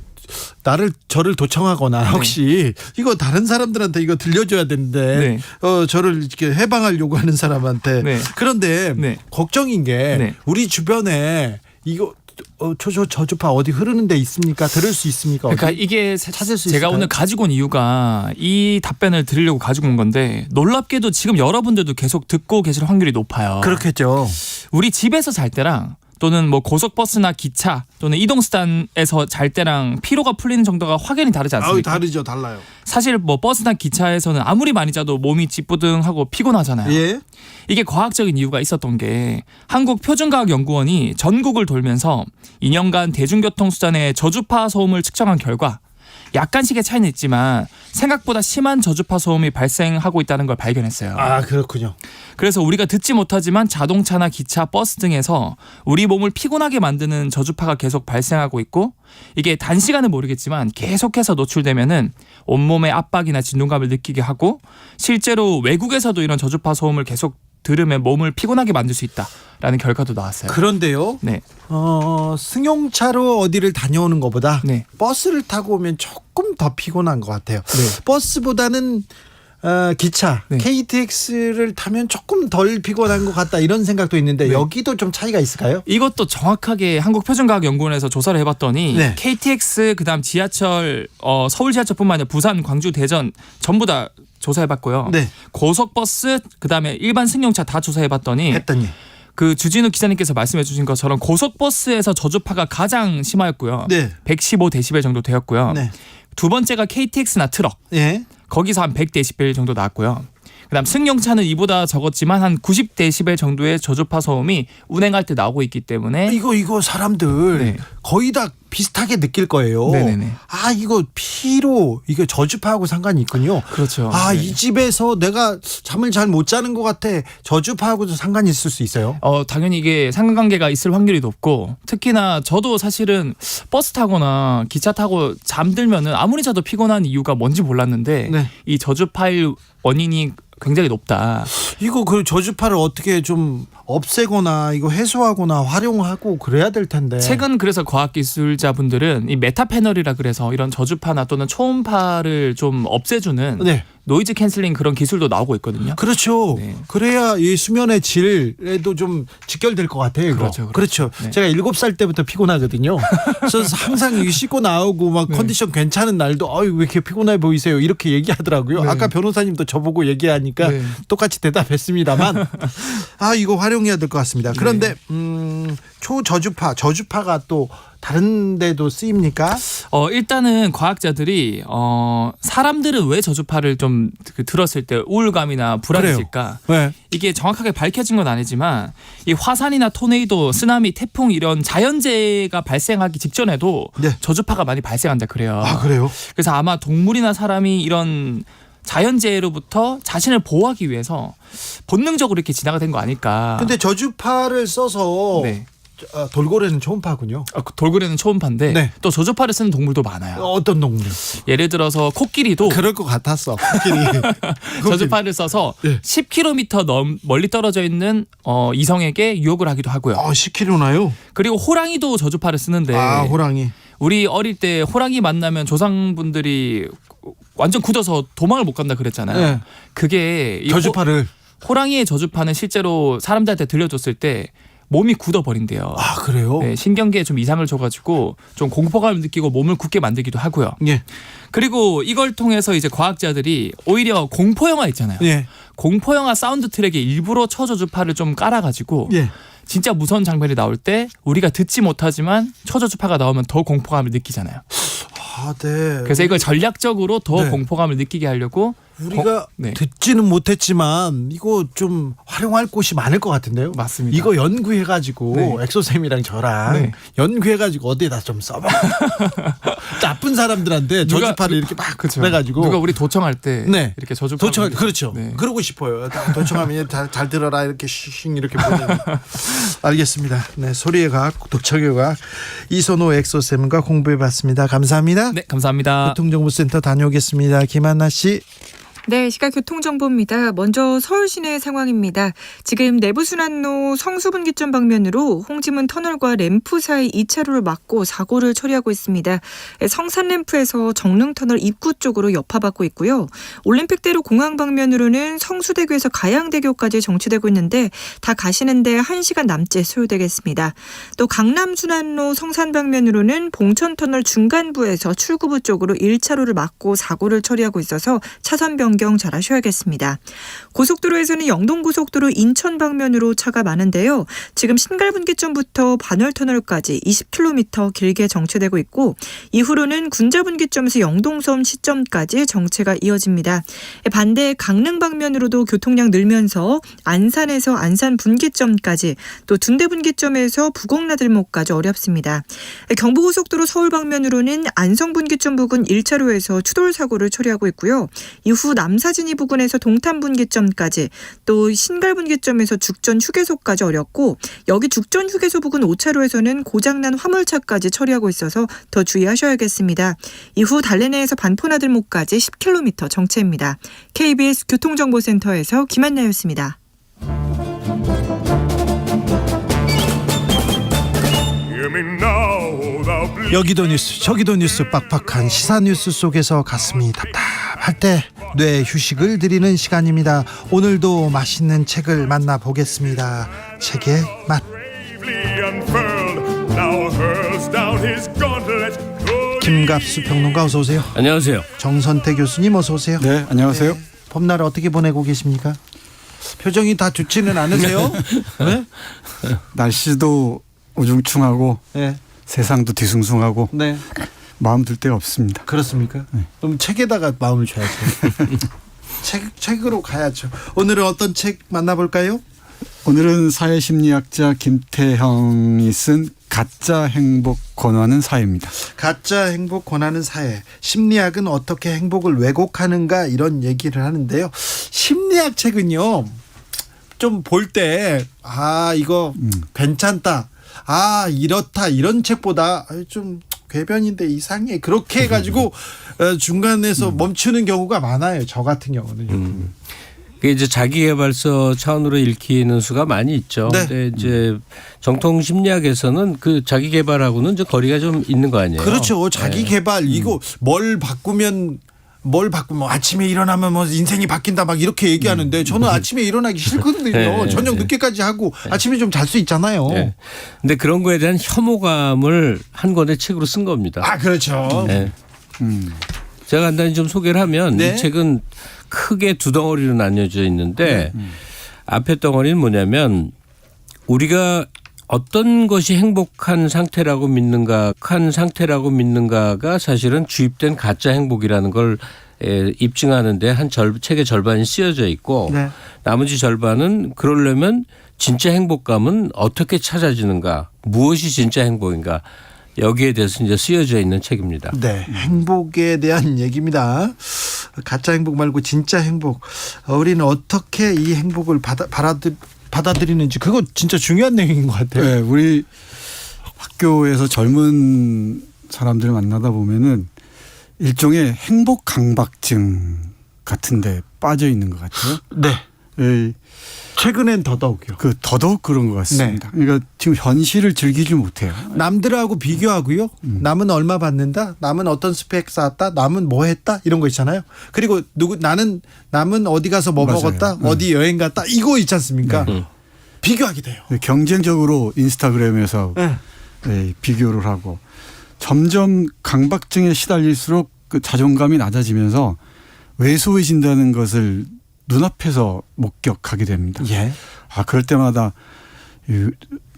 저를 도청하거나 혹시 이거 다른 사람들한테 이거 들려줘야 되는데 저를 이렇게 해방하려고 하는 사람한테 그런데 걱정인 게 우리 주변에 이거 저주파 어디 흐르는 데 있습니까? 들을 수 있습니까?
그러니까 이게
찾을 수
제가
있을까요?
오늘 가지고 온 이유가 이 답변을 드리려고 가지고 온 건데 놀랍게도 지금 여러분들도 계속 듣고 계실 확률이 높아요.
그렇겠죠.
우리 집에서 잘 때랑 또는 뭐 고속버스나 기차 또는 이동수단에서 잘 때랑 피로가 풀리는 정도가 확연히 다르지 않습니까?
다르죠. 달라요.
사실 뭐 버스나 기차에서는 아무리 많이 자도 몸이 찌뿌둥하고 피곤하잖아요. 이게 과학적인 이유가 있었던 게 한국표준과학연구원이 전국을 돌면서 2년간 대중교통수단의 저주파 소음을 측정한 결과 약간씩의 차이는 있지만 생각보다 심한 저주파 소음이 발생하고 있다는 걸 발견했어요.
아, 그렇군요.
그래서 우리가 듣지 못하지만 자동차나 기차, 버스 등에서 우리 몸을 피곤하게 만드는 저주파가 계속 발생하고 있고 이게 단시간은 모르겠지만 계속해서 노출되면은 온몸의 압박이나 진동감을 느끼게 하고 실제로 외국에서도 이런 저주파 소음을 계속 들으면 몸을 피곤하게 만들 수 있다라는 결과도 나왔어요.
그런데요. 승용차로 어디를 다녀오는 것보다 버스를 타고 오면 조금 더 피곤한 것 같아요. 버스보다는 기차, KTX를 타면 조금 덜 피곤한 것 같다 이런 생각도 있는데 여기도 좀 차이가 있을까요?
이것도 정확하게 한국표준과학연구원에서 조사를 해봤더니 KTX 그다음 지하철 서울 지하철뿐만 아니라 부산, 광주, 대전 전부 다 조사해봤고요. 고속버스 그다음에 일반 승용차 다 조사해봤더니 그 주진우 기자님께서 말씀해주신 것처럼 고속버스에서 저주파가 가장 심하였고요. 115데시벨 정도 되었고요. 두 번째가 KTX나 트럭. 거기서 한 100데시벨 정도 나왔고요. 그다음 승용차는 이보다 적었지만 한 90데시벨 정도의 저주파 소음이 운행할 때 나오고 있기 때문에
이거 사람들 거의 다 비슷하게 느낄 거예요. 아, 이거 피로 이게 저주파하고 상관이 있군요.
그렇죠.
아, 이 집에서 내가 잠을 잘 못 자는 것 같아. 저주파하고도 상관이 있을 수 있어요?
당연히 이게 상관관계가 있을 확률이 높고 특히나 저도 사실은 버스 타거나 기차 타고 잠들면은 아무리 자도 피곤한 이유가 뭔지 몰랐는데 이 저주파의 원인이 굉장히 높다.
이거 그 저주파를 어떻게 좀 없애거나 이거 해소하거나 활용하고 그래야 될 텐데.
최근 그래서 과학기술자분들은 이 메타패널이라 그래서 이런 저주파나 또는 초음파를 좀 없애주는 노이즈 캔슬링 그런 기술도 나오고 있거든요.
그렇죠. 그래야 이 수면의 질에도 좀 직결될 것 같아요. 이거. 그렇죠. 제가 7살 때부터 피곤하거든요. 그래서 항상 씻고 나오고 막 컨디션 괜찮은 날도 왜 이렇게 피곤해 보이세요? 이렇게 얘기하더라고요. 아까 변호사님도 저보고 얘기하니까 똑같이 대답했습니다만 이거 활용해야 될 것 같습니다. 그런데 저주파가 또 다른 데도 쓰입니까?
일단은 과학자들이 사람들은 왜 저주파를 좀 들었을 때 우울감이나 불안해질까? 이게 정확하게 밝혀진 건 아니지만 이 화산이나 토네이도, 쓰나미, 태풍 이런 자연재해가 발생하기 직전에도 저주파가 많이 발생한다 그래요.
아, 그래요?
그래서 아마 동물이나 사람이 이런 자연재해로부터 자신을 보호하기 위해서 본능적으로 이렇게 진화가 된 거 아닐까.
근데 저주파를 써서 돌고래는 초음파군요.
돌고래는 초음파인데 또 저주파를 쓰는 동물도 많아요.
어떤 동물?
예를 들어서 코끼리도
그럴 것 같았어. 코끼리.
저주파를 써서 10km 멀리 떨어져 있는 이성에게 유혹을 하기도 하고요.
10km나요?
그리고 호랑이도 저주파를 쓰는데
호랑이.
우리 어릴 때 호랑이 만나면 조상분들이 완전 굳어서 도망을 못 간다 그랬잖아요.
네.
그게 이
저주파를.
호랑이의 저주파는 실제로 사람들한테 들려줬을 때 몸이 굳어버린대요.
아, 그래요?
네, 신경계에 좀 이상을 줘가지고 좀 공포감을 느끼고 몸을 굳게 만들기도 하고요.
예.
그리고 이걸 통해서 이제 과학자들이 오히려 공포 영화 있잖아요.
예.
공포 영화 사운드 트랙에 일부러 초저주파를 좀 깔아가지고
예.
진짜 무서운 장면이 나올 때 우리가 듣지 못하지만 초저주파가 나오면 더 공포감을 느끼잖아요.
아, 네.
그래서 이걸 전략적으로 더
네.
공포감을 느끼게 하려고
우리가
네.
듣지는 못했지만 이거 좀 활용할 곳이 많을 것 같은데요.
맞습니다.
이거 연구해가지고
네.
엑소쌤이랑 저랑
네.
연구해가지고 어디에다 좀 써봐. 나쁜 사람들한테
누가-
저주파를 이렇게 막
그쵸.
해가지고
누가 우리 도청할 때
네.
이렇게 저주파
도청 그렇죠.
네.
그러고 싶어요. 도청하면 잘 들어라 이렇게 싱 이렇게 보내는. 알겠습니다. 네, 소리의 과학, 도청의 과학 이선호 엑소쌤과 공부해봤습니다. 감사합니다.
네, 감사합니다.
교통정보센터 다녀오겠습니다. 김한나 씨.
네, 시각 교통정보입니다. 먼저 서울 시내 상황입니다. 지금 내부순환로 성수분기점 방면으로 홍지문 터널과 램프 사이 2차로를 막고 사고를 처리하고 있습니다. 성산램프에서 정릉터널 입구 쪽으로 여파받고 있고요. 올림픽대로 공항 방면으로는 성수대교에서 가양대교까지 정체되고 있는데 다 가시는데 1시간 남짓 소요되겠습니다. 또 강남순환로 성산 방면으로는 봉천터널 중간부에서 출구부 쪽으로 1차로를 막고 사고를 처리하고 있어서 차선 변경 잘 하셔야겠습니다. 고속도로에서는 영동고속도로 인천 방면으로 차가 많은데요. 지금 신갈분기점부터 반월터널까지 20km 길게 정체되고 있고 이후로는 군자분기점에서 영동섬 시점까지 정체가 이어집니다. 반대 강릉 방면으로도 교통량 늘면서 안산에서 안산분기점까지 또 둔대분기점에서 부곡나들목까지 어렵습니다. 경부고속도로 서울 방면으로는 안성분기점 부근 1차로에서 추돌 사고를 처리하고 있고요. 이후 남사진이 부근에서 동탄분기점까지 또 신갈분기점에서 죽전 휴게소까지 어렵고 여기 죽전 휴게소 부근 5차로에서는 고장난 화물차까지 처리하고 있어서 더 주의하셔야겠습니다. 이후 달래내에서 반포나들목까지 10km 정체입니다. KBS 교통정보센터에서 김한나였습니다.
여기도 뉴스 저기도 뉴스 빡빡한 시사 뉴스 속에서 가슴이 답답할 때 뇌 휴식을 드리는 시간입니다. 오늘도 맛있는 책을 만나보겠습니다. 책의 맛. 김갑수 평론가 어서 오세요.
안녕하세요.
정선태 교수님 어서 오세요.
네, 안녕하세요.
네, 봄날 어떻게 보내고 계십니까? 표정이 다 좋지는 않으세요? 네?
날씨도 우중충하고
네.
세상도 뒤숭숭하고
네.
마음 둘 데가 없습니다.
그렇습니까?
네.
그럼 책에다가 마음을 줘야죠. 책으로 가야죠. 오늘은 어떤 책 만나볼까요?
오늘은 사회심리학자 김태형이 쓴 가짜 행복 권하는 사회입니다.
가짜 행복 권하는 사회. 심리학은 어떻게 행복을 왜곡하는가 이런 얘기를 하는데요. 심리학 책은요. 좀 볼 때 이거 괜찮다. 이렇다 이런 책보다 좀 궤변인데 이상해 그렇게 해가지고 중간에서 멈추는 경우가 많아요. 저 같은 경우는요.
그게 이제 자기개발서 차원으로 읽히는 수가 많이 있죠.
네.
근데 이제 정통 심리학에서는 그 자기개발하고는 좀 거리가 좀 있는 거 아니에요?
그렇죠. 자기개발 이거 뭘 바꾸면 아침에 일어나면 뭐 인생이 바뀐다 막 이렇게 얘기하는데 저는 아침에 일어나기 싫거든요.
네,
저녁
네.
늦게까지 하고 아침에 좀 잘 수 있잖아요.
네. 근데 그런 거에 대한 혐오감을 한 권의 책으로 쓴 겁니다.
그렇죠.
네. 제가 간단히 좀 소개를 하면
네.
이 책은 크게 두 덩어리로 나뉘어져 있는데 앞에 덩어리는 뭐냐면 우리가 어떤 것이 행복한 상태라고 믿는가가 사실은 주입된 가짜 행복이라는 걸 입증하는데 책의 절반이 쓰여져 있고
네.
나머지 절반은 그러려면 진짜 행복감은 어떻게 찾아지는가, 무엇이 진짜 행복인가 여기에 대해서 이제 쓰여져 있는 책입니다.
네, 행복에 대한 얘기입니다. 가짜 행복 말고 진짜 행복. 우리는 어떻게 이 행복을 받아들이는지 그거 진짜 중요한 내용인 것 같아요.
네, 우리 학교에서 젊은 사람들을 만나다 보면은 일종의 행복 강박증 같은데 빠져 있는 것 같아요.
네. 최근엔 더더욱요.
더더욱 그런 것 같습니다. 그러니까 지금 현실을 즐기지 못해요.
남들하고 비교하고요. 남은 얼마 받는다. 남은 어떤 스펙 쌓았다. 남은 뭐 했다. 이런 거 있잖아요. 그리고 남은 어디 가서 뭐
맞아요.
먹었다. 어디 여행 갔다. 이거 있지 않습니까? 비교하게 돼요.
경쟁적으로 인스타그램에서 비교를 하고 점점 강박증에 시달릴수록 그 자존감이 낮아지면서 왜소해진다는 것을 눈앞에서 목격하게 됩니다. 그럴 때마다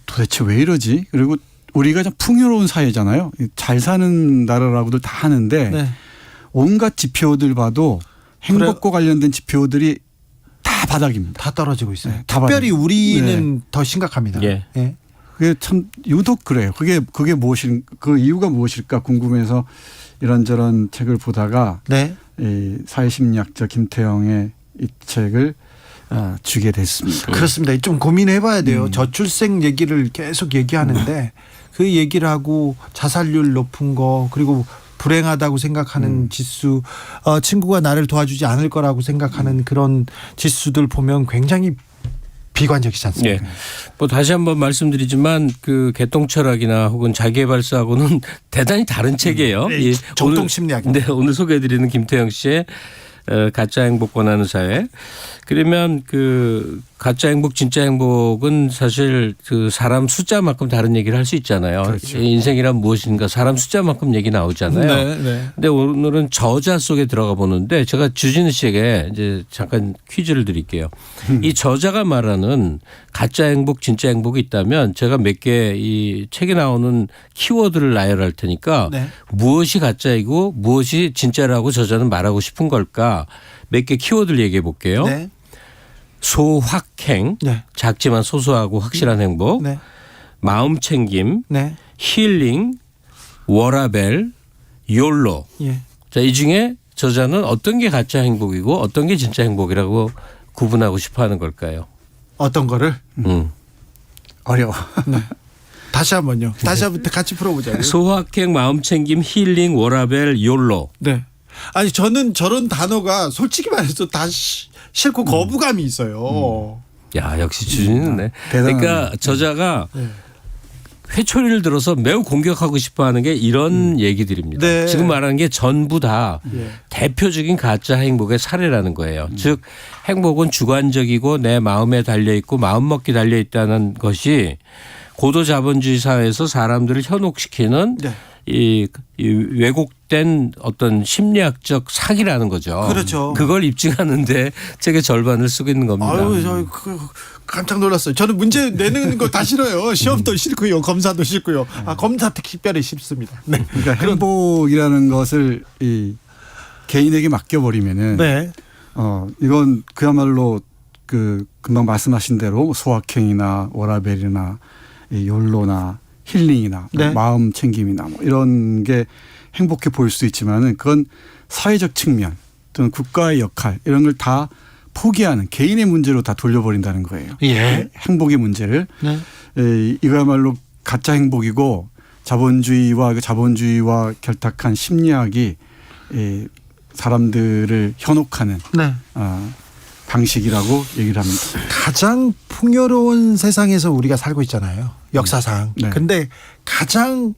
도대체 왜 이러지? 그리고 우리가 좀 풍요로운 사회잖아요. 잘 사는 나라라고들 다 하는데 온갖 지표들 봐도 행복과 관련된 지표들이 다 바닥입니다.
다 떨어지고 있어요.
바닥.
특별히 우리는 더 심각합니다.
그게 참 유독 그래요. 그게 그 이유가 무엇일까 궁금해서 이런저런 책을 보다가 이 사회심리학자 김태형의 이 책을 주게 됐습니다.
그렇습니다. 좀 고민해봐야 돼요. 저출생 얘기를 계속 얘기하는데 그 얘기를 하고 자살률 높은 거 그리고 불행하다고 생각하는 지수, 친구가 나를 도와주지 않을 거라고 생각하는 그런 지수들 보면 굉장히 비관적이지 않습니까?
뭐 다시 한번 말씀드리지만 그 개똥철학이나 혹은 자기개발서하고는 대단히 다른 책이에요.
정통심리학입니다.
네, 오늘 소개해드리는 김태형 씨의 가짜 행복 권하는 사회. 그러면 그 가짜 행복 진짜 행복은 사실 그 사람 숫자만큼 다른 얘기를 할 수 있잖아요.
그렇죠.
인생이란 무엇인가 사람 숫자만큼 얘기 나오잖아요. 근데 오늘은 저자 속에 들어가 보는데 제가 주진우 씨에게 이제 잠깐 퀴즈를 드릴게요. 이 저자가 말하는 가짜 행복 진짜 행복이 있다면 제가 몇 개 이 책에 나오는 키워드를 나열할 테니까 무엇이 가짜이고 무엇이 진짜라고 저자는 말하고 싶은 걸까 몇 개 키워드를 얘기해 볼게요. 소확행, 작지만 소소하고 확실한 행복, 마음챙김, 힐링, 워라벨, 욜로. 자, 이 중에 저자는 어떤 게 가짜 행복이고 어떤 게 진짜 행복이라고 구분하고 싶어 하는 걸까요?
어떤 거를?
어려워.
다시 한번요. 다시 한번 같이 풀어보자고요.
소확행, 마음챙김, 힐링, 워라벨, 욜로.
아니 저는 저런 단어가 솔직히 말해서 다 싫고 거부감이 있어요.
야, 역시 주진우네. 그러니까 저자가 회초리를 들어서 매우 공격하고 싶어하는 게 이런 얘기들입니다. 지금 말하는 게 전부 다 대표적인 가짜 행복의 사례라는 거예요. 즉 행복은 주관적이고 내 마음에 달려있고 마음먹기 달려있다는 것이 고도자본주의 사회에서 사람들을 현혹시키는 이 왜곡된 어떤 심리학적 사기라는 거죠.
그렇죠.
그걸 입증하는데 책의 절반을 쓰고 있는 겁니다.
아유, 저 깜짝 놀랐어요. 저는 문제 내는 거 다 싫어요. 시험도 싫고요, 검사도 싫고요. 검사 특별히 싫습니다.
그러니까 행복이라는 것을 이 개인에게 맡겨버리면은 이건 그야말로 그 금방 말씀하신 대로 소확행이나 워라벨이나 이 욜로나 힐링이나 마음 챙김이나 뭐 이런 게 행복해 보일 수 있지만은 그건 사회적 측면 또는 국가의 역할 이런 걸 다 포기하는 개인의 문제로 다 돌려버린다는 거예요. 행복의 문제를. 이거야말로 가짜 행복이고 자본주의와 결탁한 심리학이 사람들을 현혹하는 방식이라고 얘기를 합니다.
가장 풍요로운 세상에서 우리가 살고 있잖아요. 역사상. 근데 가장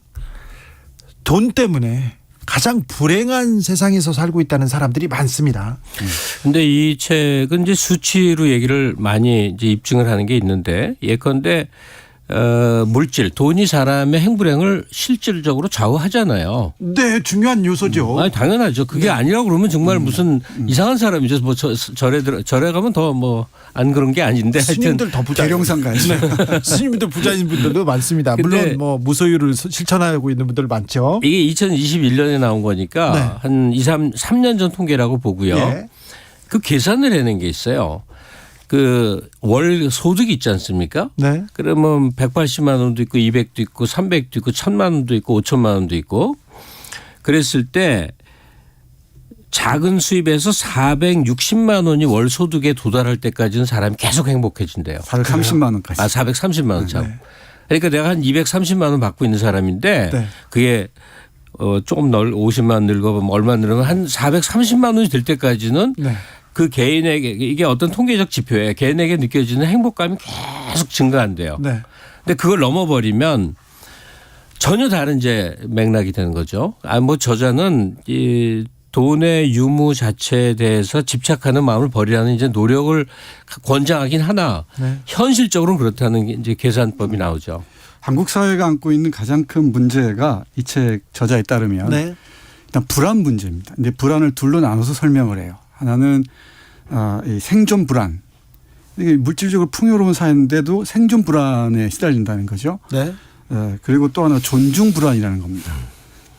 돈 때문에 가장 불행한 세상에서 살고 있다는 사람들이 많습니다.
근데 이 책은 이제 수치로 얘기를 많이 이제 입증을 하는 게 있는데 예컨대 물질, 돈이 사람의 행불행을 실질적으로 좌우하잖아요.
네, 중요한 요소죠.
아니, 당연하죠. 그게 아니라고 그러면 정말 무슨 이상한 사람이죠. 뭐 절에 가면 더 뭐 안 그런 게 아닌데.
스님들 더 부자.
계룡산 가야죠.
스님들 부자인 분들도 많습니다. 물론 뭐 무소유를 실천하고 있는 분들 많죠.
이게 2021년에 나온 거니까 한 3년 전 통계라고 보고요. 그 계산을 해낸 게 있어요. 그 월 소득이 있지 않습니까? 그러면 180만 원도 있고 200도 있고 300도 있고 1000만 원도 있고 5천만 원도 있고 그랬을 때 작은 수입에서 460만 원이 월 소득에 도달할 때까지는 사람이 계속 행복해진대요.
430만 원까지.
430만 원 참. 그러니까 내가 한 230만 원 받고 있는 사람인데 그게 조금 50만 원 늙어보면 얼마 늘으면 한 430만 원이 될 때까지는 그 개인에게 이게 어떤 통계적 지표에 개인에게 느껴지는 행복감이 계속 증가한대요.
네.
근데 그걸 넘어버리면 전혀 다른 이제 맥락이 되는 거죠. 뭐 저자는 이 돈의 유무 자체에 대해서 집착하는 마음을 버리라는 이제 노력을 권장하긴 하나
네.
현실적으로는 그렇다는 이제 계산법이 나오죠.
한국 사회가 안고 있는 가장 큰 문제가 이 책 저자에 따르면
네.
일단 불안 문제입니다. 근데 불안을 둘로 나눠서 설명을 해요. 하나는 이 생존 불안. 이게 물질적으로 풍요로운 사회인데도 생존 불안에 시달린다는 거죠.
네.
그리고 또 하나 존중 불안이라는 겁니다.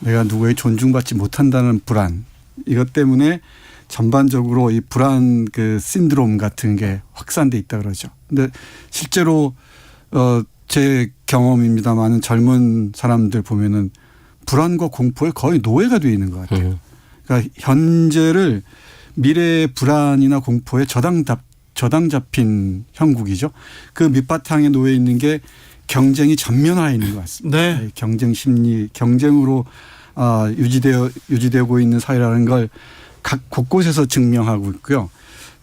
내가 누구의 존중받지 못한다는 불안. 이것 때문에 전반적으로 이 불안 그 신드롬 같은 게 확산돼 있다 그러죠. 근데 실제로 제 경험입니다만은 젊은 사람들 보면은 불안과 공포에 거의 노예가 되어 있는 것 같아요. 그러니까 현재를 미래의 불안이나 공포에 저당 잡힌 형국이죠. 그 밑바탕에 놓여 있는 게 경쟁이 전면화해 있는 것 같습니다.
네.
경쟁 심리, 경쟁으로 유지되고 있는 사회라는 걸 각 곳곳에서 증명하고 있고요.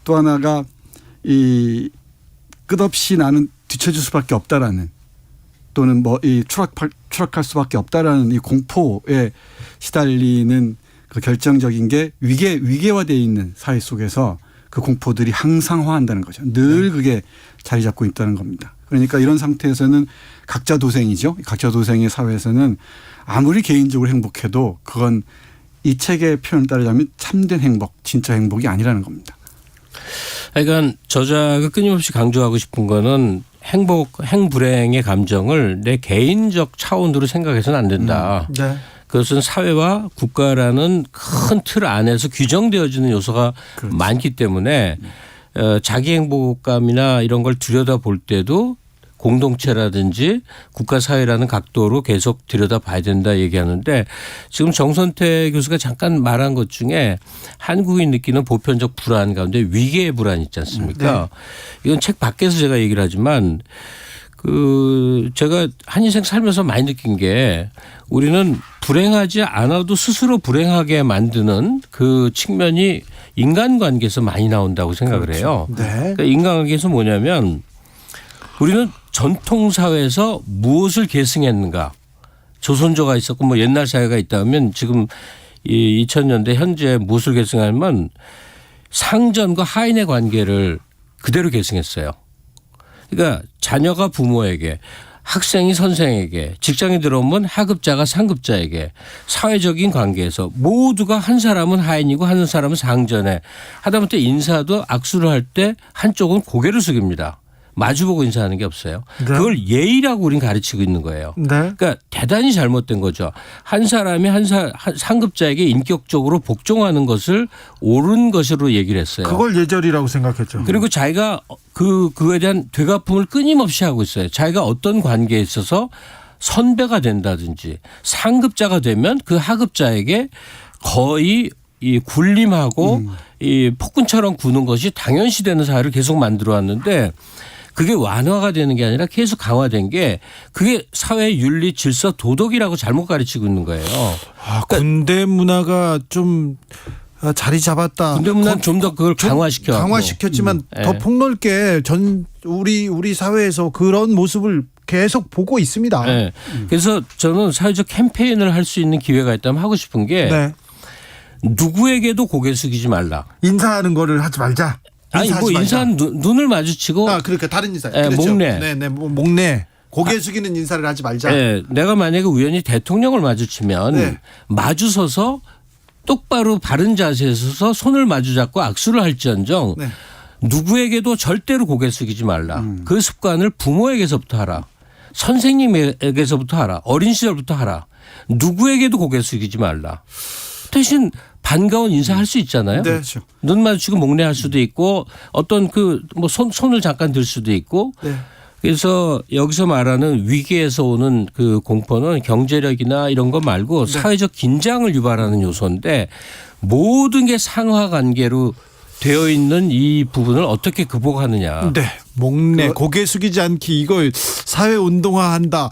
또 하나가 이 끝없이 나는 뒤처질 수밖에 없다라는 또는 뭐 이 추락할 수밖에 없다라는 이 공포에 시달리는 그 결정적인 게 위계화되어 있는 사회 속에서 그 공포들이 항상화한다는 거죠. 늘 그게 자리 잡고 있다는 겁니다. 그러니까 이런 상태에서는 각자 도생이죠. 각자 도생의 사회에서는 아무리 개인적으로 행복해도 그건 이 책의 표현을 따르자면 참된 행복, 진짜 행복이 아니라는 겁니다.
그러니까 저자가 끊임없이 강조하고 싶은 거는 행불행의 감정을 내 개인적 차원으로 생각해서는 안 된다.
네.
그것은 사회와 국가라는 큰 틀 안에서 규정되어지는 요소가
그렇죠.
많기 때문에 자기 행복감이나 이런 걸 들여다볼 때도 공동체라든지 국가 사회라는 각도로 계속 들여다봐야 된다 얘기하는데 지금 정선태 교수가 잠깐 말한 것 중에 한국이 느끼는 보편적 불안 가운데 위계의 불안 있지 않습니까? 네. 이건 책 밖에서 제가 얘기를 하지만 제가 한 인생 살면서 많이 느낀 게 우리는 불행하지 않아도 스스로 불행하게 만드는 그 측면이 인간관계에서 많이 나온다고 생각을 해요.
네.
그러니까 인간관계에서 뭐냐면 우리는 전통사회에서 무엇을 계승했는가. 조선조가 있었고 뭐 옛날 사회가 있다면 지금 이 2000년대 현재 무엇을 계승하면 상전과 하인의 관계를 그대로 계승했어요. 그러니까 자녀가 부모에게, 학생이 선생에게, 직장에 들어오면 하급자가 상급자에게 사회적인 관계에서 모두가 한 사람은 하인이고 한 사람은 상전에 하다못해 인사도 악수를 할 때 한쪽은 고개를 숙입니다. 마주보고 인사하는 게 없어요.
네.
그걸 예의라고 우리는 가르치고 있는 거예요.
네.
그러니까 대단히 잘못된 거죠. 한 사람이 한 상급자에게 인격적으로 복종하는 것을 옳은 것으로 얘기를 했어요.
그걸 예절이라고 생각했죠.
그리고 자기가 그에 대한 되갚음을 끊임없이 하고 있어요. 자기가 어떤 관계에 있어서 선배가 된다든지 상급자가 되면 그 하급자에게 거의 이 군림하고 이 폭군처럼 구는 것이 당연시되는 사회를 계속 만들어 왔는데 그게 완화가 되는 게 아니라 계속 강화된 게 그게 사회 윤리 질서 도덕이라고 잘못 가르치고 있는 거예요.
그러니까 군대 문화가 좀 자리 잡았다.
군대 문화는 좀 더 그걸
강화시켰지만 더 폭넓게 우리 사회에서 그런 모습을 계속 보고 있습니다.
네. 그래서 저는 사회적 캠페인을 할 수 있는 기회가 있다면 하고 싶은 게
네.
누구에게도 고개 숙이지 말라.
인사하는 거를 하지 말자.
아니 뭐 인사는 눈을 마주치고
그러니까 다른 인사.
네,
그렇죠.
목례.
네네 목례. 고개 숙이는 인사를 하지 말자.
네, 내가 만약에 우연히 대통령을 마주치면
네.
마주서서 똑바로 바른 자세에 서서 손을 마주잡고 악수를 할지언정
네.
누구에게도 절대로 고개 숙이지 말라. 그 습관을 부모에게서부터 하라. 선생님에게서부터 하라. 어린 시절부터 하라. 누구에게도 고개 숙이지 말라. 대신 반가운 인사할 수 있잖아요.
네.
그렇죠.
눈 마주치고 목례할 수도 있고 어떤 뭐 손을 잠깐 들 수도 있고.
네.
그래서 여기서 말하는 위기에서 오는 그 공포는 경제력이나 이런 거 말고
네.
사회적 긴장을 유발하는 요소인데 모든 게 상하 관계로 되어 있는 이 부분을 어떻게 극복하느냐.
네. 목례 고개 숙이지 않기 이거 사회 운동화한다.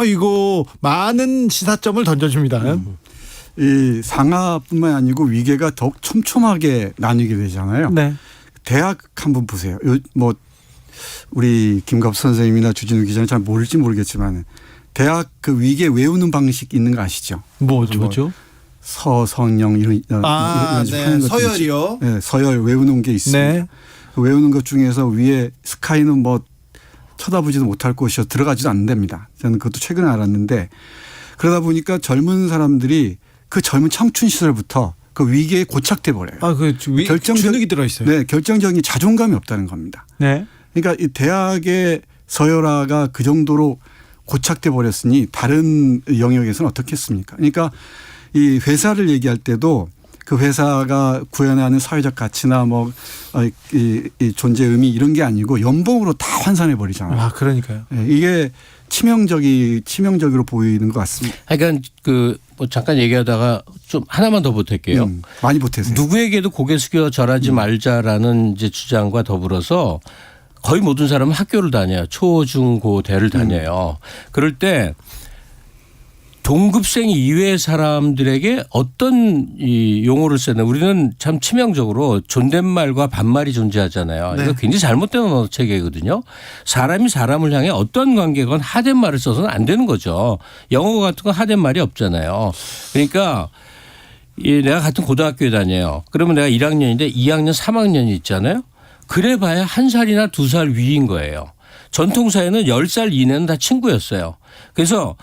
이거 많은 시사점을 던져줍니다.
이 상하뿐만 아니고 위계가 더욱 촘촘하게 나뉘게 되잖아요.
네.
대학 한번 보세요. 뭐 우리 김갑 선생님이나 주진우 기자는 잘 모를지 모르겠지만 대학 그 위계 외우는 방식 있는 거 아시죠?
뭐죠?
서성영 이런
네.
하는 것도
서열이요.
네, 서열 외우는 게 있습니다.
네.
그 외우는 것 중에서 위에 스카이는 뭐 쳐다보지도 못할 곳이어 들어가지도 않는답니다. 저는 그것도 최근에 알았는데 그러다 보니까 젊은 사람들이 그 젊은 청춘 시절부터 그 위계에 고착돼 버려요.
주눅이 들어 있어요.
네, 결정적인 자존감이 없다는 겁니다.
네.
그러니까 이 대학의 서열화가 그 정도로 고착돼 버렸으니 다른 영역에서는 어떻겠습니까? 그러니까 이 회사를 얘기할 때도 그 회사가 구현하는 사회적 가치나 뭐 이 존재 의미 이런 게 아니고 연봉으로 다 환산해 버리잖아요.
아, 그러니까요.
네, 이게 치명적으로 보이는 것 같습니다.
그러니까 뭐 잠깐 얘기하다가 좀 하나만 더 보탤게요.
많이 보태세요.
누구에게도 고개 숙여 절하지 말자라는 이제 주장과 더불어서 거의 모든 사람은 학교를 다녀요. 초, 중, 고, 대를 다녀요. 그럴 때 동급생 이외의 사람들에게 어떤 이 용어를 쓰는 우리는 참 치명적으로 존댓말과 반말이 존재하잖아요.
네.
이거 굉장히 잘못된 언어 체계거든요. 사람이 사람을 향해 어떤 관계건 하댓말을 써서는 안 되는 거죠. 영어 같은 건 하댓말이 없잖아요. 그러니까 내가 같은 고등학교에 다녀요. 그러면 내가 1학년인데 2학년, 3학년이 있잖아요. 그래 봐야 1살이나 2살 위인 거예요. 전통사회는 10살 이내는 다 친구였어요. 그래서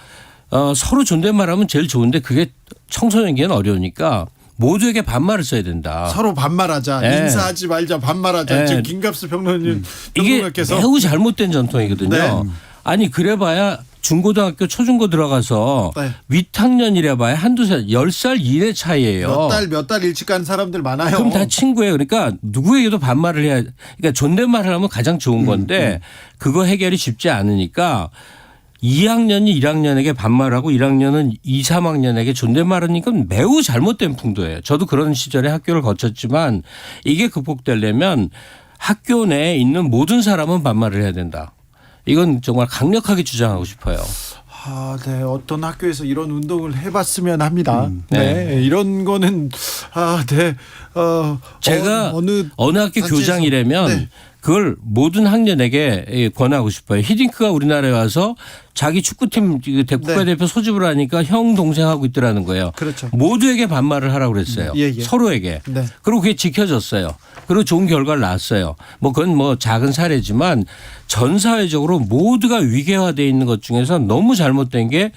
서로 존댓말하면 제일 좋은데 그게 청소년기에는 어려우니까 모두에게 반말을 써야 된다.
서로 반말하자.
네.
인사하지 말자. 반말하자.
네.
지금 김갑수 평론가님
이게
평론가께서
매우 잘못된 전통이거든요.
네.
아니 그래봐야 중고등학교 초중고 들어가서
네.
윗학년이라 봐야 한두 살 10살 이내 차이예요.
몇 달 일찍 간 사람들 많아요.
그럼 다 친구예요. 그러니까 누구에게도 반말을 해야 그러니까 존댓말을 하면 가장 좋은 건데 그거 해결이 쉽지 않으니까 2학년이 1학년에게 반말하고 1학년은 2, 3학년에게 존댓말하니까 매우 잘못된 풍도예요. 저도 그런 시절에 학교를 거쳤지만 이게 극복되려면 학교 내에 있는 모든 사람은 반말을 해야 된다. 이건 정말 강력하게 주장하고 싶어요.
네. 어떤 학교에서 이런 운동을 해봤으면 합니다. 네. 이런 거는 네.
제가 어느 학교
단체에서.
교장이라면
네.
그걸 모든 학년에게 권하고 싶어요. 히딩크가 우리나라에 와서 자기 축구팀 국가대표 소집을 하니까 형 동생 하고 있더라는 거예요.
그렇죠.
모두에게 반말을 하라고 그랬어요. 서로에게.
네.
그리고 그게 지켜졌어요. 그리고 좋은 결과를 낳았어요. 뭐 그건 뭐 작은 사례지만 전 사회적으로 모두가 위계화되어 있는 것 중에서 너무 잘못된 게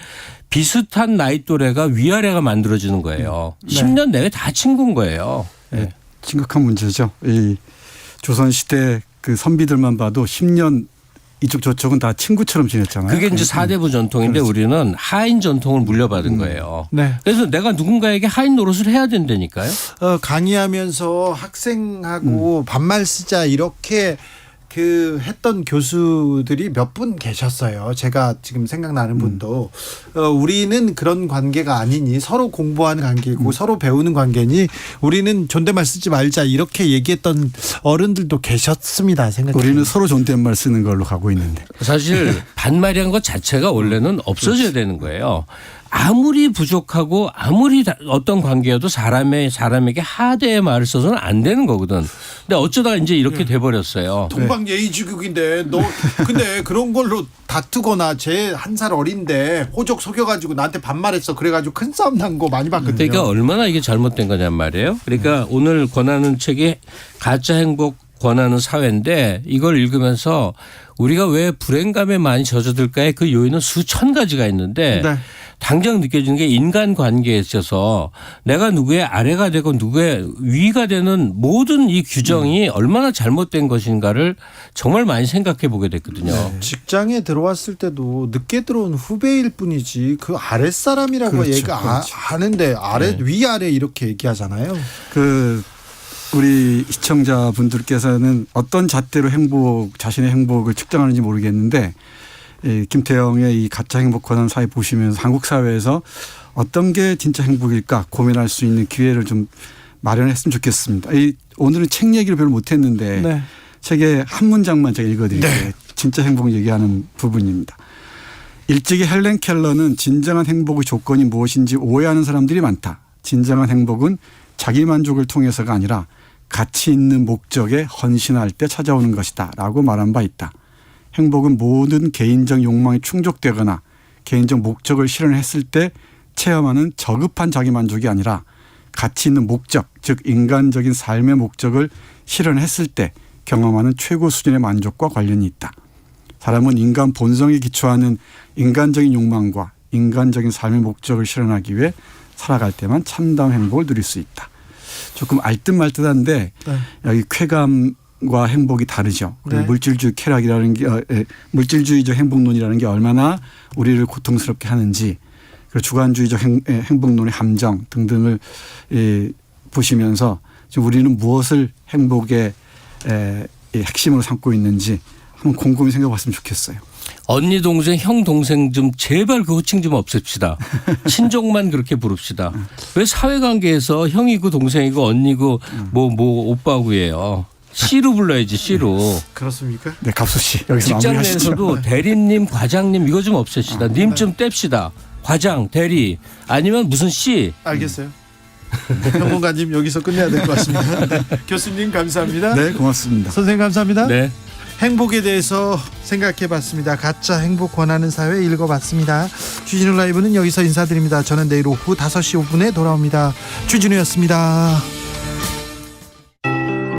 비슷한 나이 또래가 위아래가 만들어지는 거예요. 10년 내외 다 친구인 거예요.
네. 심각한 문제죠. 이 조선시대 그 선비들만 봐도 10년 이쪽 저쪽은 다 친구처럼 지냈잖아요.
그게 이제 사대부 전통인데 그렇지. 우리는 하인 전통을 물려받은 거예요.
네.
그래서 내가 누군가에게 하인 노릇을 해야 된다니까요.
강의하면서 학생하고 반말 쓰자 이렇게 했던 교수들이 몇 분 계셨어요. 제가 지금 생각나는 분도 우리는 그런 관계가 아니니 서로 공부하는 관계고 서로 배우는 관계니 우리는 존댓말 쓰지 말자 이렇게 얘기했던 어른들도 계셨습니다.
우리는 서로 존댓말 쓰는 걸로 가고 있는데
사실 반말이란 것 자체가 원래는 없어져야 되는 거예요. 아무리 부족하고 아무리 어떤 관계여도 사람에게 하대의 말을 써서는 안 되는 거거든. 근데 어쩌다 이제 이렇게 돼버렸어요.
동방 예의지국인데 너 근데 그런 걸로 다투거나 쟤 1살 어린데 호적 속여가지고 나한테 반말했어. 그래가지고 큰 싸움 난 거 많이 봤거든요.
그러니까 얼마나 이게 잘못된 거냔 말이에요. 그러니까 오늘 권하는 책이 가짜 행복 권하는 사회인데 이걸 읽으면서 우리가 왜 불행감에 많이 젖어들까의 그 요인은 수천 가지가 있는데 당장 느껴지는 게 인간관계에 있어서 내가 누구의 아래가 되고 누구의 위가 되는 모든 이 규정이 얼마나 잘못된 것인가를 정말 많이 생각해 보게 됐거든요.
직장에 들어왔을 때도 늦게 들어온 후배일 뿐이지 그 아랫사람이라고 얘가 아는데 위아래 이렇게 얘기하잖아요.
우리 시청자분들께서는 어떤 잣대로 자신의 행복을 측정하는지 모르겠는데 김태형의 이 가짜 행복 권한 사회 보시면서 한국 사회에서 어떤 게 진짜 행복일까 고민할 수 있는 기회를 좀 마련했으면 좋겠습니다. 오늘은 책 얘기를 별로 못했는데 책의 한 문장만 제가 읽어드릴게요. 진짜 행복 얘기하는 부분입니다. 일찍이 헬렌 켈러는 진정한 행복의 조건이 무엇인지 오해하는 사람들이 많다. 진정한 행복은 자기 만족을 통해서가 아니라 가치 있는 목적에 헌신할 때 찾아오는 것이다 라고 말한 바 있다. 행복은 모든 개인적 욕망이 충족되거나 개인적 목적을 실현했을 때 체험하는 저급한 자기 만족이 아니라 가치 있는 목적, 즉 인간적인 삶의 목적을 실현했을 때 경험하는 최고 수준의 만족과 관련이 있다. 사람은 인간 본성에 기초하는 인간적인 욕망과 인간적인 삶의 목적을 실현하기 위해 살아갈 때만 참다운 행복을 누릴 수 있다. 조금 알듯말듯한데 여기 쾌감과 행복이 다르죠.
네.
물질주의 쾌락이라는 게 물질주의적 행복론이라는 게 얼마나 우리를 고통스럽게 하는지, 그리고 주관주의적 행복론의 함정 등등을 보시면서 지금 우리는 무엇을 행복의 핵심으로 삼고 있는지 한번 곰곰이 생각해봤으면 좋겠어요.
언니 동생 형 동생 좀 제발 그 호칭 좀 없앱시다. 친족만 그렇게 부릅시다. 왜 사회관계에서 형이고 동생이고 언니고 뭐 오빠고 해요. 씨로 불러야지 씨로.
그렇습니까?
네, 갑수 씨. 여기서
직장
마무리하시죠.
내에서도 대리님, 과장님 이거 좀 없앱시다. 님 좀 뗍시다. 과장, 대리 아니면 무슨 씨.
알겠어요. 평론가님 여기서 끝내야 될 것 같습니다. 네. 교수님 감사합니다.
네, 고맙습니다.
선생님 감사합니다.
네.
행복에 대해서 생각해봤습니다. 가짜 행복 권하는 사회 읽어봤습니다. 주진우 라이브는 여기서 인사드립니다. 저는 내일 오후 5시 5분에 돌아옵니다. 주진우였습니다.